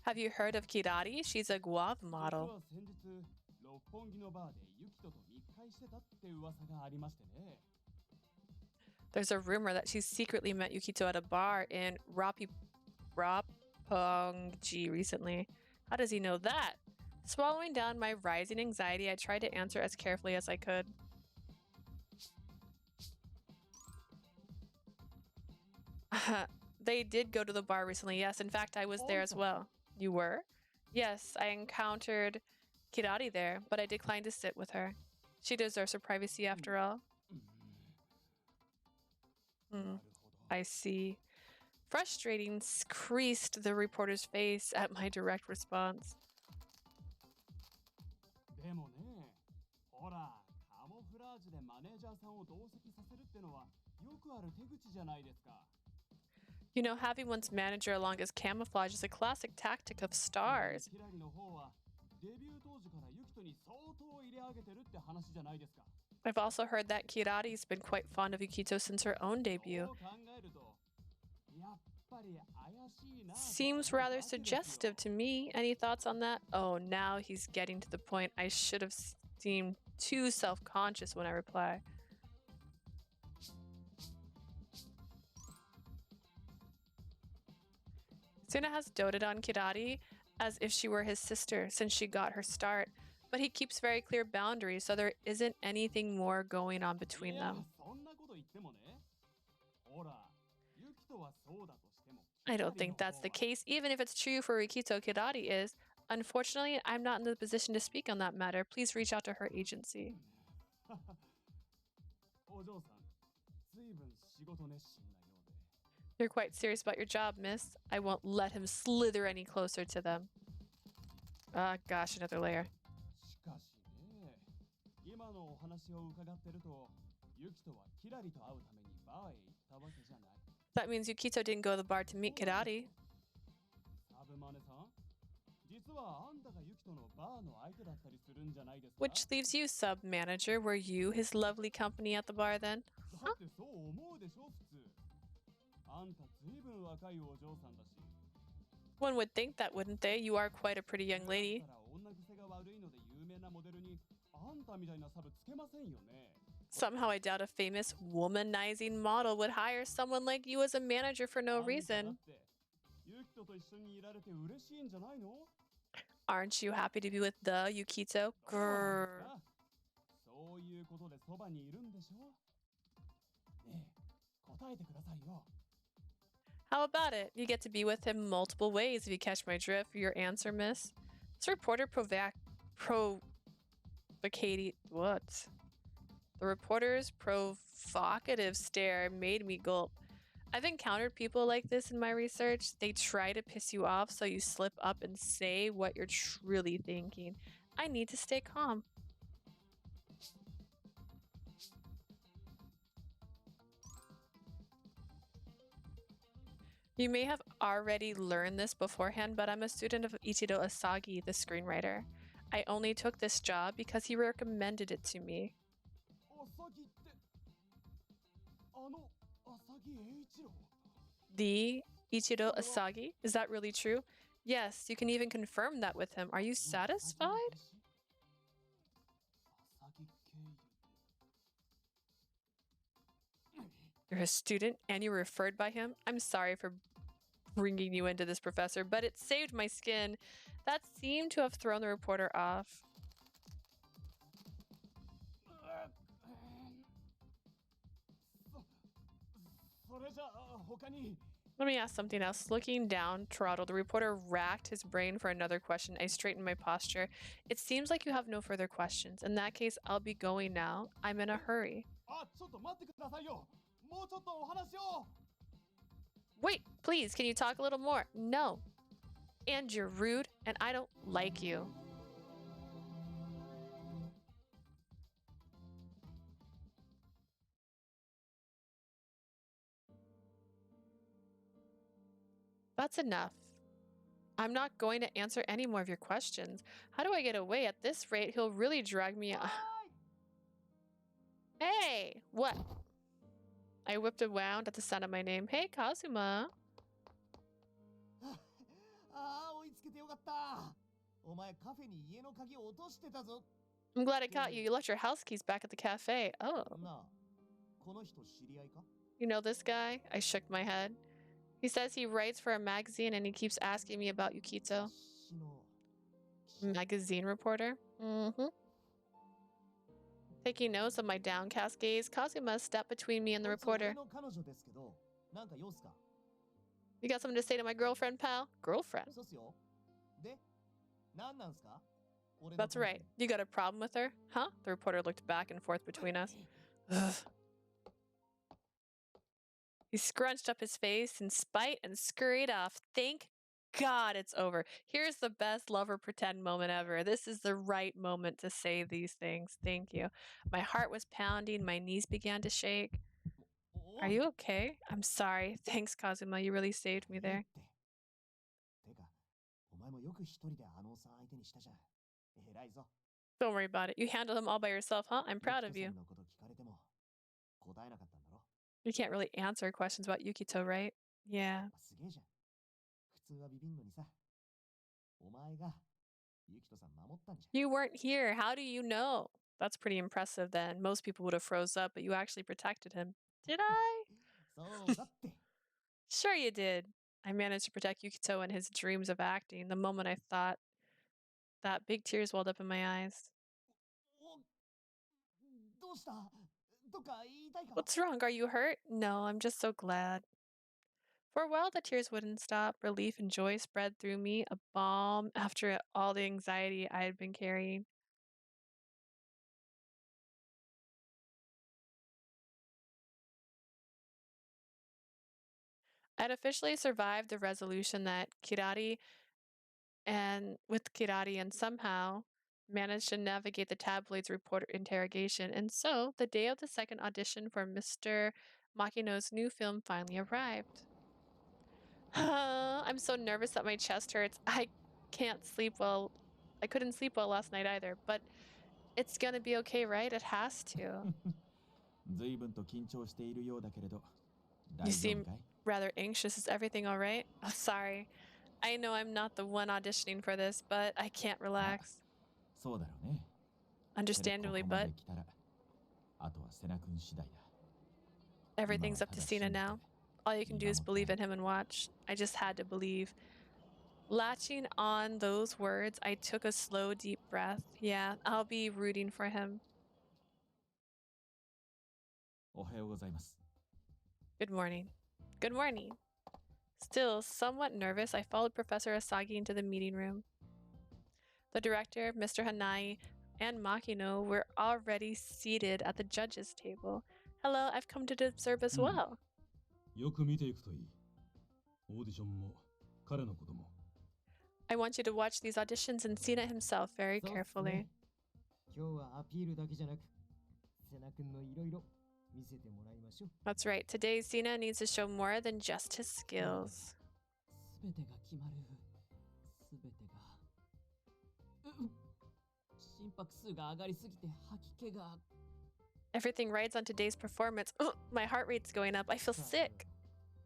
Have you heard of Kirari? She's a guava model. There's a rumor that she secretly met Yukito at a bar in Roppongi recently. How does he know that? Swallowing down my rising anxiety, I tried to answer as carefully as I could. They did go to the bar recently, yes. In fact, I was there as well. You were? Yes, I encountered Kirari there, but I declined to sit with her. She deserves her privacy after all. I see. Frustrating creased the reporter's face at my direct response. でもね、ほら、カモフラージュでマネージャーさんを同席させるってのはよくある手口じゃないですか。You know, having one's manager along as camouflage is a classic tactic of stars. キラリの方はデビュー当時からユキトに相当入れ上げてるって話じゃないですか。I've also heard that Kirari's been quite fond of Yukito since her own debut. そう考えると、やっぱり怪しいな。 Seems rather suggestive to me. Any thoughts on that? Oh, now he's getting to the point. I should have seemed too self-conscious when I reply. Sena has doted on Kirari as if she were his sister since she got her start, but he keeps very clear boundaries, so there isn't anything more going on between them. I don't think that's the case, even if it's true for Yukito. Kirari is. Unfortunately, I'm not in the position to speak on that matter. Please reach out to her agency. You're quite serious about your job, miss. I won't let him slither any closer to them. Ah, gosh, another layer. That means Yukito didn't go to the bar to meet Kirari. Which leaves you, sub-manager. Were you his lovely company at the bar then? Huh? One would think that, wouldn't they? You are quite a pretty young lady. Somehow I doubt a famous womanizing model would hire someone like you as a manager for no reason. Aren't you happy to be with the Yukito? Grrr. How about it? You get to be with him multiple ways if you catch my drift. Your answer, miss? This reporter what? The reporter's provocative stare made me gulp. I've encountered people like this in my research. They try to piss you off so you slip up and say what you're truly thinking. I need to stay calm. You may have already learned this beforehand, but I'm a student of Ichido Asagi, the screenwriter. I only took this job because he recommended it to me. The Ichido Asagi? Is that really true? Yes, you can even confirm that with him. Are you satisfied? You're a student and you were referred by him? I'm sorry for bringing you into this, professor, but it saved my skin. That seemed to have thrown the reporter off. Let me ask something else. Looking down, Toronto, the reporter racked his brain for another question. I straightened my posture. It seems like you have no further questions. In that case, I'll be going now. I'm in a hurry. Wait, please, can you talk a little more? No. And you're rude, and I don't like you. That's enough. I'm not going to answer any more of your questions. How do I get away? At this rate, he'll really drag me out. Hey, what? I whipped around at the sound of my name. Hey, Kazuma. I'm glad I caught you. You left your house keys back at the cafe. Oh. You know this guy? I shook my head. He says he writes for a magazine and he keeps asking me about Yukito. Magazine reporter? Mm-hmm. Taking notes of my downcast gaze, Kazuma stepped between me and the reporter. You got something to say to my girlfriend, pal? Girlfriend? That's right. You got a problem with her? Huh? The reporter looked back and forth between us. Ugh. He scrunched up his face in spite and scurried off. Thank God it's over. Here's the best lover pretend moment ever. This is the right moment to say these things. Thank you. My heart was pounding. My knees began to shake. Are you okay? I'm sorry. Thanks, Kazuma. You really saved me there. てか、お前もよく一人であのおっさん相手にしたじゃん。偉いぞ。 Don't worry about it. You handled him all by yourself, huh? I'm proud of you. ユキトさんのこと聞かれても答えなかったんだろ。 You can't really answer questions about Yukito, right? Yeah. すげえじゃん。普通はビビんのにさ。お前がユキトさん守ったんじゃん。 You weren't here. How do you know? That's pretty impressive then. Most people would have froze up, but you actually protected him. Did I? そうだって。 Sure you did. I managed to protect Yukito in his dreams of acting. The moment I thought that, big tears welled up in my eyes. どうした？どっか痛いか？ What's wrong? Are you hurt? No, I'm just so glad. For a while, the tears wouldn't stop. Relief and joy spread through me, a balm after all the anxiety I had been carrying. I'd officially survived the resolution that Kirari and somehow managed to navigate the tabloid's reporter interrogation. And so the day of the second audition for Mr. Makino's new film finally arrived. I'm so nervous that my chest hurts. I can't sleep well. I couldn't sleep well last night either, but it's gonna be okay, right? It has to. 随分と緊張しているようだけれど、 You 大丈夫 seem かい？ rather anxious. Is everything all right? Oh, sorry. I know I'm not the one auditioning for this, but I can't relax. そうだろうね。 Understandably, ここま but で来たら、あとはセナ君次第だ。 everything's up to Sena now. All you can do is believe in him and watch. I just had to believe. Latching on those words, I took a slow, deep breath. Yeah, I'll be rooting for him. おはようございます。 Good morning. Good morning. Still somewhat nervous, I followed Professor Asagi into the meeting room. The director, Mr. Hanai, and Makino were already seated at the judges' table. Hello, I've come to observe as well. よく見ていくといい。オーディションも彼のことも。 I want you to watch these auditions and Sena himself very そうっすね。 carefully. 今日はアピールだけじゃなく、セナ君のいろいろ見せてもらいましょう。 That's right. Today, Sena needs to show more than just his skills. すべてが決まる。すべてが。心拍数が上がりすぎて吐き気が。 Everything rides on today's performance. Oh, my heart rate's going up. I feel sick.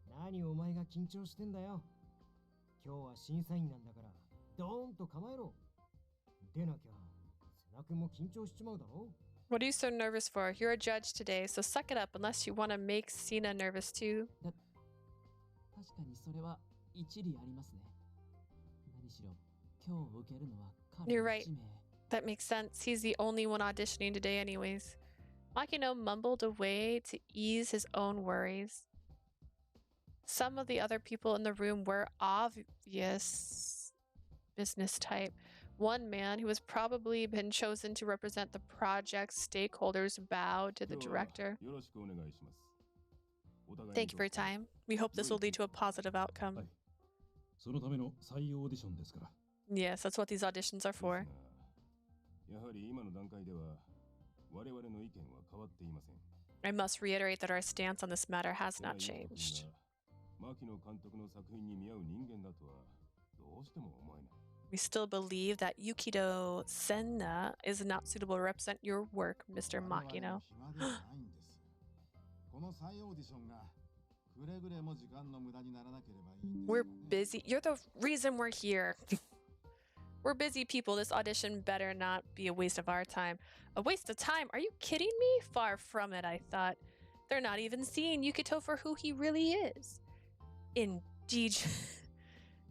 何お前が緊張してんだよ。今日は審査員なんだから、ドーンと構えろ。でなきゃ、セナ君も緊張しちまうだろ。 What are you so nervous for? You're a judge today, so suck it up unless you want to make Sena nervous too. 確かにそれは一理ありますね。何しろ、今日受けるのは彼 You're の right. 使命。 That makes sense. He's the only one auditioning today anyways. Makino mumbled away to ease his own worries. Some of the other people in the room were obvious business type. One man who has probably been chosen to represent the project's stakeholders bowed to the director. よろしくお願いします。お互いに Thank you for your time. We hope this will lead to a positive outcome. はい。そのための採用オーディションですから。 Yes, that's what these auditions are です for. がやはり今の段階では我々の意見は変わっていません。 I must reiterate that our stance on this matter has セナ not ユキト君 changed. が牧野監督の作品に見合う人間だとはどうしても思えない。 We still believe that Yukito Sena is not suitable to represent your work, Mr. Makino. この再オーディションがくれぐれも時間の無駄にならなければいいんです We're よね。 busy. You're the reason we're here. We're busy people. This audition better not be a waste of our time. A waste of time? Are you kidding me? Far from it, I thought. They're not even seeing Yukito for who he really is. Indeed.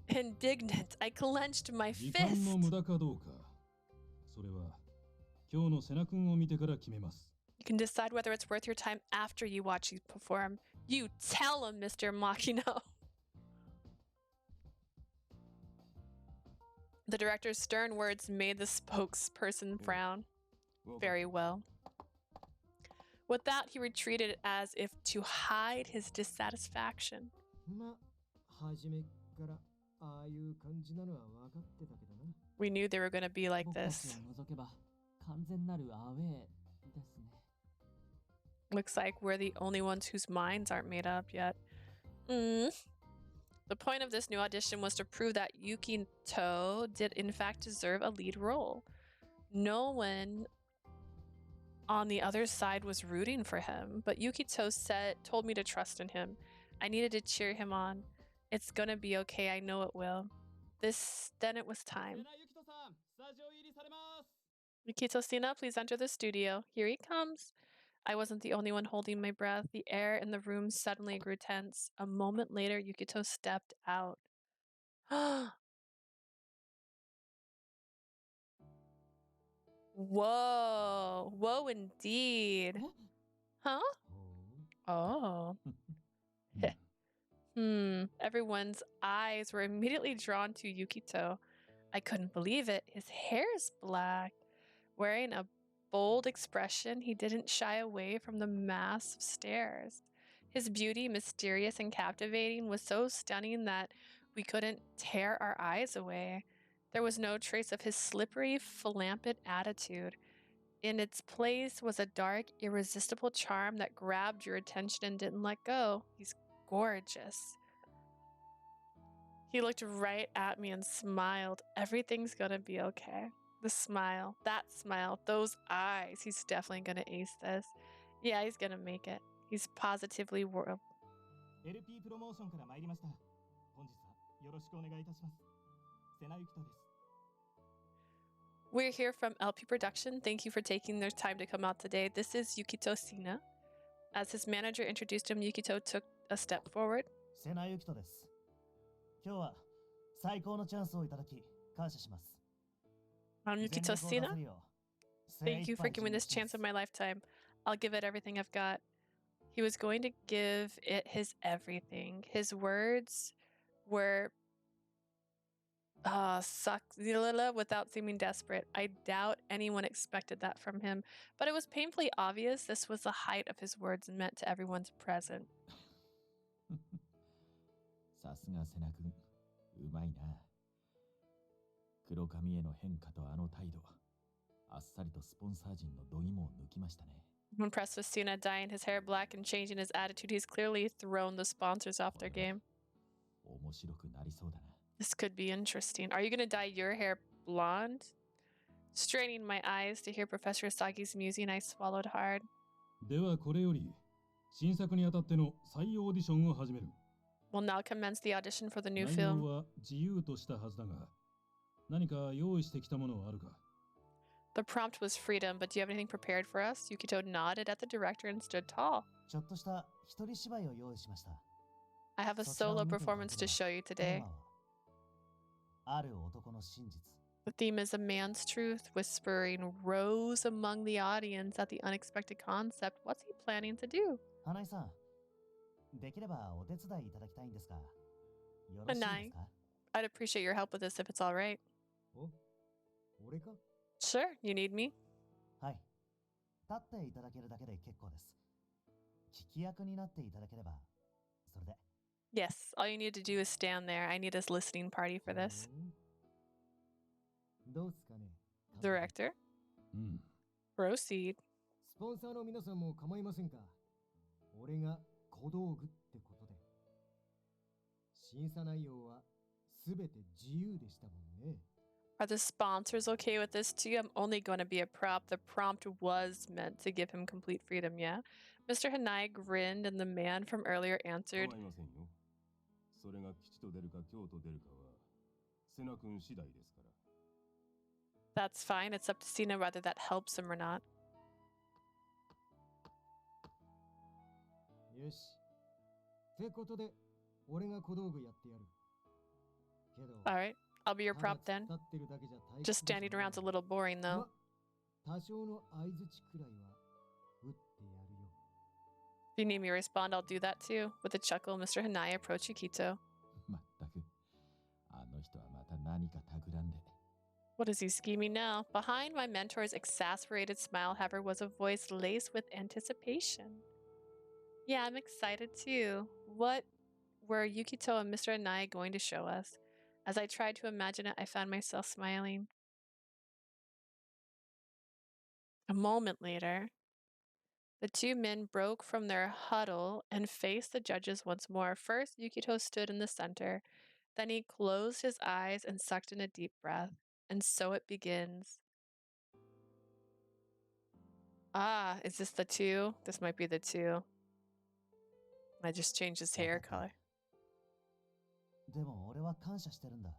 Indignant, I clenched my 時間 fist. の無駄かどうか、それは今日のセナ君を見てから決めます。 You can decide whether it's worth your time after you watch you perform. You tell him, Mr. Makino. The director's stern words made the spokesperson frown. Very well. With that, he retreated as if to hide his dissatisfaction. ま、初めっからああいう感じなのは分かってたけどな。We knew they were going to be like 僕た this. ちを除けば完全なるアウェーですね。Looks like we're the only ones whose minds aren't made up yet. The point of this new audition was to prove that Yukito did in fact deserve a lead role. No one on the other side was rooting for him, but Yukito told me to trust in him. I needed to cheer him on. It's gonna be okay, I know it will. Then it was time. Yukito Sena, please enter the studio. Here he comes. I wasn't the only one holding my breath. The air in the room suddenly grew tense. A moment later, Yukito stepped out. Whoa. Whoa, indeed. Huh? Oh. Everyone's eyes were immediately drawn to Yukito. I couldn't believe it. His hair is black. Wearing a bold expression, he didn't shy away from the mass of stares. His beauty, mysterious and captivating, was so stunning that we couldn't tear our eyes away. There was no trace of his slippery, flampant attitude. In its place was a dark, irresistible charm that grabbed your attention and didn't let go. He's gorgeous. He looked right at me and smiled. Everything's gonna be okay. The smile, that smile, those eyes. He's definitely gonna ace this. Yeah, he's gonna make it. He's positively world. LP プロモーションから参りました。本日はよろしくお願いいたします。セナユキトです。We're here from LP Production. Thank you for taking their time to come out today. This is Yukito Sena. As his manager introduced him, Yukito took a step forward. セナユキトです。今日は最高のチャンスをいただき感謝します。I'm Yukito Sena. Thank you for giving this chance of my lifetime. I'll give it everything I've got. He was going to give it his everything. His words were suck without seeming desperate. I doubt anyone expected that from him, but it was painfully obvious this was the height of his words meant to everyone's present. さすが瀬名君、うまいな。黒髪への変化とあの態度、あっさりとスポンサー陣の度肝を抜きましたね。I'm impressed with Sena dyeing his hair black and changing his attitude. He's clearly thrown the sponsors off their game. 面白くなりそうだな。This could be interesting. Are you going to dye your hair blonde? Straining my eyes to hear Professor Asagi's musing, I swallowed hard. ではこれより新作にあたっての再オーディションを始める。We'll now commence the audition for the new 内 film. 容は自由としたはずだが、何か用意してきたものはあるか？ The prompt was freedom, but do you have anything prepared for us? Yukito nodded at the director and stood tall. ちょっとした一人芝居を用意しました。 I have a solo performance to show you テー today. マはある男の真実。 The theme is a man's truth. Whispering rose among the audience at the unexpected concept. What's he planning to do? 花井さん、できればお手伝いいただきたいんですが、よろしいですか？ I'd appreciate your help with this if it's all right. お、俺か？ Sure, you need me? はい。立っていただけるだけで結構です。聞き役になっていただければ、それで。Yes, all you need to do is stand there. I need a listening party for this. どうすかね？ Director, うん。 proceed. スポンサーの皆さんも構いませんか？俺が小道具ってことで。審査内容はすべて自由でしたもんね。Are the sponsors okay with this too? I'm only going to be a prop. The prompt was meant to give him complete freedom, yeah? Mr. Hanai grinned and the man from earlier answered, 構いませんよ。それが吉と出るか京と出るかは瀬名君次第ですから。 That's fine. It's up to Sena whether that helps him or not. よし。ってことで、俺が小道具やってやる。けど、 All right, I'll be your ただ prop then. 突っ立ってるだけじゃ退 Just 屈で standing しょうが around's a little boring ま though. 多少の相づちくらいは打ってやるよ。 If you need me to respond, I'll do that too. With a chuckle, Mr. Hanai approached Yukito. まったく、あの人はまた何か企んで。What is he scheming now? Behind my mentor's exasperated smile, however, was a voice laced with anticipation. Yeah, I'm excited too. What were Yukito and Mr. Anai going to show us? As I tried to imagine it, I found myself smiling. A moment later, the two men broke from their huddle and faced the judges once more. First, Yukito stood in the center. Then he closed his eyes and sucked in a deep breath. And so it begins. Ah, is this the two? This might be the two. I just changed his hair color. でも俺は感謝してるんだ。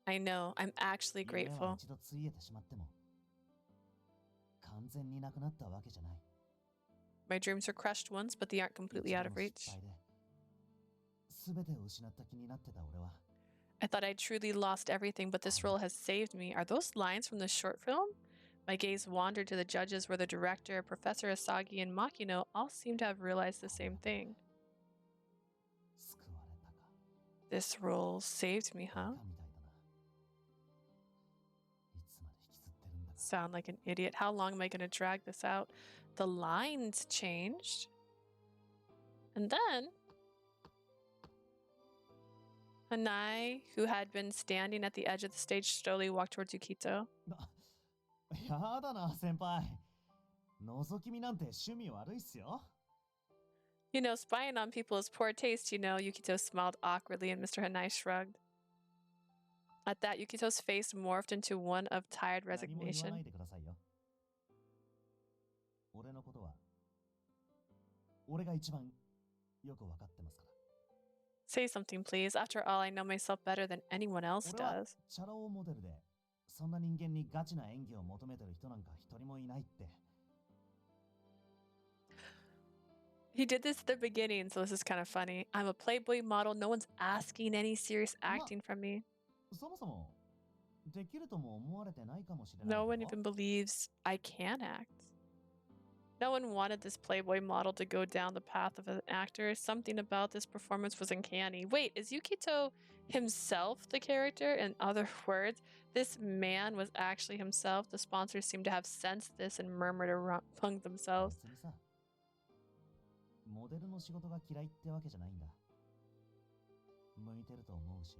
I know, I'm actually 夢は grateful. 一度ついえてしまっても完全になくなったわけじゃない。 My dreams were crushed once, but they aren't completely out of 一度の失 reach. 敗で全てを失った気になってた俺は I thought I'd truly lost everything, but this role has saved me. Are those lines from the short film? My gaze wandered to the judges where the director, Professor Asagi, and Makino all seemed to have realized the same thing. 救われたか。 This role saved me, バカ huh? みたいだな。いつまで引きずってるんだか。 Sound like an idiot. How long am I going to drag this out? The lines changed. And then Hanai, who had been standing at the edge of the stage, slowly walked towards Yukito. やだな先輩。覗き見なんて趣味悪いっすよ。 You know, spying on people is poor taste, you know. Yukito smiled awkwardly and Mr. Hanai shrugged. At that, Yukito's face morphed into one of tired 何も言わな resignation. いでくださいよ。俺のことは俺が一番よくわかってますから。 Say something, please. After all, I know myself better than anyone else 俺は does. チャラ男モデルでそんな人間にガチな演技を求めてる人なんか一人もいないって。 He did this at the beginning, so this is kind of funny. I'm a Playboy model. No one's asking any serious acting from me. そもそもできるとも思われてないかもしれない No け one ど even believes I can act. No one wanted this Playboy model to go down the path of an actor. Something about this performance was uncanny. Wait, is Yukito himself the character? In other words, this man was actually himself. The sponsors seemed to have sensed this and murmured among themselves. 別にさ、モデルの仕事が嫌いってわけじゃないんだ。向いてると思うし、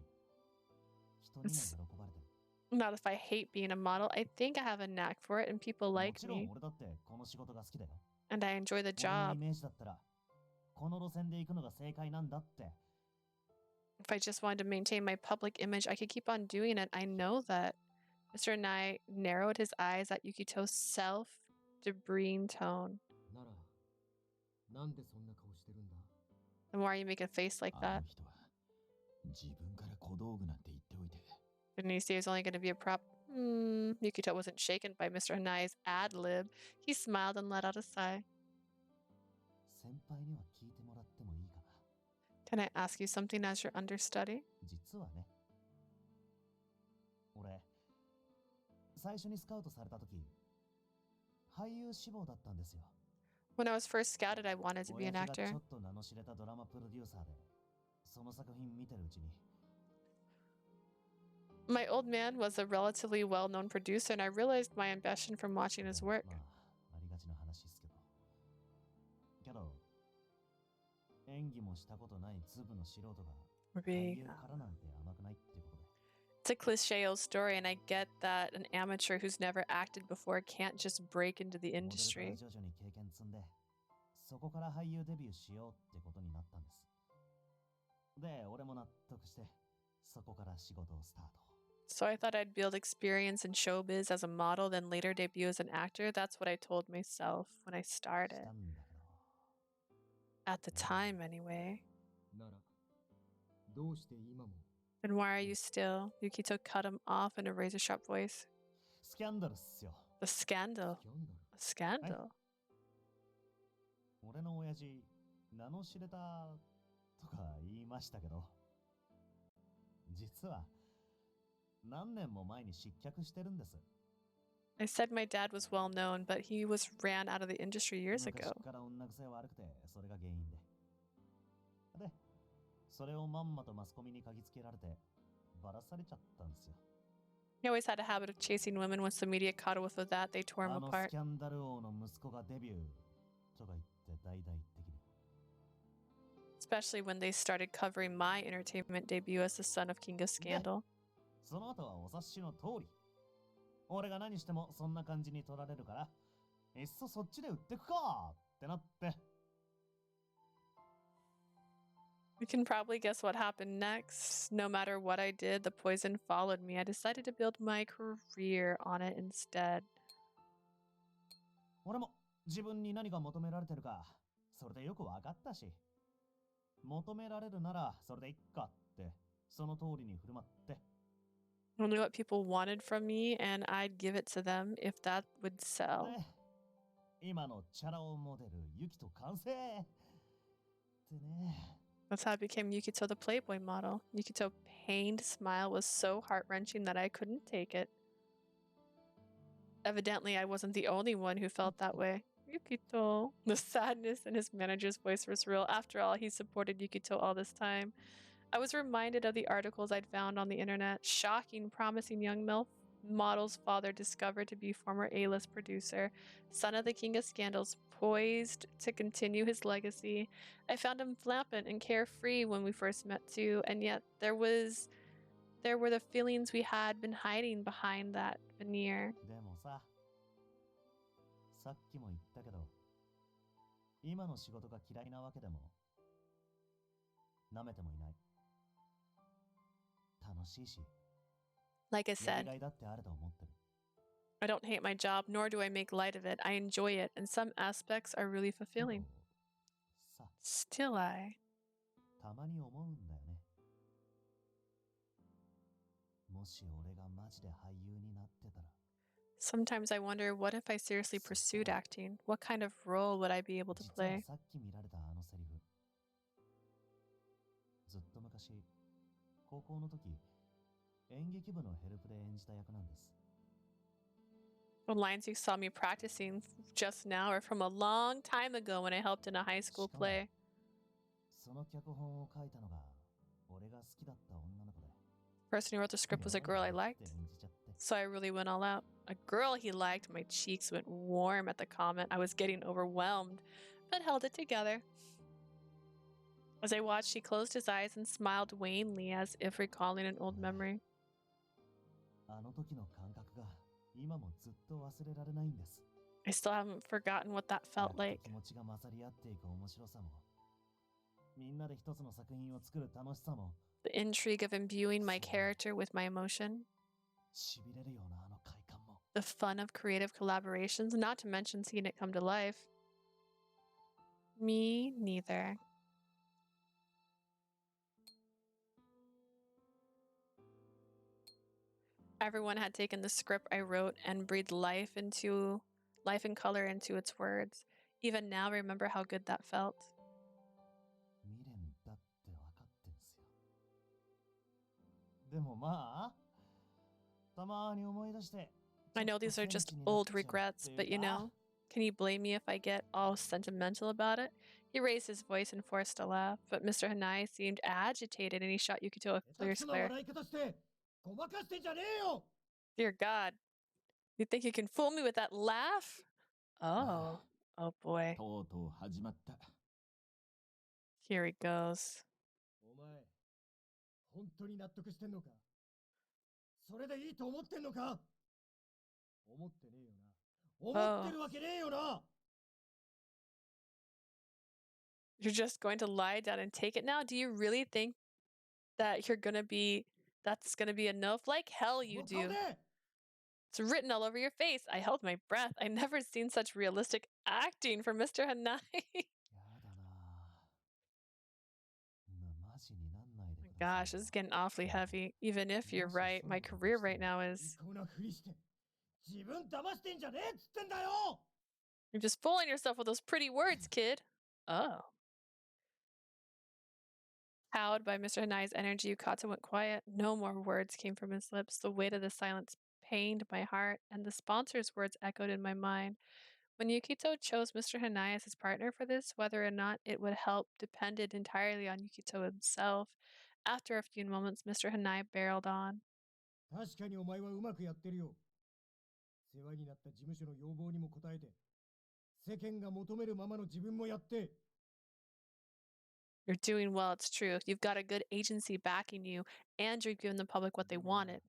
人にも喜ばれてる。 Not if I hate being a model. I think I have a knack for it and people も like ちろん me. 俺だってこの仕事が好きだよ。 And I enjoy the 俺の job. イメージだったら、この路線で行くのが正解なんだって。 If I just wanted to maintain my public image, I could keep on doing it. I know that. Mr. Nai narrowed his eyes at Yukito's self-debris tone. なら、なんでそんな顔してるんだ？ Then why you make a face like あ that? の人は自分から小道具なんて言っておいて Didn't he say he was only going to be a prop? Yukito wasn't shaken by Mr. Hanai's ad-lib. He smiled and let out a sigh. 先輩には聞いてもらってもいいかな。 Can I ask you something as your understudy? 実はね、俺、最初にスカウトされた時、俳優志望だったんですよ。 When I was first scouted, I wanted to be 親 an 父が actor. ちょっと名の知れたドラマプロデューサーで、その作品見てるうちに、 My old man was a relatively well-known producer, and I realized my ambition from watching his work. まあ、ありがちな話ですけど。けど、演技もしたことないズブの素人が、俳優からなんて甘くないってことで。 It's a cliche old story, and I get that an amateur who's never acted before can't just break into the モデルから industry. 徐々に経験積んで、そこから俳優デビューしようってことになったんです。で、俺も納得して、そこから仕事をスタート。 So I thought I'd build experience in showbiz as a model, then later debut as an actor. That's what I told myself when I し started. たんだけど、 At the time, anyway. なら、どうして今も？ Then why are you still? Yukito cut him off in a razor sharp voice. スキャンダルっすよ。 A scandal. スキャンダル？ A scandal. 俺の親父、名の知れたとか言いましたけど、実は何年も前に失脚してるんです。 I said my dad was well known, but he was ran out of the industry years 昔 ago. から女癖悪くて、それが原因で。で、それをまんまとマスコミに嗅ぎつけられて、ばらされちゃったんですよ。He always had a habit of chasing women. Once the media caught a whiff of that, they tore him あのス apart. キャンダル王の息子がデビューとか言って大々的に。 Especially when they started covering my entertainment debut as the son of King of Scandal. その後はお察しの通り。俺が何してもそんな感じに取られるから、いっそそっちで売ってくかってなって。You can probably guess what happened next. No matter what I did, the poison followed me. I decided to build my career on it instead. 俺も自分に何が求められてるか、それでよく分かったし。求められるならそれでいっかって、その通りに振る舞って。I knew what people wanted from me, and I'd give it to them if that would sell. 今のチャラ男モデル、ユキと完成ってね。That's how I became Yukito, the Playboy model. Yukito's pained smile was so heart-wrenching that I couldn't take it. Evidently, I wasn't the only one who felt that way. Yukito. The sadness in his manager's voice was real. After all, he supported Yukito all this time. I was reminded of the articles I'd found on the internet. Shocking, promising young MILF model's father discovered to be former A-list producer, son of the King of Scandals, poised to continue his legacy. I found him flappant and carefree when we first met too, and yet there were the feelings we had been hiding behind that veneer. でもさ、さっきも言ったけど、今の仕事が嫌いなわけでも、舐めてもいない。楽しいし、 Like I やり said, がいだってあると思ってる。 I don't hate my job, nor do I make light of it. I enjoy it, and some aspects are really fulfilling. さ、 Still, I... たまに思うんだよね。もし俺がマジで俳優になってたら。 Sometimes I wonder, what if I seriously pursued acting? What kind of role would I be able to 実は play? さっき見られたあのセリフ。ずっと昔、高校の時、演劇部のヘルプで演じた役なんです。 The lines you saw me practicing just now are from a long time ago when I helped in a high school play. その脚本を書いたのが、俺が好きだった女の子で。 The person who wrote the script was a girl I liked, so I really went all out. A girl he liked, my cheeks went warm at the comment. I was getting overwhelmed, but held it together. As I watched, he closed his eyes and smiled wanly as if recalling an old memory. あの時の感覚が今もずっと忘れられないんです。 I still haven't forgotten what that felt like. 気持ちが混ざり合っていく面白さも、みんなで一つの作品を作る楽しさも、 The intrigue of imbuing my character with my emotion. しびれるようなあの快感も。 The fun of creative collaborations, not to mention seeing it come to life. Me neither. Everyone had taken the script I wrote and breathed life and color into its words. Even now, remember how good that felt. 未練だって分かってんすよ。でもまあ、たまに思い出して。 I know these are just old regrets, but you know, can you blame me if I get all sentimental about it? He raised his voice and forced a laugh, but Mr. Hanai seemed agitated and he shot Yukito a clear stare. Dear God, you think you can fool me with that laugh? Oh, oh boy. とうとう始まった。 Here he goes. お前、本当に納得してんのか？それでいいと思ってんのか？思ってねえよな。思ってるわけねえよな。 You're just going to lie down and take it now? Do you really think that that's gonna be enough? Like hell you do. It's written all over your face. I held my breath. I never seen such realistic acting from Mr. Hanai. Gosh, this is getting awfully heavy. Even if you're right, my career right now is... You're just fooling yourself with those pretty words, kid. Oh. Cowed by Mr. Hanai's energy, Yukata went quiet. No more words came from his lips. The weight of the silence pained my heart, and the sponsor's words echoed in my mind. When Yukito chose Mr. Hanai as his partner for this, whether or not it would help depended entirely on Yukito himself. After a few moments, Mr. Hanai barreled on. 確確かにお前はうまくやってるよ。世話になった事務所の要望にも応えて、世間が求めるままの自分もやって。You're doing well, it's true. You've got a good agency backing you, and you're giving the public what they wanted.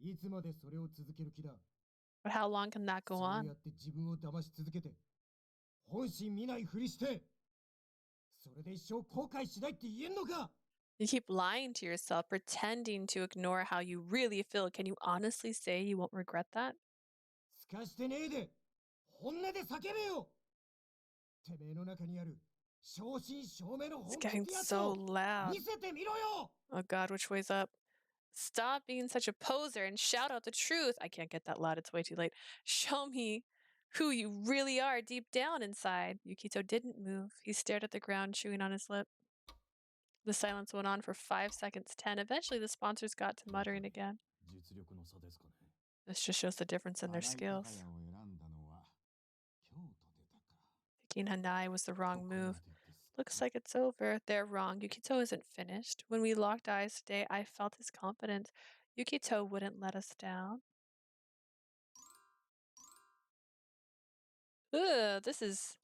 いつまでそれを続ける気だ。But how long can that go そう on? やって自分を騙し続けて、本心見ないふりして、それで一生後悔しないって言えんのか? You keep lying to yourself, pretending to ignore how you really feel. Can you honestly say you won't regret that? すかしてねえで、本音で叫べよ。てめえの中にある正真正銘の It's 本気 getting ってやつ so を loud. 見せてみろよ。 Oh God, which way's up? Stop being such a poser and shout out the truth. I can't get that loud. It's way too late. Show me who you really are deep down inside. Yukito didn't move. He stared at the ground, chewing on his lip. The silence went on for 5 seconds, 10. Eventually, the sponsors got to muttering again. 実力の差ですかね。 This just shows the difference in their 新井 skills. 孝也を選んだのは京都でたか。 Picking Hanai was the wrong ここま move. でですか。 Looks like it's over. They're wrong. Yukito isn't finished. When we locked eyes today, I felt his confidence. Yukito wouldn't let us down. Ugh, this is...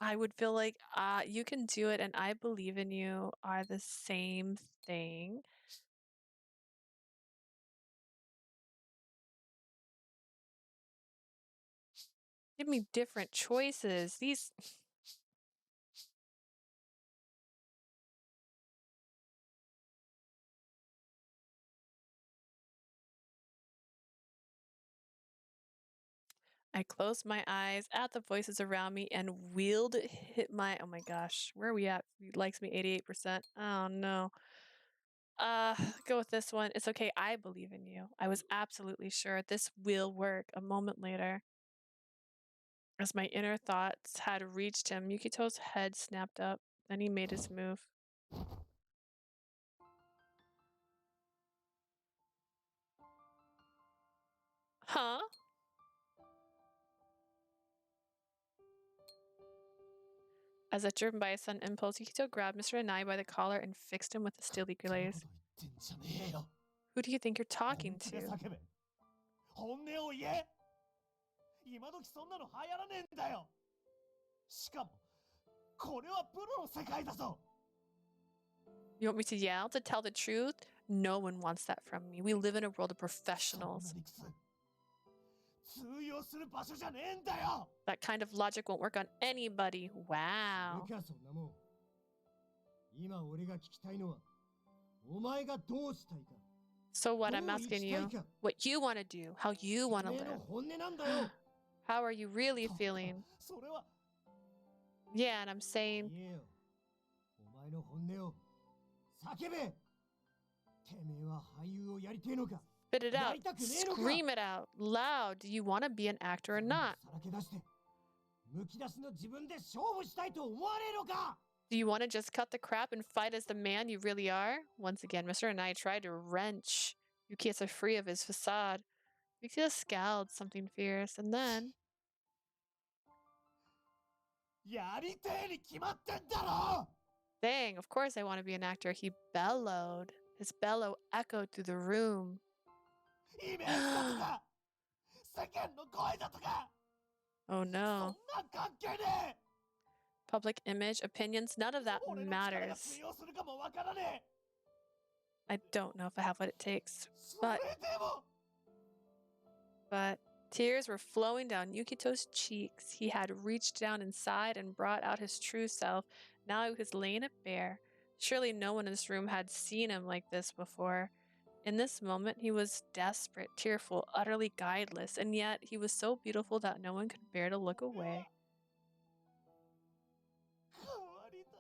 I would feel like, you can do it and I believe in you are the same thing. Give me different choices. These... I closed my eyes at the voices around me and wheeled hit my... Oh my gosh, where are we at? He likes me 88%. Oh no. Go with this one. It's okay. I believe in you. I was absolutely sure this will work. A moment later, as my inner thoughts had reached him, Yukito's head snapped up. Then he made his move. Huh? As if driven by a sudden impulse, Yukito grabbed Mr. Anai by the collar and fixed him with a steely gaze. Who do you think you're talking to? 本音を言え。今時そんなの流行らねえんだよ。しかもこれはプロの世界だぞ。 You want me to yell to tell the truth? No one wants that from me. We live in a world of professionals. 通用する場所じゃねえんだよ。 That kind of logic won't work on anybody. Wow. それかそんなもん。今俺が聞きたいのは、お前がどうしたいか。 So what? I'm asking you what you want to do, how you want to てめえ live. の本音なんだよ。 How are you really feeling? それは Yeah, and I'm saying, 言えよ。お前の本音を叫べ。てめえは俳優をやりてえのか。 spit it や out, りたくねえのか。 scream it out loud. Do you want to be an actor or not? さらけ出して、むき出しの自分で勝負したいと思わねえのか。 Do you want to just cut the crap and fight as the man you really are? Once again, Mr. and I tried to wrench Yukito free of his facade. Yukito scowled something fierce, and then... やりてえに決まってんだろ。 Dang, of course I want to be an actor, he bellowed. His bellow echoed through the room. イメージだとか世間の声だとか Oh そん no. なん関係ねえ。 Public image, opinions, none of that 俺の力が matters. 通用するかもわからね I don't know if I have what it takes. え。それ But でも But tears were flowing down Yukito's cheeks. He had reached down inside and brought out his true self. Now he was laying it bare. Surely no one in this room had seen him like this before. In this moment, he was desperate, tearful, utterly guideless, and yet he was so beautiful that no one could bear to look away. 変わりた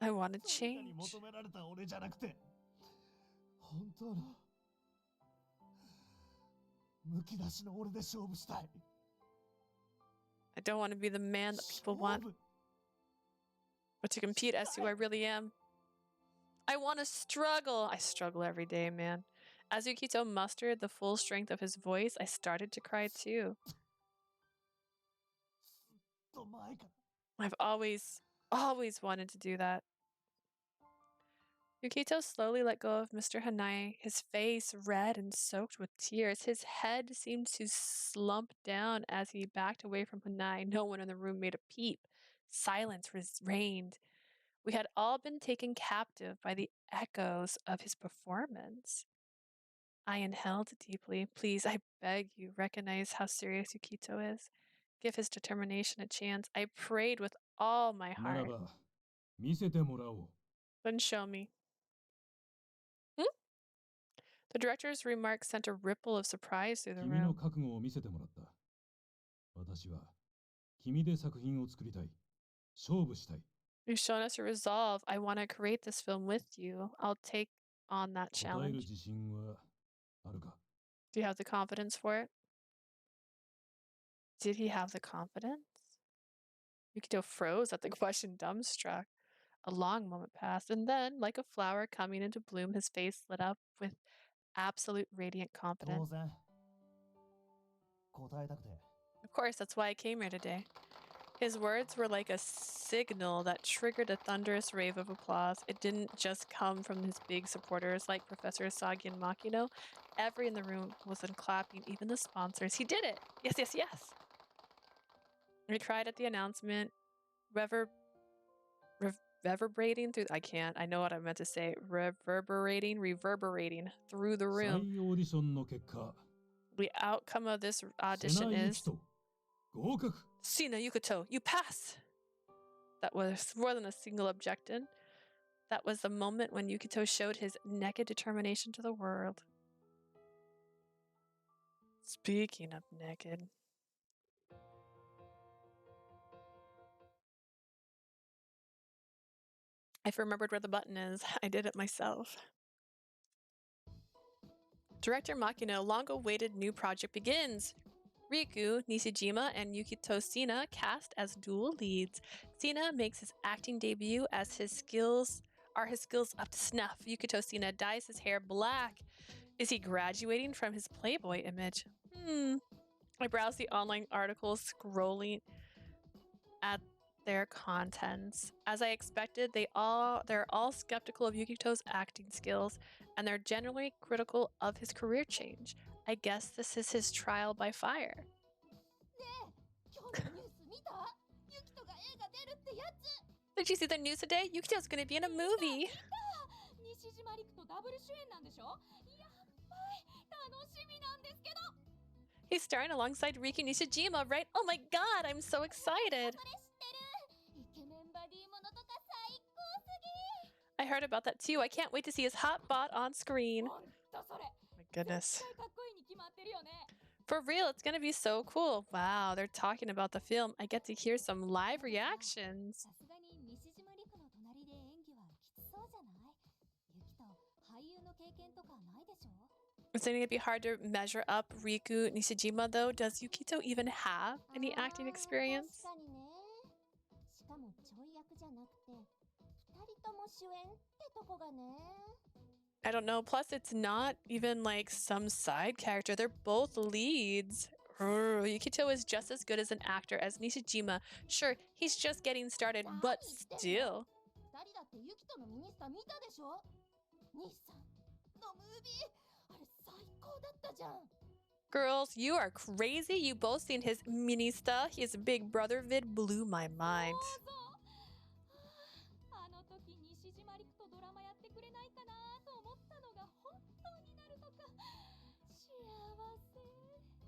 い。 I want to それらに change. 求められた俺じゃなくて本当のむき出しの俺で勝負したい。 I don't want to be the man that people want, 勝負 but to compete as who I really am. I want to struggle. I struggle every day, man. As Yukito mustered the full strength of his voice, I started to cry too. ずっと前から I've always wanted to do that. Yukito slowly let go of Mr. Hanai, his face red and soaked with tears. His head seemed to slump down as he backed away from Hanai. No one in the room made a peep. Silence reigned. We had all been taken captive by the echoes of his performance. I inhaled deeply. Please, I beg you, recognize how serious Yukito is. Give his determination a chance. I prayed with all my なら heart. ば見せてもらおう。 Then show me. The director's remarks sent a ripple of surprise through the 君の room. 覚悟を見せてもらった。私は君で作品を作りたい。勝負したい。 You've shown us your resolve. I want to create this film with you. I'll take on that 答える challenge. 自信はあるか？ Do you have the confidence for it? Did he have the confidence? Yukito froze at the question, dumbstruck. A long moment passed, and then, like a flower coming into bloom, his face lit up with absolute radiant 当 confidence. 然答えたくて Of course, that's why I came here today. His words were like a signal that triggered a thunderous rave of applause. It didn't just come from his big supporters like Professor Asagi and Makino. Everyone in the room was clapping, even the sponsors. He did it! Yes, yes, yes! We cried at the announcement, reverberating through... I can't. I know what I meant to say. Reverberating through the 再 room. オーディションの結果、 The outcome of this 瀬 audition 名 is... 幸人合格。 Sena Yukito, you pass! That was more than a single objection. That was the moment when Yukito showed his naked determination to the world. Speaking of naked... I've remembered where the button is. I did it myself. Director Makino, long-awaited new project begins. Riku Nishijima and Yukito Sena cast as dual leads. Sena makes his acting debut as his skills up to snuff. Yukito Sena dyes his hair black. Is he graduating from his Playboy image? I browse the online articles, scrolling at their contents. As I expected, they're all skeptical of Yukito's acting skills, and they're generally critical of his career change. I guess this is his trial by fire. ねえ、今日のニュース見た？ユキトが映画出るってやつ。 Did you see the news today? Yukito's gonna be in a movie. 西島陸とダブル主演なんでしょ？やっばい、楽しみなんですけど。 He's starring alongside Riku Nishijima, right? Oh my god, I'm so excited. それ知ってる？イケメンバディものとか最高すぎ。 I heard about that too. I can't wait to see his hot bot on screen. ほんとそれ。 My goodness. 絶対かっこいいに決まってるよね。 For real, it's gonna be so cool. Wow, they're talking about the film. I get to hear some live reactions. さすがに西島陸の隣で演技はきつそうじゃない？ユキト、俳優の経験とかないでしょ？ It's going to be hard to measure up Riku Nishijima, though. Does Yukito even have any acting experience? 確かにね。しかもちょい役じゃなくて、二人とも主演ってとこがね。 I don't know. Plus, it's not even like some side character. They're both leads. Yukito is just as good as an actor as Nishijima. Sure, he's just getting started, but still. 二人だってユキトのミニスタ見たでしょ？兄さんのムービー、あれ最高だったじゃん。 Girls, you are crazy. You both seen his Minista. His big brother vid blew my mind. そうそう。あの時西島陸とドラマやってくれないかなと思ったのが本当になるとか。幸せ。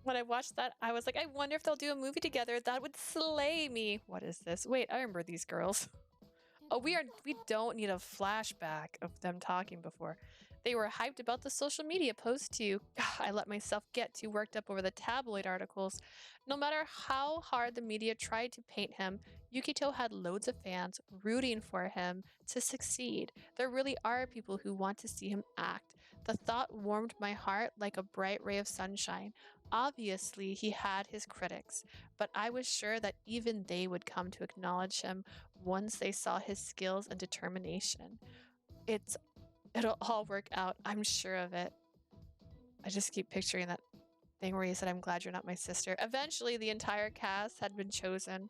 When I watched that, I was like, I wonder if they'll do a movie together. That would slay me. What is this? Wait, I remember these girls. Oh, we don't need a flashback of them talking before. They were hyped about the social media post too. I let myself get too worked up over the tabloid articles. No matter how hard the media tried to paint him, Yukito had loads of fans rooting for him to succeed. There really are people who want to see him act. The thought warmed my heart like a bright ray of sunshine. Obviously, he had his critics, but I was sure that even they would come to acknowledge him once they saw his skills and determination. It'll all work out, I'm sure of it. I just keep picturing that thing where he said, I'm glad you're not my sister. Eventually, the entire cast had been chosen.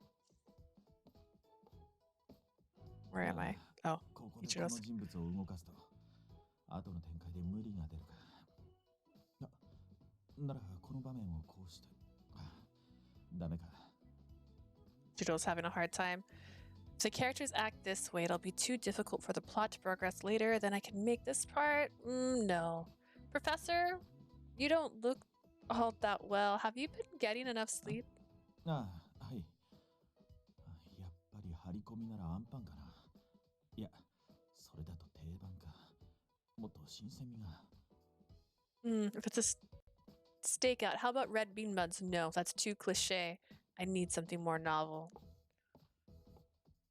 Where am I? Oh, ここでこの Ichiro's. 人物を動かすと後の展開で無理が出るか。ならこの場面をこうして。ダメか。Judo's having a hard time. If the characters act this way, it'll be too difficult for the plot to progress later. Then I can make this part? No. Professor, you don't look all that well. Have you been getting enough sleep? はい。やっぱり張り込みならアンパンかな。いや、それだと定番か。もっと新鮮味が。If it's a stakeout, how about red bean buns? No, that's too cliche. I need something more novel.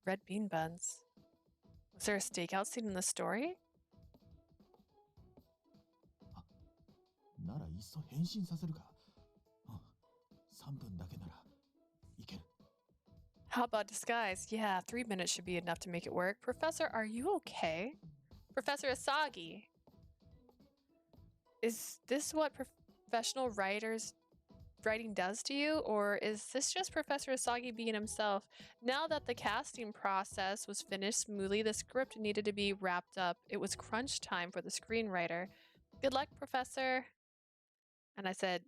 Red bean buns. Was there a stakeout scene in the story? ならいっそ変身させるか。3分だけならいける。How about disguise? Yeah, 3 minutes should be enough to make it work. Professor, are you okay? Professor Asagi. Is this what professional writing does to you, or is this just Professor Asagi being himself? Now that the casting process was finished smoothly, the script needed to be wrapped up. It was crunch time for the screenwriter. Good luck, Professor. And I said,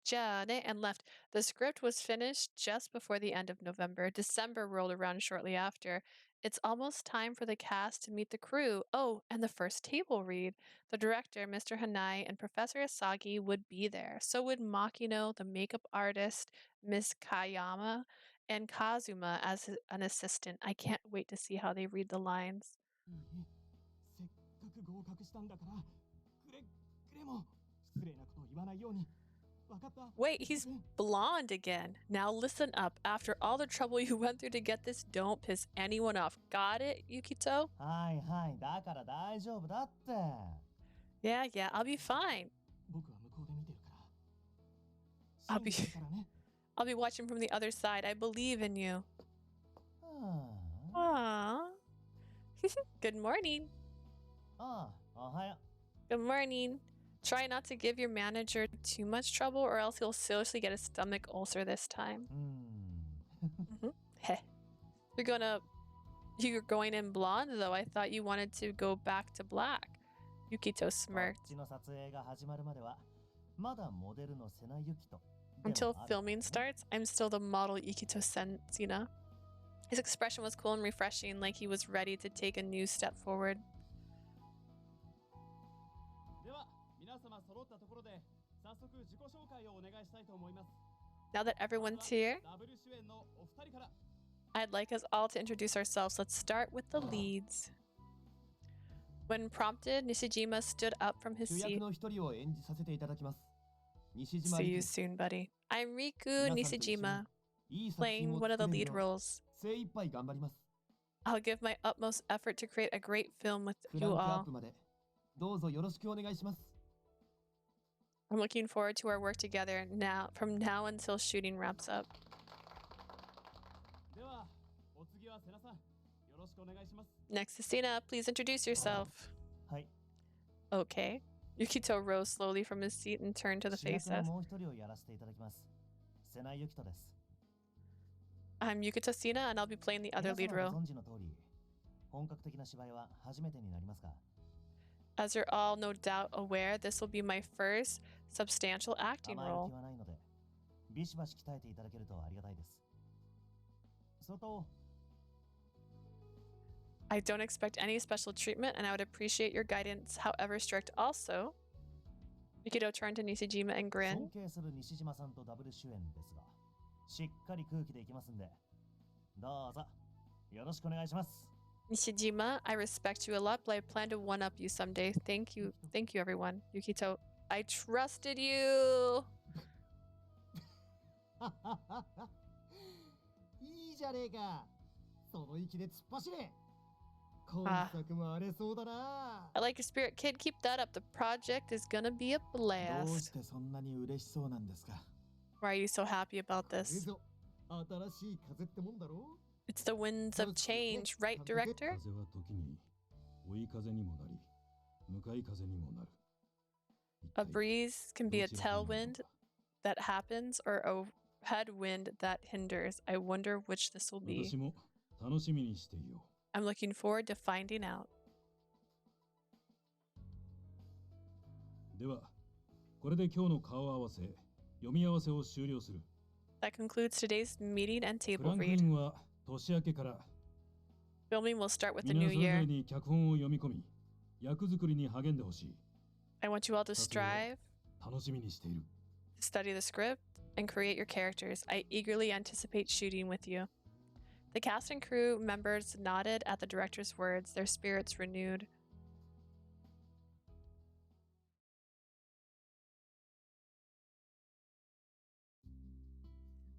Jane, and left. The script was finished just before the end of November. December rolled around shortly after. It's almost time for the cast to meet the crew. Oh, and the first table read. The director, Mr. Hanai, and Professor Asagi would be there. So would Makino, the makeup artist, Miss Kayama, and Kazuma as an assistant. I can't wait to see how they read the lines. Wait, he's blonde again. Now listen up. After all the trouble you went through to get this, don't piss anyone off. Got it, Yukito? Yeah, I'll be fine. I'll be watching from the other side. I believe in you. Aww. Good morning. Good morning. Try not to give your manager too much trouble, or else he'll seriously get a stomach ulcer this time. Heh. You're going in blonde, though. I thought you wanted to go back to black. Yukito smirked. Until filming starts, I'm still the model Yukito Sena. His expression was cool and refreshing, like he was ready to take a new step forward. Now that everyone's here, I'd like us all to introduce ourselves. Let's start with the leads. When prompted, Nishijima stood up from his seat. See you soon, buddy. I'm Riku Nishijima, playing one of the lead roles. I'll give my utmost effort to create a great film with you all. I'm looking forward to our work together from now until shooting wraps up. Next is Sena. Please introduce yourself. Okay. Yukito rose slowly from his seat and turned to the faces. I'm Yukito Sena, and I'll be playing the other lead role. As you're all no doubt aware, this will be my first substantial acting role. I don't expect any special treatment, and I would appreciate your guidance, however strict. Also, Yukito turned to Nishijima and grinned. Nishijima, I respect you a lot, but I plan to one-up you someday. Thank you, everyone. Yukito, I trusted you. I like your spirit, kid. Keep that up. The project is gonna be a blast. Why are you so happy about this? It's the winds of change, right, director? A breeze can be a tailwind that happens or a headwind that hinders. I wonder which this will be. I'm looking forward to finding out. では、これで今日の顔合わせ、読み合わせを終了する。 That concludes today's meeting and ク table ランクイ read. ンは年明けから Filming will start with the 皆 new それぞ year. れに脚本を読み込み、役作りに励んでほしい。 I want you all to 撮影 strive を楽しみにしている。 to study the script and create your characters. I eagerly anticipate shooting with you. The cast and crew members nodded at the director's words, their spirits renewed.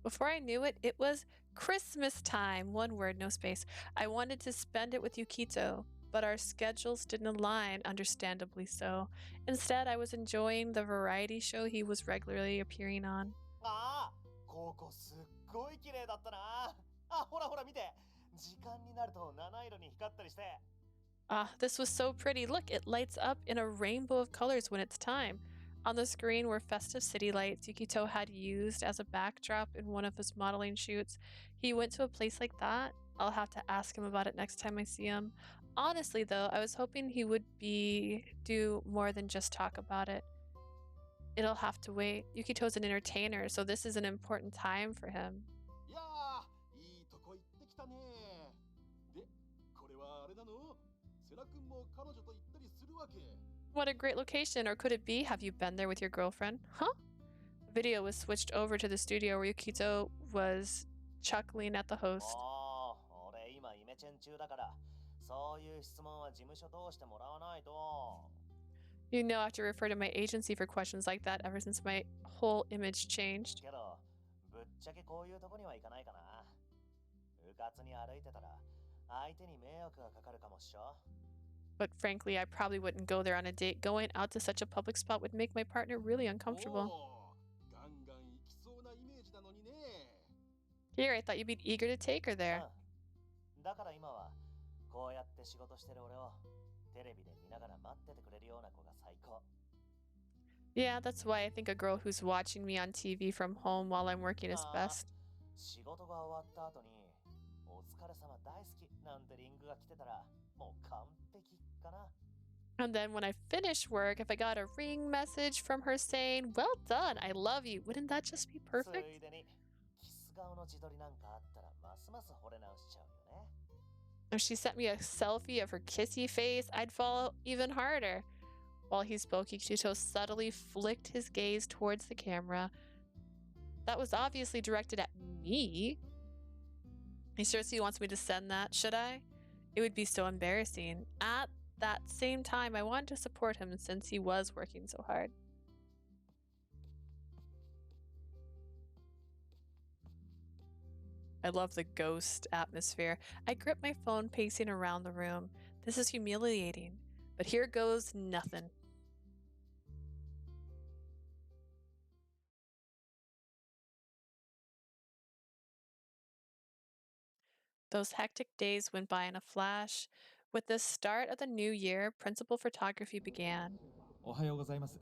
Before I knew it, it was Christmas time. One word, no space. I wanted to spend it with Yukito, but our schedules didn't align, understandably so. Instead, I was enjoying the variety show he was regularly appearing on. ああ、ここすっごい綺麗だったな。あ、ほらほら見て。時間になると七色に光ったりして。Ah, this was so pretty. Look, it lights up in a rainbow of colors when it's time. On the screen were festive city lights Yukito had used as a backdrop in one of his modeling shoots. He went to a place like that? I'll have to ask him about it next time I see him. Honestly, though, I was hoping he would do more than just talk about it. It'll have to wait. Yukito's an entertainer, so this is an important time for him. いやー、いいとこ行ってきたね。で、これはあれなの？セラ君も彼女と行ったりするわけ。 What a great location, or could it be? Have you been there with your girlfriend? Huh? Video was switched over to the studio where Yukito was chuckling at the host. おー、俺今イメチェン中だから、そういう質問は事務所通してもらわないと。 You know, I have to refer to my agency for questions like that ever since my whole image changed. けど、ぶっちゃけこういうとこには行かないかな。うかつに歩いてたら、相手に迷惑がかかるかもっしょ。 But frankly, I probably wouldn't go there on a date. Going out to such a public spot would make my partner really uncomfortable. おー、ガンガン行きそうなイメージなのにね。 Here, I thought you'd be eager to take her there. うん。だから今は、こうやって仕事してる俺を、テレビで見ながら待っててくれるような子が最高。 Yeah, that's why I think a girl who's watching me on TV from home while I'm working is best. 仕事が終わった後に、お疲れ様大好きなんてリングが来てたら、もう完璧かな。 And then when I finish work, if I got a ring message from her saying, "Well done, I love you," wouldn't that just be つ perfect? いでに、キス顔の自撮りなんかあったら、ますます惚れ直しちゃうよね。 If she sent me a selfie of her kissy face, I'd fall even harder. While he spoke, Yukito subtly flicked his gaze towards the camera. That was obviously directed at me. He seriously wants me to send that, should I? It would be so embarrassing. At that same time, I wanted to support him since he was working so hard. I love the ghost atmosphere. I grip my phone, pacing around the room. This is humiliating. But here goes nothing. Those hectic days went by in a flash. With the start of the new year, principal photography began. おはようございます。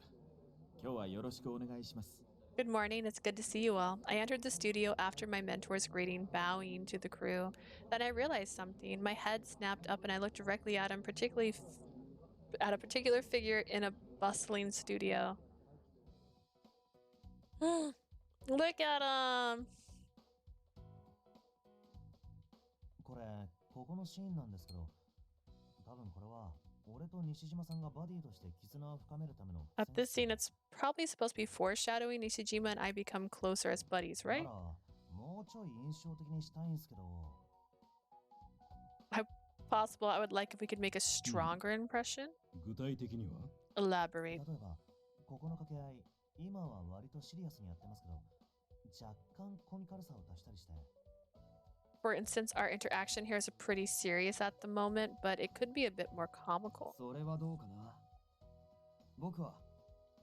今日はよろしくお願いします。 Good morning, it's good to see you all. I entered the studio after my mentor's greeting, bowing to the crew. Then I realized something. My head snapped up and I looked directly at him, particularly at a particular figure in a bustling studio. Look at him! これ、ここのシーンなんですけど、多分これは、俺と西島さんがバディとして絆を深めるための。 At this scene, it's probably supposed to be foreshadowing Nishijima and I become closer as buddies, right? だから、もうちょい印象的にしたいんですけど。 Possible, I would like if we could make a stronger impression. 具体的には？ Elaborate. 例えば、ここの掛け合い、今は割とシリアスにやってますけど、若干コミカルさを足したりして。 For instance, our interaction here is pretty serious at the moment, but it could be a bit more comical. それはどうかな。僕は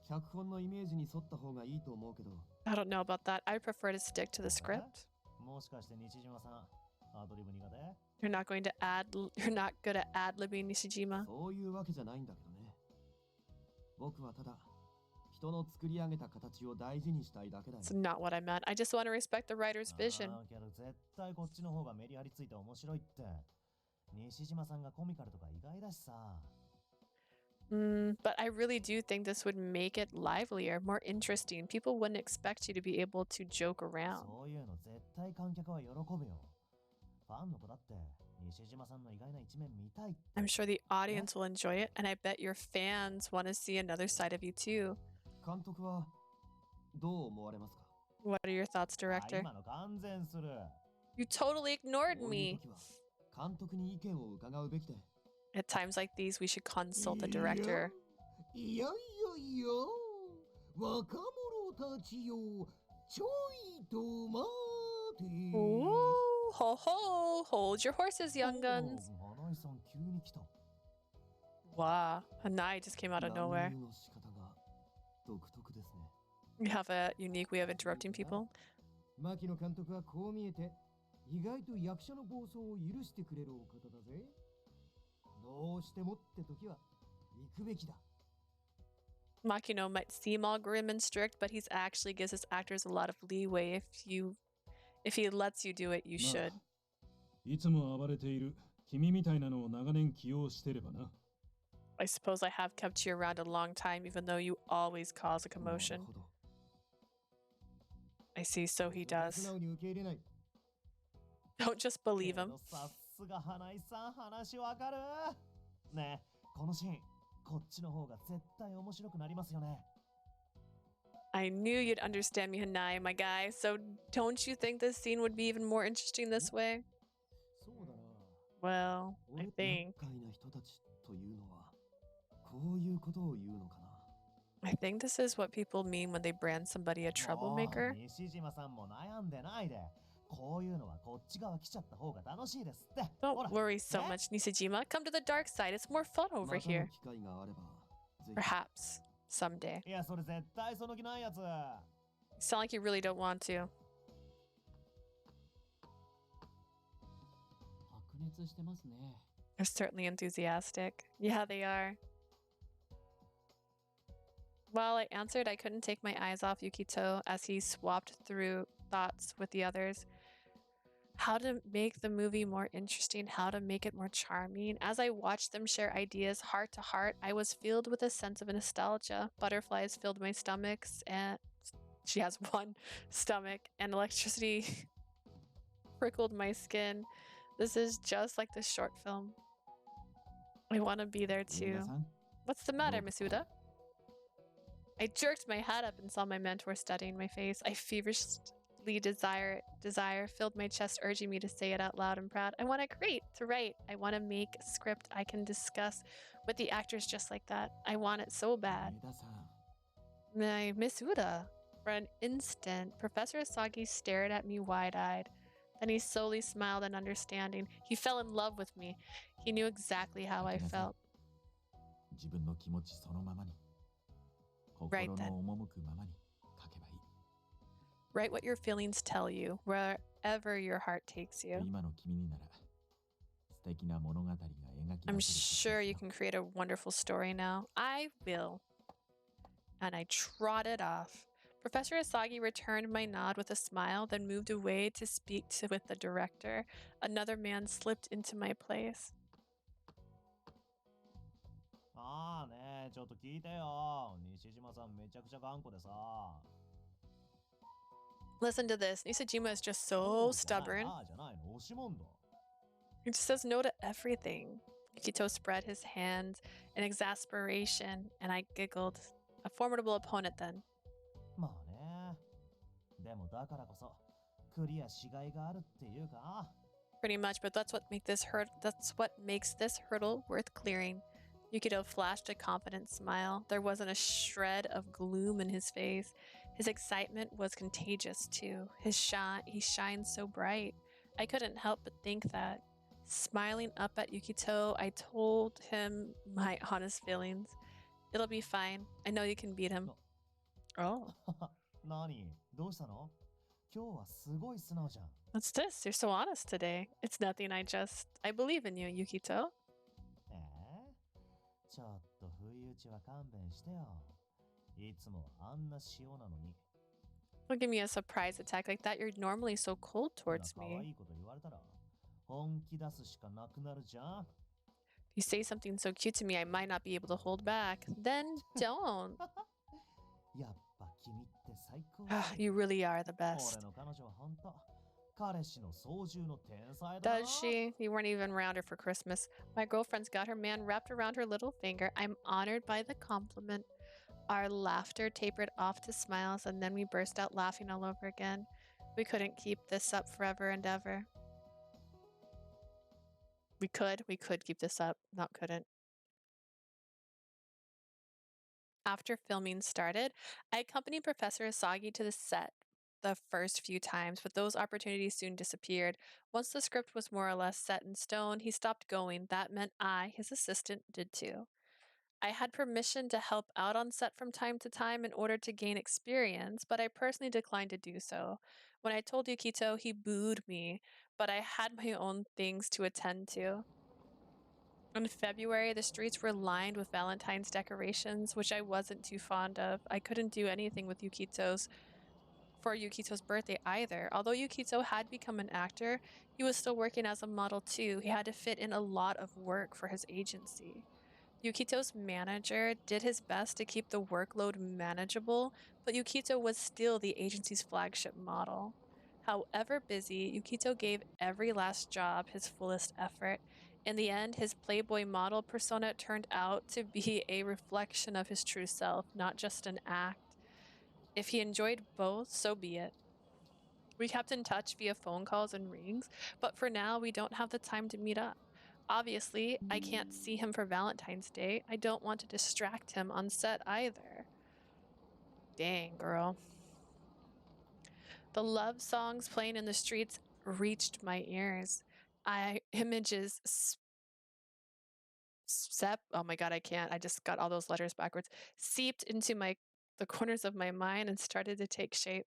脚本のイメージに沿った方がいいと思うけど。I don't know about that. I prefer to stick to the script. もしかして西島さん、アドリブ苦手？ You're not good at ad-libbing Nishijima. そういうわけじゃないんだけどね。僕はただ人の作り上げた形を大事にしたいだけだよ。 It's not what I meant. I just want to respect the writer's vision. けど絶対こっちの方がメリハリついて面白いって。西島さんがコミカルとか意外だしさ。But I really do think this would make it livelier, more interesting. People wouldn't expect you to be able to joke around. そういうの絶対観客は喜ぶよ。ファンの子だって西島さんの意外な一面見たいって。 I'm sure the audience will enjoy it, and I bet your fans want to see another side of you too. 監督はどう思われますか？ What are your thoughts, あ、 director? 今の完全する。 You totally ignored こういう me. 時は監督に意見を伺うべきで。 At times like these, we should consult the director. いやいやいや、若者たちよ、ちょいと待て。 Ooh, ho ho! Hold your horses, young guns. 花井さん急に来た。 Wow, Hanai just came out of nowhere. 乱入の仕方が独特ですね。 You have a unique way of interrupting people. 牧野監督はこう見えて、意外と役者の暴走を許してくれるお方だぜ。どうしてもって時は行くべきだ。 Makino might seem all grim and strict, but he's actually gives his actors a lot of leeway. If he lets you do it, you should. いつも暴れている君みたいなのを長年起用してればな。 I suppose I have kept you around a long time, even though you always cause a commotion. なるほど。 I see, so he 素 does. 直に受け入れない。 Don't just believe け him. どさすが花井さん、話わかる。ねえ、このシーン、こっちの方が絶対面白くなりますよね。 I knew you'd understand me, Hanai, my guy. So don't you think this scene would be even more interesting this way? そうだな。 Well, I think. 厄介な人たちというのはこういうことを言うのかな。 I think this is what people mean when they brand somebody a troublemaker. もう西島さんも悩んでないで。こういうのはこっち側来ちゃった方が楽しいですって。 Don't worry so much, Nisajima. Come to the dark side. It's more fun ま over たの here. 機会があればぜひ。 Perhaps someday. いや、それ絶対その気ないやつ。 You sound like you really don't want to. 白熱してますね。 They're certainly enthusiastic. Yeah, they are. While I answered, I couldn't take my eyes off Yukito as he swapped through thoughts with the others. How to make the movie more interesting, how to make it more charming. As I watched them share ideas heart to heart, I was filled with a sense of nostalgia. Butterflies filled my stomachs, and she has one stomach, and electricity prickled my skin. This is just like the short film. I want to be there too. 皆さん What's the matter, Masuda? I jerked my head up and saw my mentor studying my face. I feverishly desire filled my chest, urging me to say it out loud and proud. I want to create, to write. I want to make a script I can discuss with the actors just like that. I want it so bad. 上田さん My Misuda. For an instant, Professor Asagi stared at me wide-eyed. Then he slowly smiled in understanding. He fell in love with me. He knew exactly how I felt. 自分の気持ちそのままに Right 心 then. の赴くままに書けばいい Write what your feelings tell you, wherever your heart takes you. 今の君になら素敵な物語が描き出 I'm せるはず sure です you よ can create a wonderful story now. I will. And I trotted off. Professor Asagi returned my nod with a smile, then moved away to speak with the director. Another man slipped into my place. ああねえ、ちょっと聞いてよ。西島さんめちゃくちゃ頑固でさ。 Listen to this. Nisajima is just so じゃない stubborn. ああじゃないの、押しもんだ。 He just says no to everything. Yukito spread his hands in exasperation, and I giggled. A formidable opponent then. まあね。でもだからこそ、クリアしがいがあるっていうか。 Pretty much, but that's what makes this hurdle worth clearing. Yukito flashed a confident smile. There wasn't a shred of gloom in his face. His excitement was contagious too. He shines so bright. I couldn't help but think that. Smiling up at Yukito, I told him my honest feelings. It'll be fine. I know you can beat him. Oh, 何どうしたの？今日はすごい素直じゃん。 what's this? You're so honest today. It's nothing. I believe in you, Yukito. ちょっと不意打ちは勘弁してよ。いつもあんな塩なのに。 Don't give me a surprise attack like that. You're normally so cold ほら towards 可愛 me. いこと言われたら本気出すしかなくなるじゃん。You say something so cute to me I might not be able to hold back. Then don't. やっぱ君って最高だ。You really are the 俺 best. の彼女は本当彼氏の操縦の天才だな。 Does she? You weren't even around her for Christmas. My girlfriend's got her man wrapped around her little finger. I'm honored by the compliment. Our laughter tapered off to smiles, and then we burst out laughing all over again. We couldn't keep this up forever and ever. We could keep this up. Not couldn't. After filming started, I accompanied Professor Asagi to the set the first few times, but those opportunities soon disappeared. Once the script was more or less set in stone, he stopped going. That meant I, his assistant, did too. I had permission to help out on set from time to time in order to gain experience, but I personally declined to do so. When I told Yukito, he booed me, but I had my own things to attend to. In February, the streets were lined with Valentine's decorations, which I wasn't too fond of. I couldn't do anything with Yukito's birthday either. Although Yukito had become an actor, he was still working as a model too. He had to fit in a lot of work for his agency. Yukito's manager did his best to keep the workload manageable, but Yukito was still the agency's flagship model. However busy, Yukito gave every last job his fullest effort. In the end, his Playboy model persona turned out to be a reflection of his true self, not just an act. If he enjoyed both, so be it. We kept in touch via phone calls and rings, but for now, we don't have the time to meet up. Obviously, I can't see him for Valentine's Day. I don't want to distract him on set either. Dang, girl. The love songs playing in the streets reached my ears. Images oh my god, I can't. I just got all those letters backwards. Seeped into the corners of my mind and started to take shape.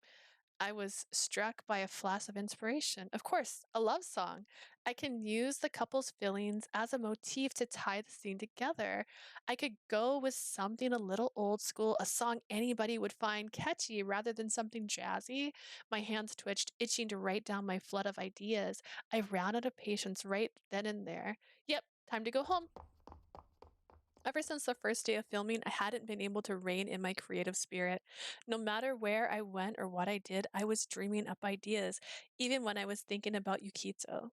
I was struck by a flash of inspiration. Of course, a love song. I can use the couple's feelings as a motif to tie the scene together. I could go with something a little old school, a song anybody would find catchy rather than something jazzy. My hands twitched, itching to write down my flood of ideas. I ran out of patience right then and there. Yep, time to go home. Ever since the first day of filming, I hadn't been able to rein in my creative spirit. No matter where I went or what I did, I was dreaming up ideas, even when I was thinking about Yukito.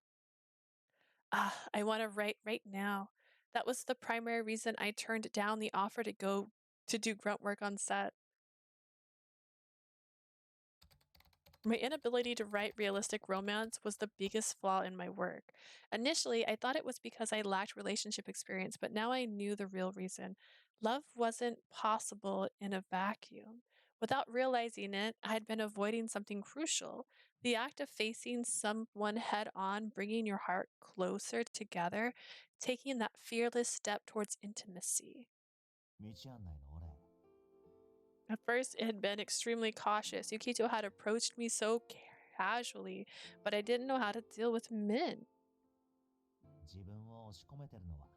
I want to write right now. That was the primary reason I turned down the offer to go to do grunt work on set. My inability to write realistic romance was the biggest flaw in my work. Initially, I thought it was because I lacked relationship experience, but now I knew the real reason. Love wasn't possible in a vacuum. Without realizing it, I had been avoiding something crucial. The act of facing someone head on, bringing your heart closer together, taking that fearless step towards intimacy. 道案内の俺。 At first, it had been extremely cautious. Yukito had approached me so casually, but I didn't know how to deal with men. 自分を押し込めてるのは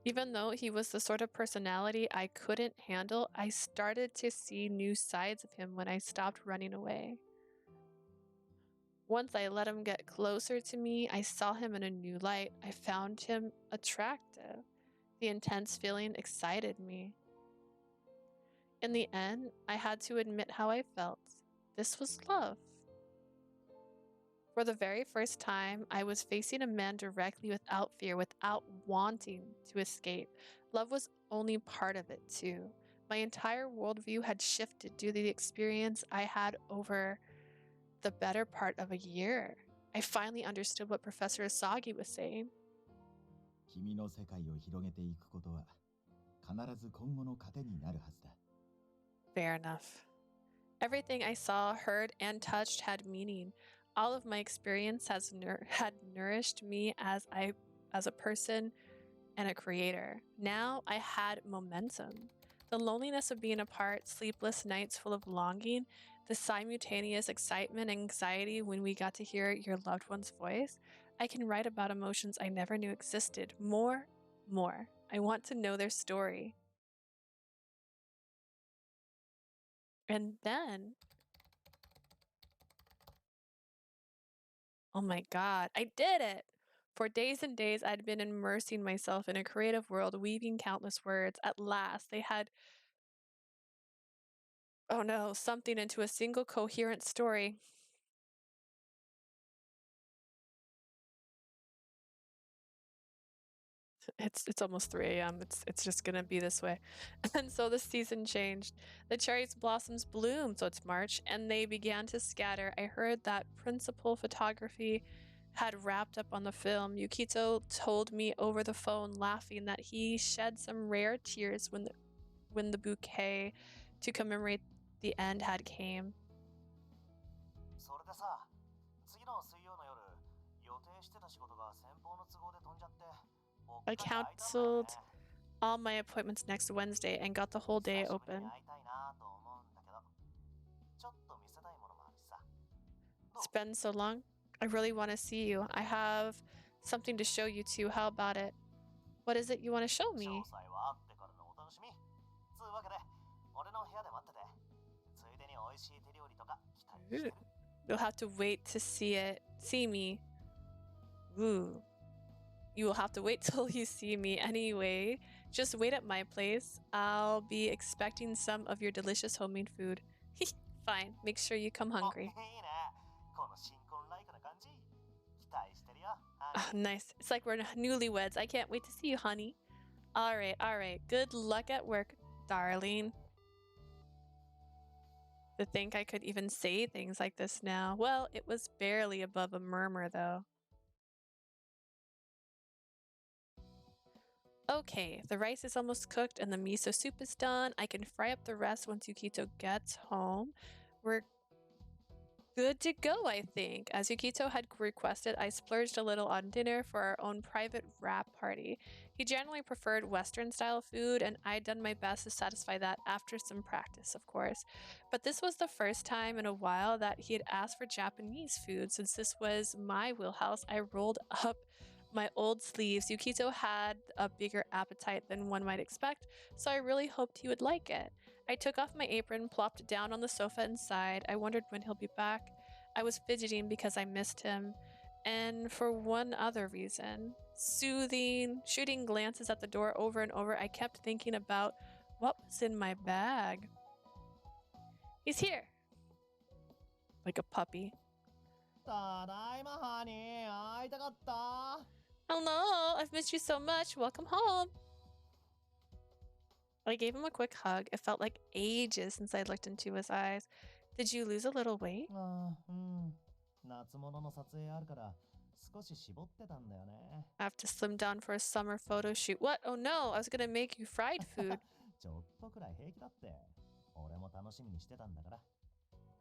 Even though he was the sort of personality I couldn't handle, I started to see new sides of him when I stopped running away. Once I let him get closer to me, I saw him in a new light. I found him attractive. The intense feeling excited me. In the end, I had to admit how I felt. This was love. For the very first time, I was facing a man directly without fear, without wanting to escape. Love was only part of it, too. My entire worldview had shifted due to the experience I had over the better part of a year. I finally understood what Professor Asagi was saying. 君の世界を広げていくことは必ず今後の糧になるはずだ。 Fair enough. Everything I saw, heard, and touched had meaning. All of my experience had nourished me as a person and a creator. Now I had momentum. The loneliness of being apart, sleepless nights full of longing, the simultaneous excitement and anxiety when we got to hear your loved one's voice. I can write about emotions I never knew existed. More. I want to know their story. And then, oh my god, I did it! For days and days, I'd been immersing myself in a creative world, weaving countless words. At last, they had, oh no, something into a single coherent story. It's almost 3 a.m. It's just gonna be this way. And so the season changed. The cherries blossoms bloomed, so it's March, and they began to scatter. I heard that principal photography had wrapped up on the film. Yukito told me over the phone, laughing, that he shed some rare tears when the bouquet to commemorate the end had came. それでさ、次の水曜の夜、予定してた仕事が先方の都合で飛んじゃって、I canceled all my appointments next Wednesday and got the whole day open. It's been so long. I really want to see you. I have something to show you too. How about it? What is it you want to show me? Ooh. You'll have to wait to see me. Ooh. You will have to wait till you see me anyway. Just wait at my place. I'll be expecting some of your delicious homemade food. Fine. Make sure you come hungry. Oh, nice. It's like we're newlyweds. I can't wait to see you, honey. All right. Good luck at work, darling. To think I could even say things like this now. Well, it was barely above a murmur, though. Okay, the rice is almost cooked and the miso soup is done. I can fry up the rest once Yukito gets home. We're good to go, I think. As Yukito had requested, I splurged a little on dinner for our own private wrap party. He generally preferred Western-style food, and I'd done my best to satisfy that after some practice, of course. But this was the first time in a while that he had asked for Japanese food. Since this was my wheelhouse, I rolled up my old sleeves. Yukito had a bigger appetite than one might expect, so I really hoped he would like it. I took off my apron, plopped down on the sofa and sighed. I wondered when he'll be back. I was fidgeting because I missed him, and for one other reason. Shooting glances at the door over and over, I kept thinking about what was in my bag. He's here. Like a puppy. Hello, I've missed you so much. Welcome home. I gave him a quick hug. It felt like ages since I looked into his eyes. Did you lose a little weight? I have to slim down for a summer photo shoot. What? Oh no, I was gonna make you fried food.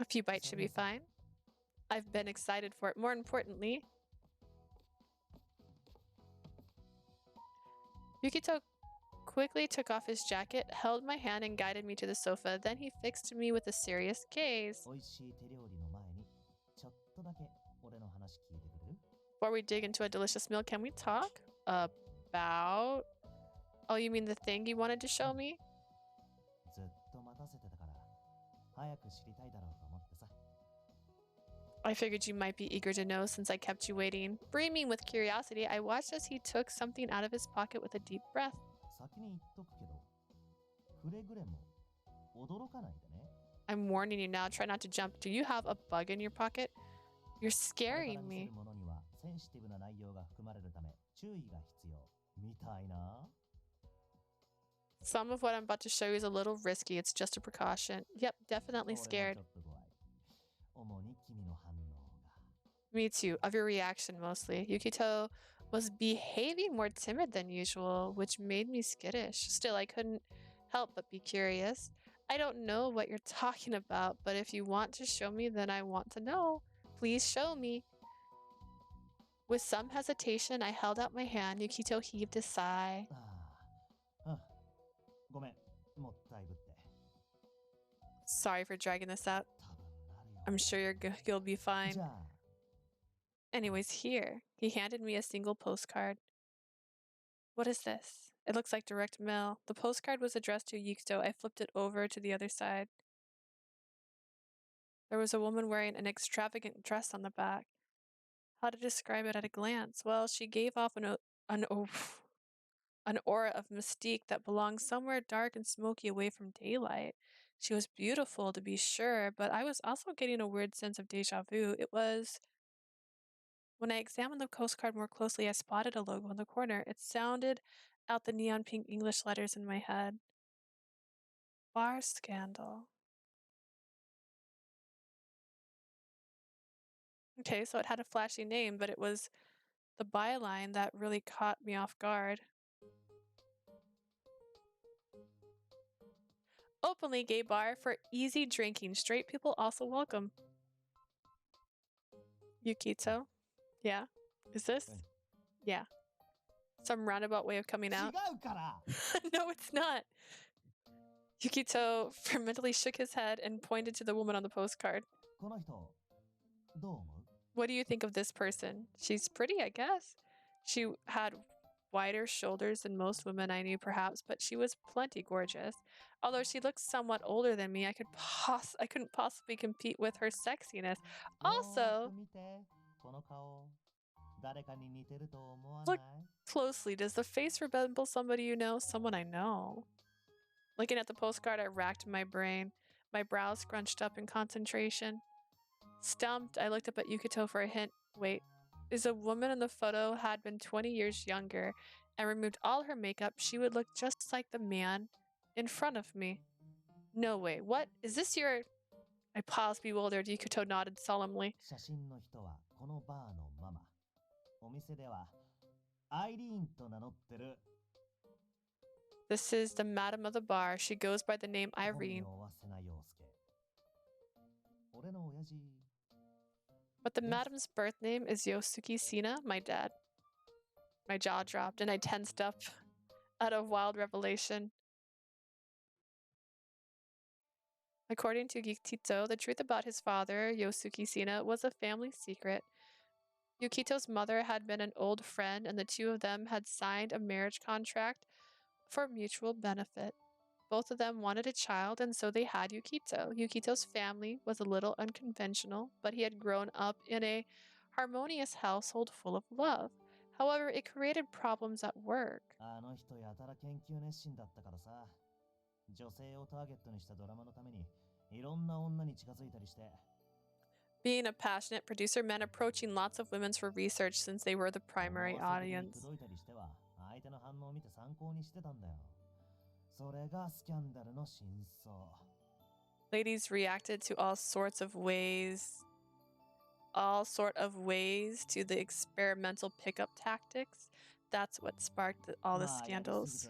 A few bites should be fine. I've been excited for it. More importantly, Yukito quickly took off his jacket, held my hand, and guided me to the sofa. Then he fixed me with a serious gaze. Before we dig into a delicious meal, can we talk about... Oh, you mean the thing you wanted to show me? I figured you might be eager to know since I kept you waiting. Brimming with curiosity, I watched as he took something out of his pocket with a deep breath. I'm warning you now, try not to jump. Do you have a bug in your pocket? You're scaring me. Some of what I'm about to show you is a little risky. It's just a precaution. Yep, definitely scared. Me too. Of your reaction, mostly. Yukito was behaving more timid than usual, which made me skittish. Still, I couldn't help but be curious. I don't know what you're talking about, but if you want to show me, then I want to know. Please show me. With some hesitation, I held out my hand. Yukito heaved a sigh. Sorry for dragging this out. I'm sure you'll be fine. Anyways, here. He handed me a single postcard. What is this? It looks like direct mail. The postcard was addressed to Yukito. I flipped it over to the other side. There was a woman wearing an extravagant dress on the back. How to describe it at a glance? Well, she gave off an, an aura of mystique that belonged somewhere dark and smoky away from daylight. She was beautiful, to be sure, but I was also getting a weird sense of deja vu. It was when I examined the postcard more closely, I spotted a logo in the corner. It sounded out the neon pink English letters in my head. Bar scandal. Okay, so it had a flashy name, but it was the byline that really caught me off guard. Openly gay bar for easy drinking. Straight people also welcome. Yukito. Yeah. Is this? Yeah. Some roundabout way of coming out. No, it's not. Yukito fermentally shook his head and pointed to the woman on the postcard. What do you think of this person? She's pretty, I guess. She had wider shoulders than most women I knew, perhaps, but she was plenty gorgeous. Although she looked somewhat older than me, I couldn't possibly compete with her sexiness. Also, look closely. Does the face resemble somebody you know? Someone I know. Looking at the postcard, I racked my brain, my brows scrunched up in concentration. Stumped, I looked up at Yukito for a hint. Wait, is a woman in the photo had been 20 years younger and removed all her makeup, she would look just like the man in front of me. No way. What? Is this your... I paused bewildered. Yukito nodded solemnly. This is the madam of the bar. She goes by the name Irene. But the madam's birth name is Yosuke Sena, my dad. My jaw dropped and I tensed up at a wild revelation. According to Yukito, the truth about his father, Yosuke Sena, was a family secret. Yukito's mother had been an old friend, and the two of them had signed a marriage contract for mutual benefit. Both of them wanted a child, and so they had Yukito. Yukito's family was a little unconventional, but he had grown up in a harmonious household full of love. However, it created problems at work. Being a passionate producer meant approaching lots of women for research since they were the primary audience. Ladies reacted to all sorts of ways to the experimental pickup tactics. That's what sparked all the scandals.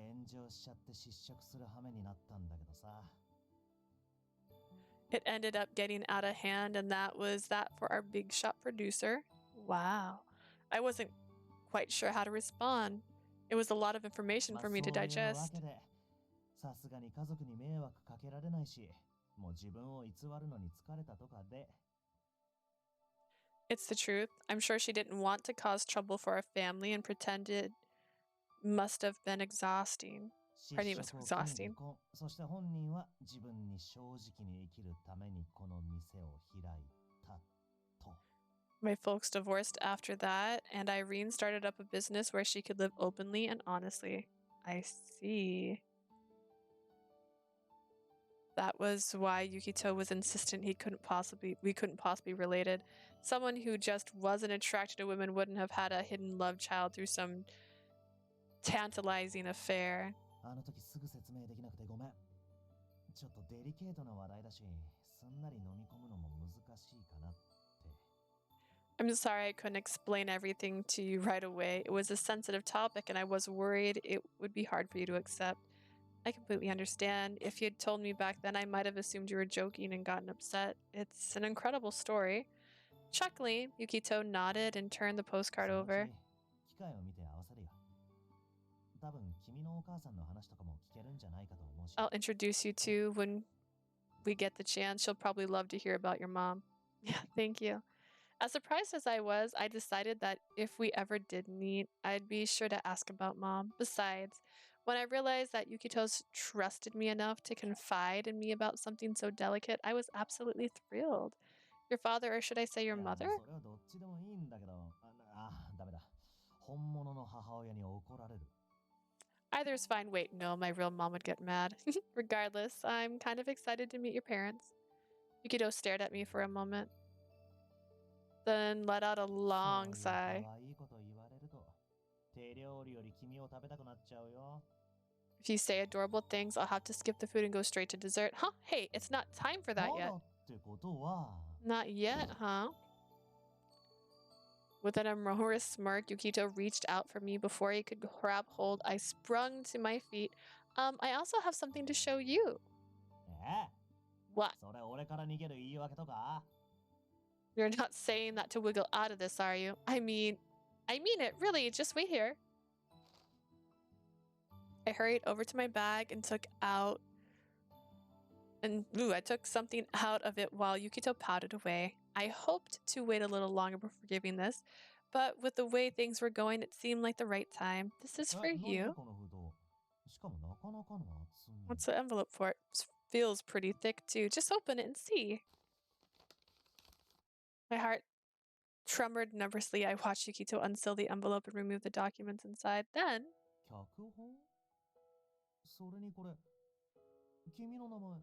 It ended up getting out of hand, and that was that for our big shot producer. Wow. I wasn't quite sure how to respond. It was a lot of information for me to digest. It's the truth. I'm sure she didn't want to cause trouble for our family and pretended must have been exhausting. Her name was exhausting. My folks divorced after that, and Irene started up a business where she could live openly and honestly. I see. That was why Yukito was insistent we couldn't possibly be related. Someone who just wasn't attracted to women wouldn't have had a hidden love child through some tantalizing affair. I'm sorry I couldn't explain everything to you right away. It was a sensitive topic and I was worried it would be hard for you to accept. I completely understand. If you had told me back then, I might have assumed you were joking and gotten upset. It's an incredible story. Chuckling, Yukito nodded and turned the postcard over. I'll introduce you to when we get the chance. She'll probably love to hear about your mom. Yeah, thank you. As surprised as I was, I decided that if we ever did meet, I'd be sure to ask about Mom. Besides, when I realized that Yukito's trusted me enough to confide in me about something so delicate, I was absolutely thrilled. Your father, or should I say your いや、 mother? それはどっちでもいいんだけど、ダメだ。本物の母親に怒られる。 Either is fine. Wait, no, my real mom would get mad. Regardless, I'm kind of excited to meet your parents. Yukito stared at me for a moment, then let out a そうい long う sigh. 可愛いこと言われると、手料理より君を食べたくなっちゃうよ。 If you say adorable things, I'll have to skip the food and go straight to dessert. Huh? Hey, it's not time for that ま yet. だってことは、 Not yet, huh? With an amorous smirk, Yukito reached out for me before he could grab hold. I sprung to my feet. I also have something to show you. え？ What? それ俺から逃げる言い訳とか？ You're not saying that to wiggle out of this, are you? I mean it, really. Just wait here. I hurried over to my bag and I took something out of it while Yukito pouted away. I hoped to wait a little longer before giving this, but with the way things were going, it seemed like the right time. This is for 何 you. この封筒。しかもなかなかの厚み。 What's the envelope for? It feels pretty thick too. Just open it and see. My heart trembled nervously. I watched Yukito unseal the envelope and remove the documents inside. Then, 脚本？それにこれ、君の名前。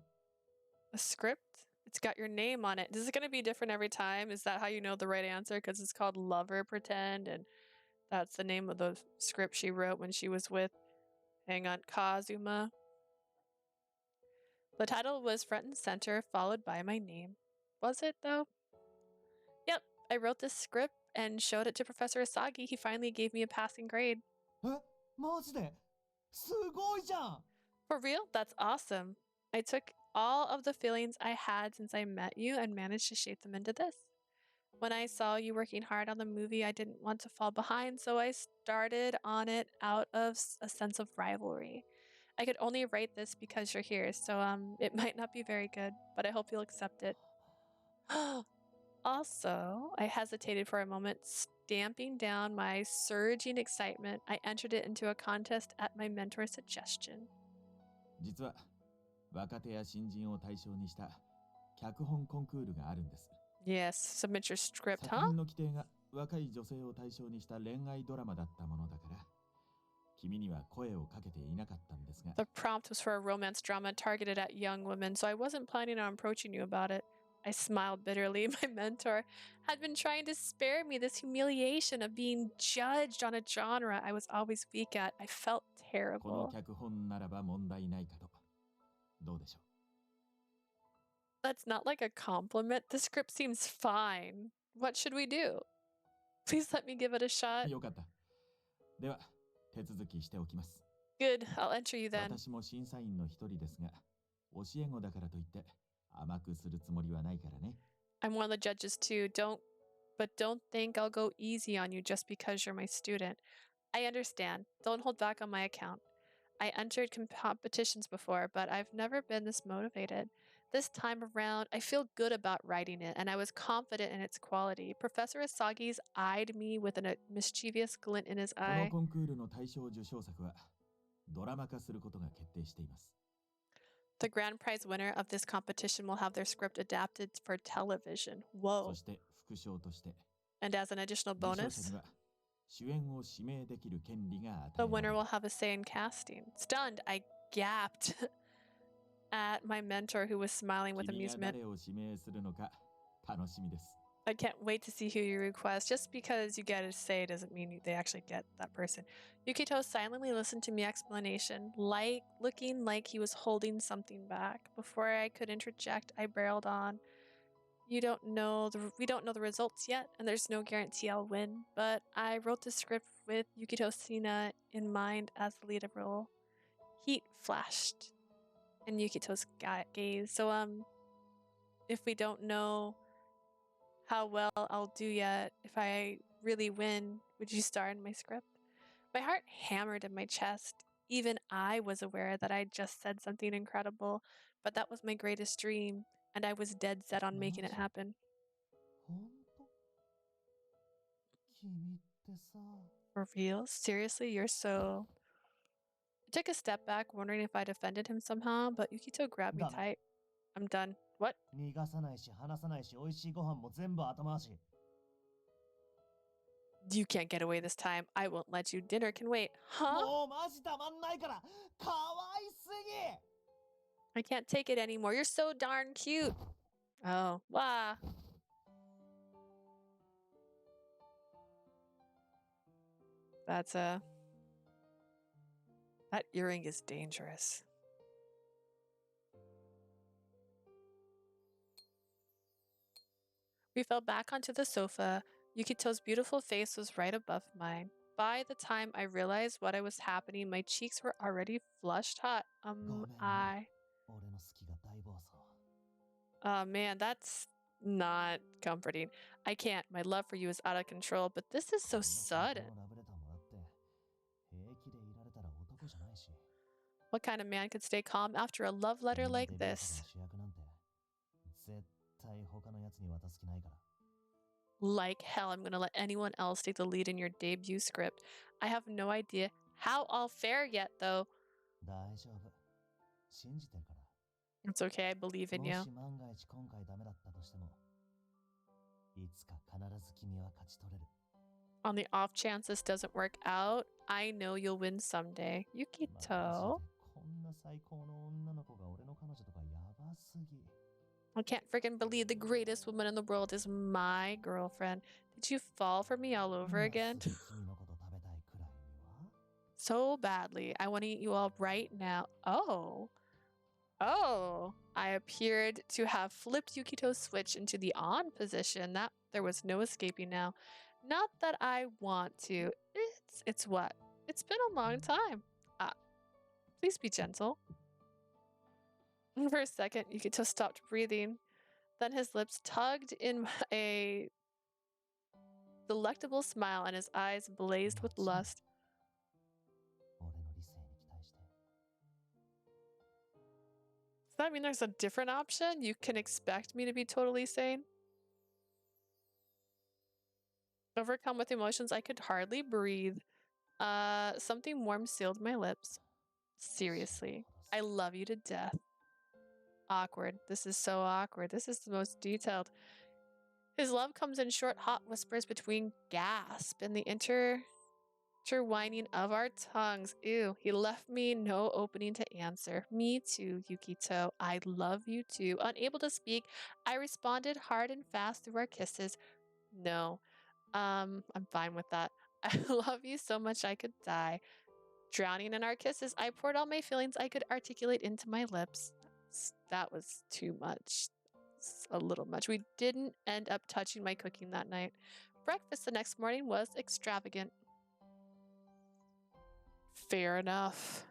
a script. It's got your name on it. Is it going to be different every time? Is that how you know the right answer? Because it's called Lover Pretend, and that's the name of the script she wrote when she was with, hang on, Kazuma. The title was front and center, followed by my name. Was it, though? Yep, I wrote this script and showed it to Professor Asagi. He finally gave me a passing grade. え、マジで？すごいじゃん！ For real? That's awesome. I took all of the feelings I had since I met you and managed to shape them into this. When I saw you working hard on the movie, I didn't want to fall behind, so I started on it out of a sense of rivalry. I could only write this because you're here, so it might not be very good, but I hope you'll accept it. Also, I hesitated for a moment, stamping down my surging excitement. I entered it into a contest at my mentor's suggestion. 実は若手や新人を対象にした脚本コンクールがあるんです。 Yes, submit your script, 作 huh? 品の規定が若い女性を対象にした恋愛ドラマだったものだから、君には声をかけていなかったんですが。 The prompt was for a romance drama targeted at young women, so I wasn't planning on approaching you about it. I smiled bitterly. My mentor had been trying to spare me this humiliation of being judged on a genre I was always weak at. I felt この terrible. 脚本ならば問題ないかと。どうでしょ That's not like a compliment. The script seems fine. What should we do? Please let me give it a う。 shot. よかった。では、手続きしておきます。 Good, I'll enter you then. 私も審査員の一人ですが、教え子だからといって甘くするつもりはないからね。 I'm one of the judges too. Don't think I'll go easy on you just because you're my student. I understand. Don't hold back on my account. I entered competitions before, but I've never been this motivated. This time around, I feel good about writing it, and I was confident in its quality. Professor Asagi's eyed me with a mischievous glint in his この eye. コンクールの大賞受賞作はドラマ化することが決定しています。 The grand prize winner of this competition will have their script adapted for television. そ Whoa. して副賞として And as an additional 受賞者 bonus, には主演を指名できる権利が与 the えら winner れ will have a say in casting. Stunned, I gasped at my mentor who was smiling with 君が amusement. 誰を指名するのか楽しみです。 I can't wait to see who you request. Just because you get a say doesn't mean they actually get that person. Yukito silently listened to my explanation, looking like he was holding something back. Before I could interject, I barreled on. We don't know the results yet, and there's no guarantee I'll win. But I wrote the script with Yukito Sena in mind as the lead role. Heat flashed in Yukito's gaze. So if we don't know how well I'll do yet, if I really win, would you star in my script? My heart hammered in my chest. Even I was aware that I just said something incredible, but that was my greatest dream, and I was dead set on making it happen. 本当？君ってさ。 For real? Seriously? You're so... I took a step back, wondering if I'd offended him somehow, but Yukito grabbed me Done. tight. I'm done. What? 逃がさないし離さないし美味しいご飯も全部後回し。 You can't get away this time. I won't let you. Dinner can wait. Huh? もうマジたまんないからかわいすぎ。 I can't take it anymore. You're so darn cute. Oh, wow. That earring is dangerous. We fell back onto the sofa. Yukito's beautiful face was right above mine. By the time I realized what was happening, my cheeks were already flushed hot. ごめんね I... 俺の好きが大暴走。 Oh man, that's not comforting. I can't. My love for you is out of control, but this is so こんな最 sudden. 高のラブレターもらって平気でいられたら男じゃないし。 What kind of man could stay calm after a love letter こんな like デビュー作 this? の主役なんて絶対他のやつに渡す気ないから。 Like hell, I'm gonna let anyone else take the lead in your debut script. I have no idea how I'll fare yet, though. 大丈夫。信じてるから。 It's okay, I believe in も you. し万が一今回ダメだったとしても、いつか必ず君は勝ち取れる。 On the off chance this doesn't work out, I know you'll win someday. マジで Yukito. こんな最高の女の子が俺の彼女とかやばすぎ。 I can't freaking believe the greatest woman in the world is my girlfriend. Did you fall for me all over 今 again? すぐ君のこと食べたいくらいには So badly. I want to eat you all right now. Oh. Oh. I appeared to have flipped Yukito's switch into the on position. That there was no escaping now. Not that I want to. It's what? It's been a long time. Please be gentle. For a second, Yukito stopped breathing. Then his lips tugged in a delectable smile and his eyes blazed with lust. 俺の理性に期待して。 Does that mean there's a different option? You can expect me to be totally sane? Overcome with emotions, I could hardly breathe. Something warm sealed my lips. Seriously, I love you to death. Awkward. This is so awkward. This is the most detailed. His love comes in short, hot whispers between gasp and the intertwining of our tongues. Ew, he left me no opening to answer. Me too, Yukito. I love you too. Unable to speak, I responded hard and fast through our kisses. No, I'm fine with that. I love you so much I could die. Drowning in our kisses, I poured all my feelings I could articulate into my lips. That was too much. A little much. We didn't end up touching my cooking that night. Breakfast the next morning was extravagant. Fair enough.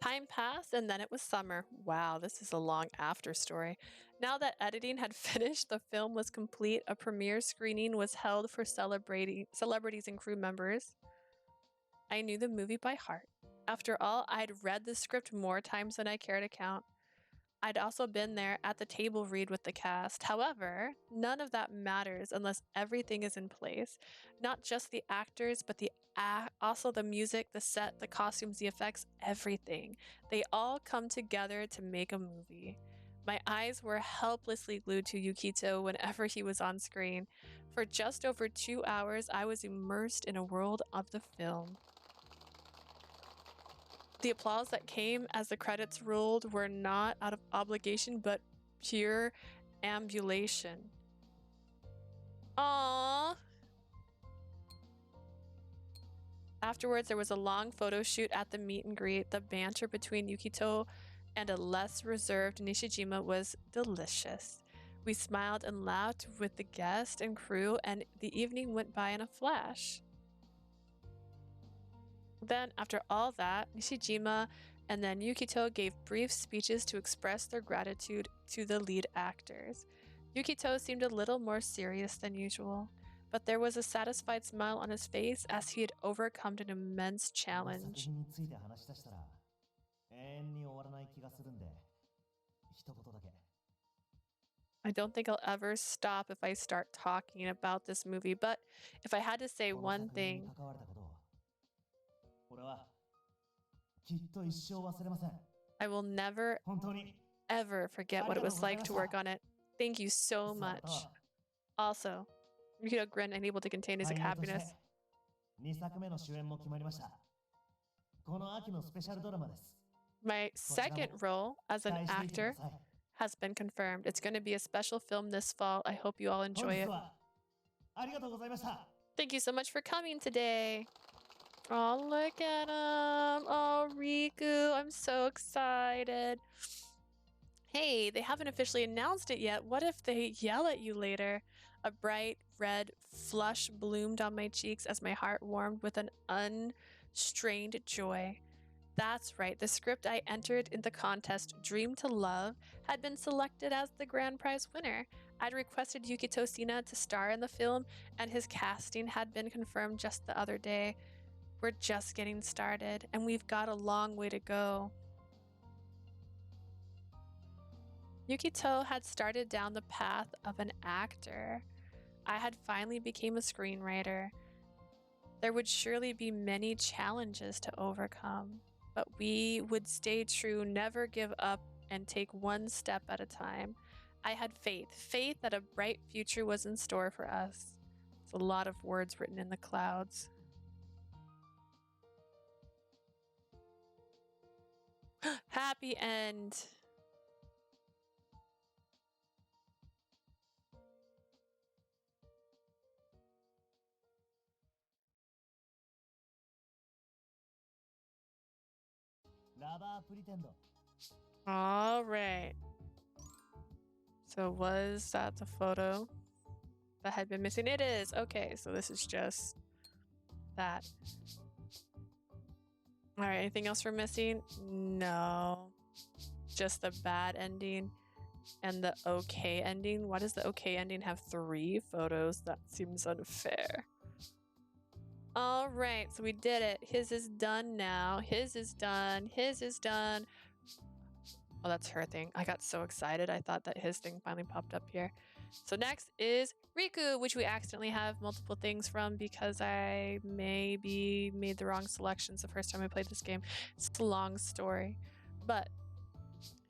Time passed and then it was summer. Wow, this is a long after story. Now that editing had finished, the film was complete. A premiere screening was held for celebrities and crew members. I knew the movie by heart. After all, I'd read the script more times than I care to count. I'd also been there at the table read with the cast. However, none of that matters unless everything is in place. Not just the actors, but also the music, the set, the costumes, the effects, everything. They all come together to make a movie. My eyes were helplessly glued to Yukito whenever he was on screen. For just over 2 hours, I was immersed in a world of the film. The applause that came as the credits rolled were not out of obligation, but pure ambulation. Aww. Afterwards, there was a long photo shoot at the meet and greet. The banter between Yukito and a less reserved Nishijima was delicious. We smiled and laughed with the guests and crew, and the evening went by in a flash. Then, after all that, Nishijima and then Yukito gave brief speeches to express their gratitude to the lead actors. Yukito seemed a little more serious than usual, but there was a satisfied smile on his face as he had overcome an immense challenge. 作品について話し出したら永遠に終わらない気がするんで一言だけ。 I don't think I'll ever stop if I start talking about this movie, but if I had to say この one 作品に thing, 関われたことを俺はきっと一生忘れません。 I will never 本当に ever forget what it was like to work on it. Thank you so それ much. と Also, Yukito grinned, unable to contain his 俳優とし happiness. て2作目の主演も決まりました。この秋のスペシャルドラマです。 My second role as an 期待していてくだ actor さい。 has been confirmed. It's going to be a special film this fall. I hope you all 本 enjoy 日 it. はありがとうございました。 Thank you so much for coming today. Oh, look at him. Oh, Riku. I'm so excited. Hey, they haven't officially announced it yet. What if they yell at you later? A bright red flush bloomed on my cheeks as my heart warmed with an unstrained joy. That's right, the script I entered in the contest, Dream to Love, had been selected as the grand prize winner. I'd requested Yukito Sena to star in the film, and his casting had been confirmed just the other day. We're just getting started, and we've got a long way to go. Yukito had started down the path of an actor. I had finally become a screenwriter. There would surely be many challenges to overcome, but we would stay true, never give up, and take one step at a time. I had faith that a bright future was in store for us. It's a lot of words written in the clouds. Happy end. All right. So was that the photo that had been missing? It is. Okay, so this is just that. All right, anything else we're missing? No. Just the bad ending and the okay ending. Why does the okay ending have 3 photos? That seems unfair. All right, so we did it. His is done now. His is done. His is done. Oh, that's her thing. I got so excited. I thought that his thing finally popped up here. So next is Riku, which we accidentally have multiple things from because I maybe made the wrong selections the first time I played this game. It's a long story, but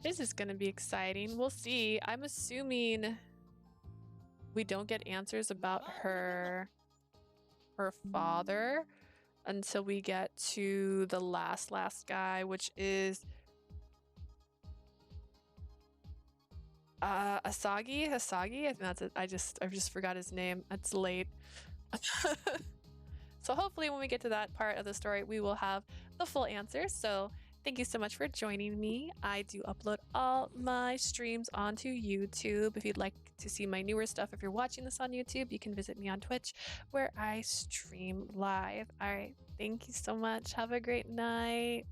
this is going to be exciting. We'll see. I'm assuming we don't get answers about her father until we get to the last guy, which is Asagi. I think that's it. I just forgot his name. It's late. So hopefully when we get to that part of the story, we will have the full answer. So thank you so much for joining me. I do upload all my streams onto YouTube. If you'd like to see my newer stuff, if you're watching this on YouTube, you can visit me on Twitch where I stream live. All right. Thank you so much. Have a great night.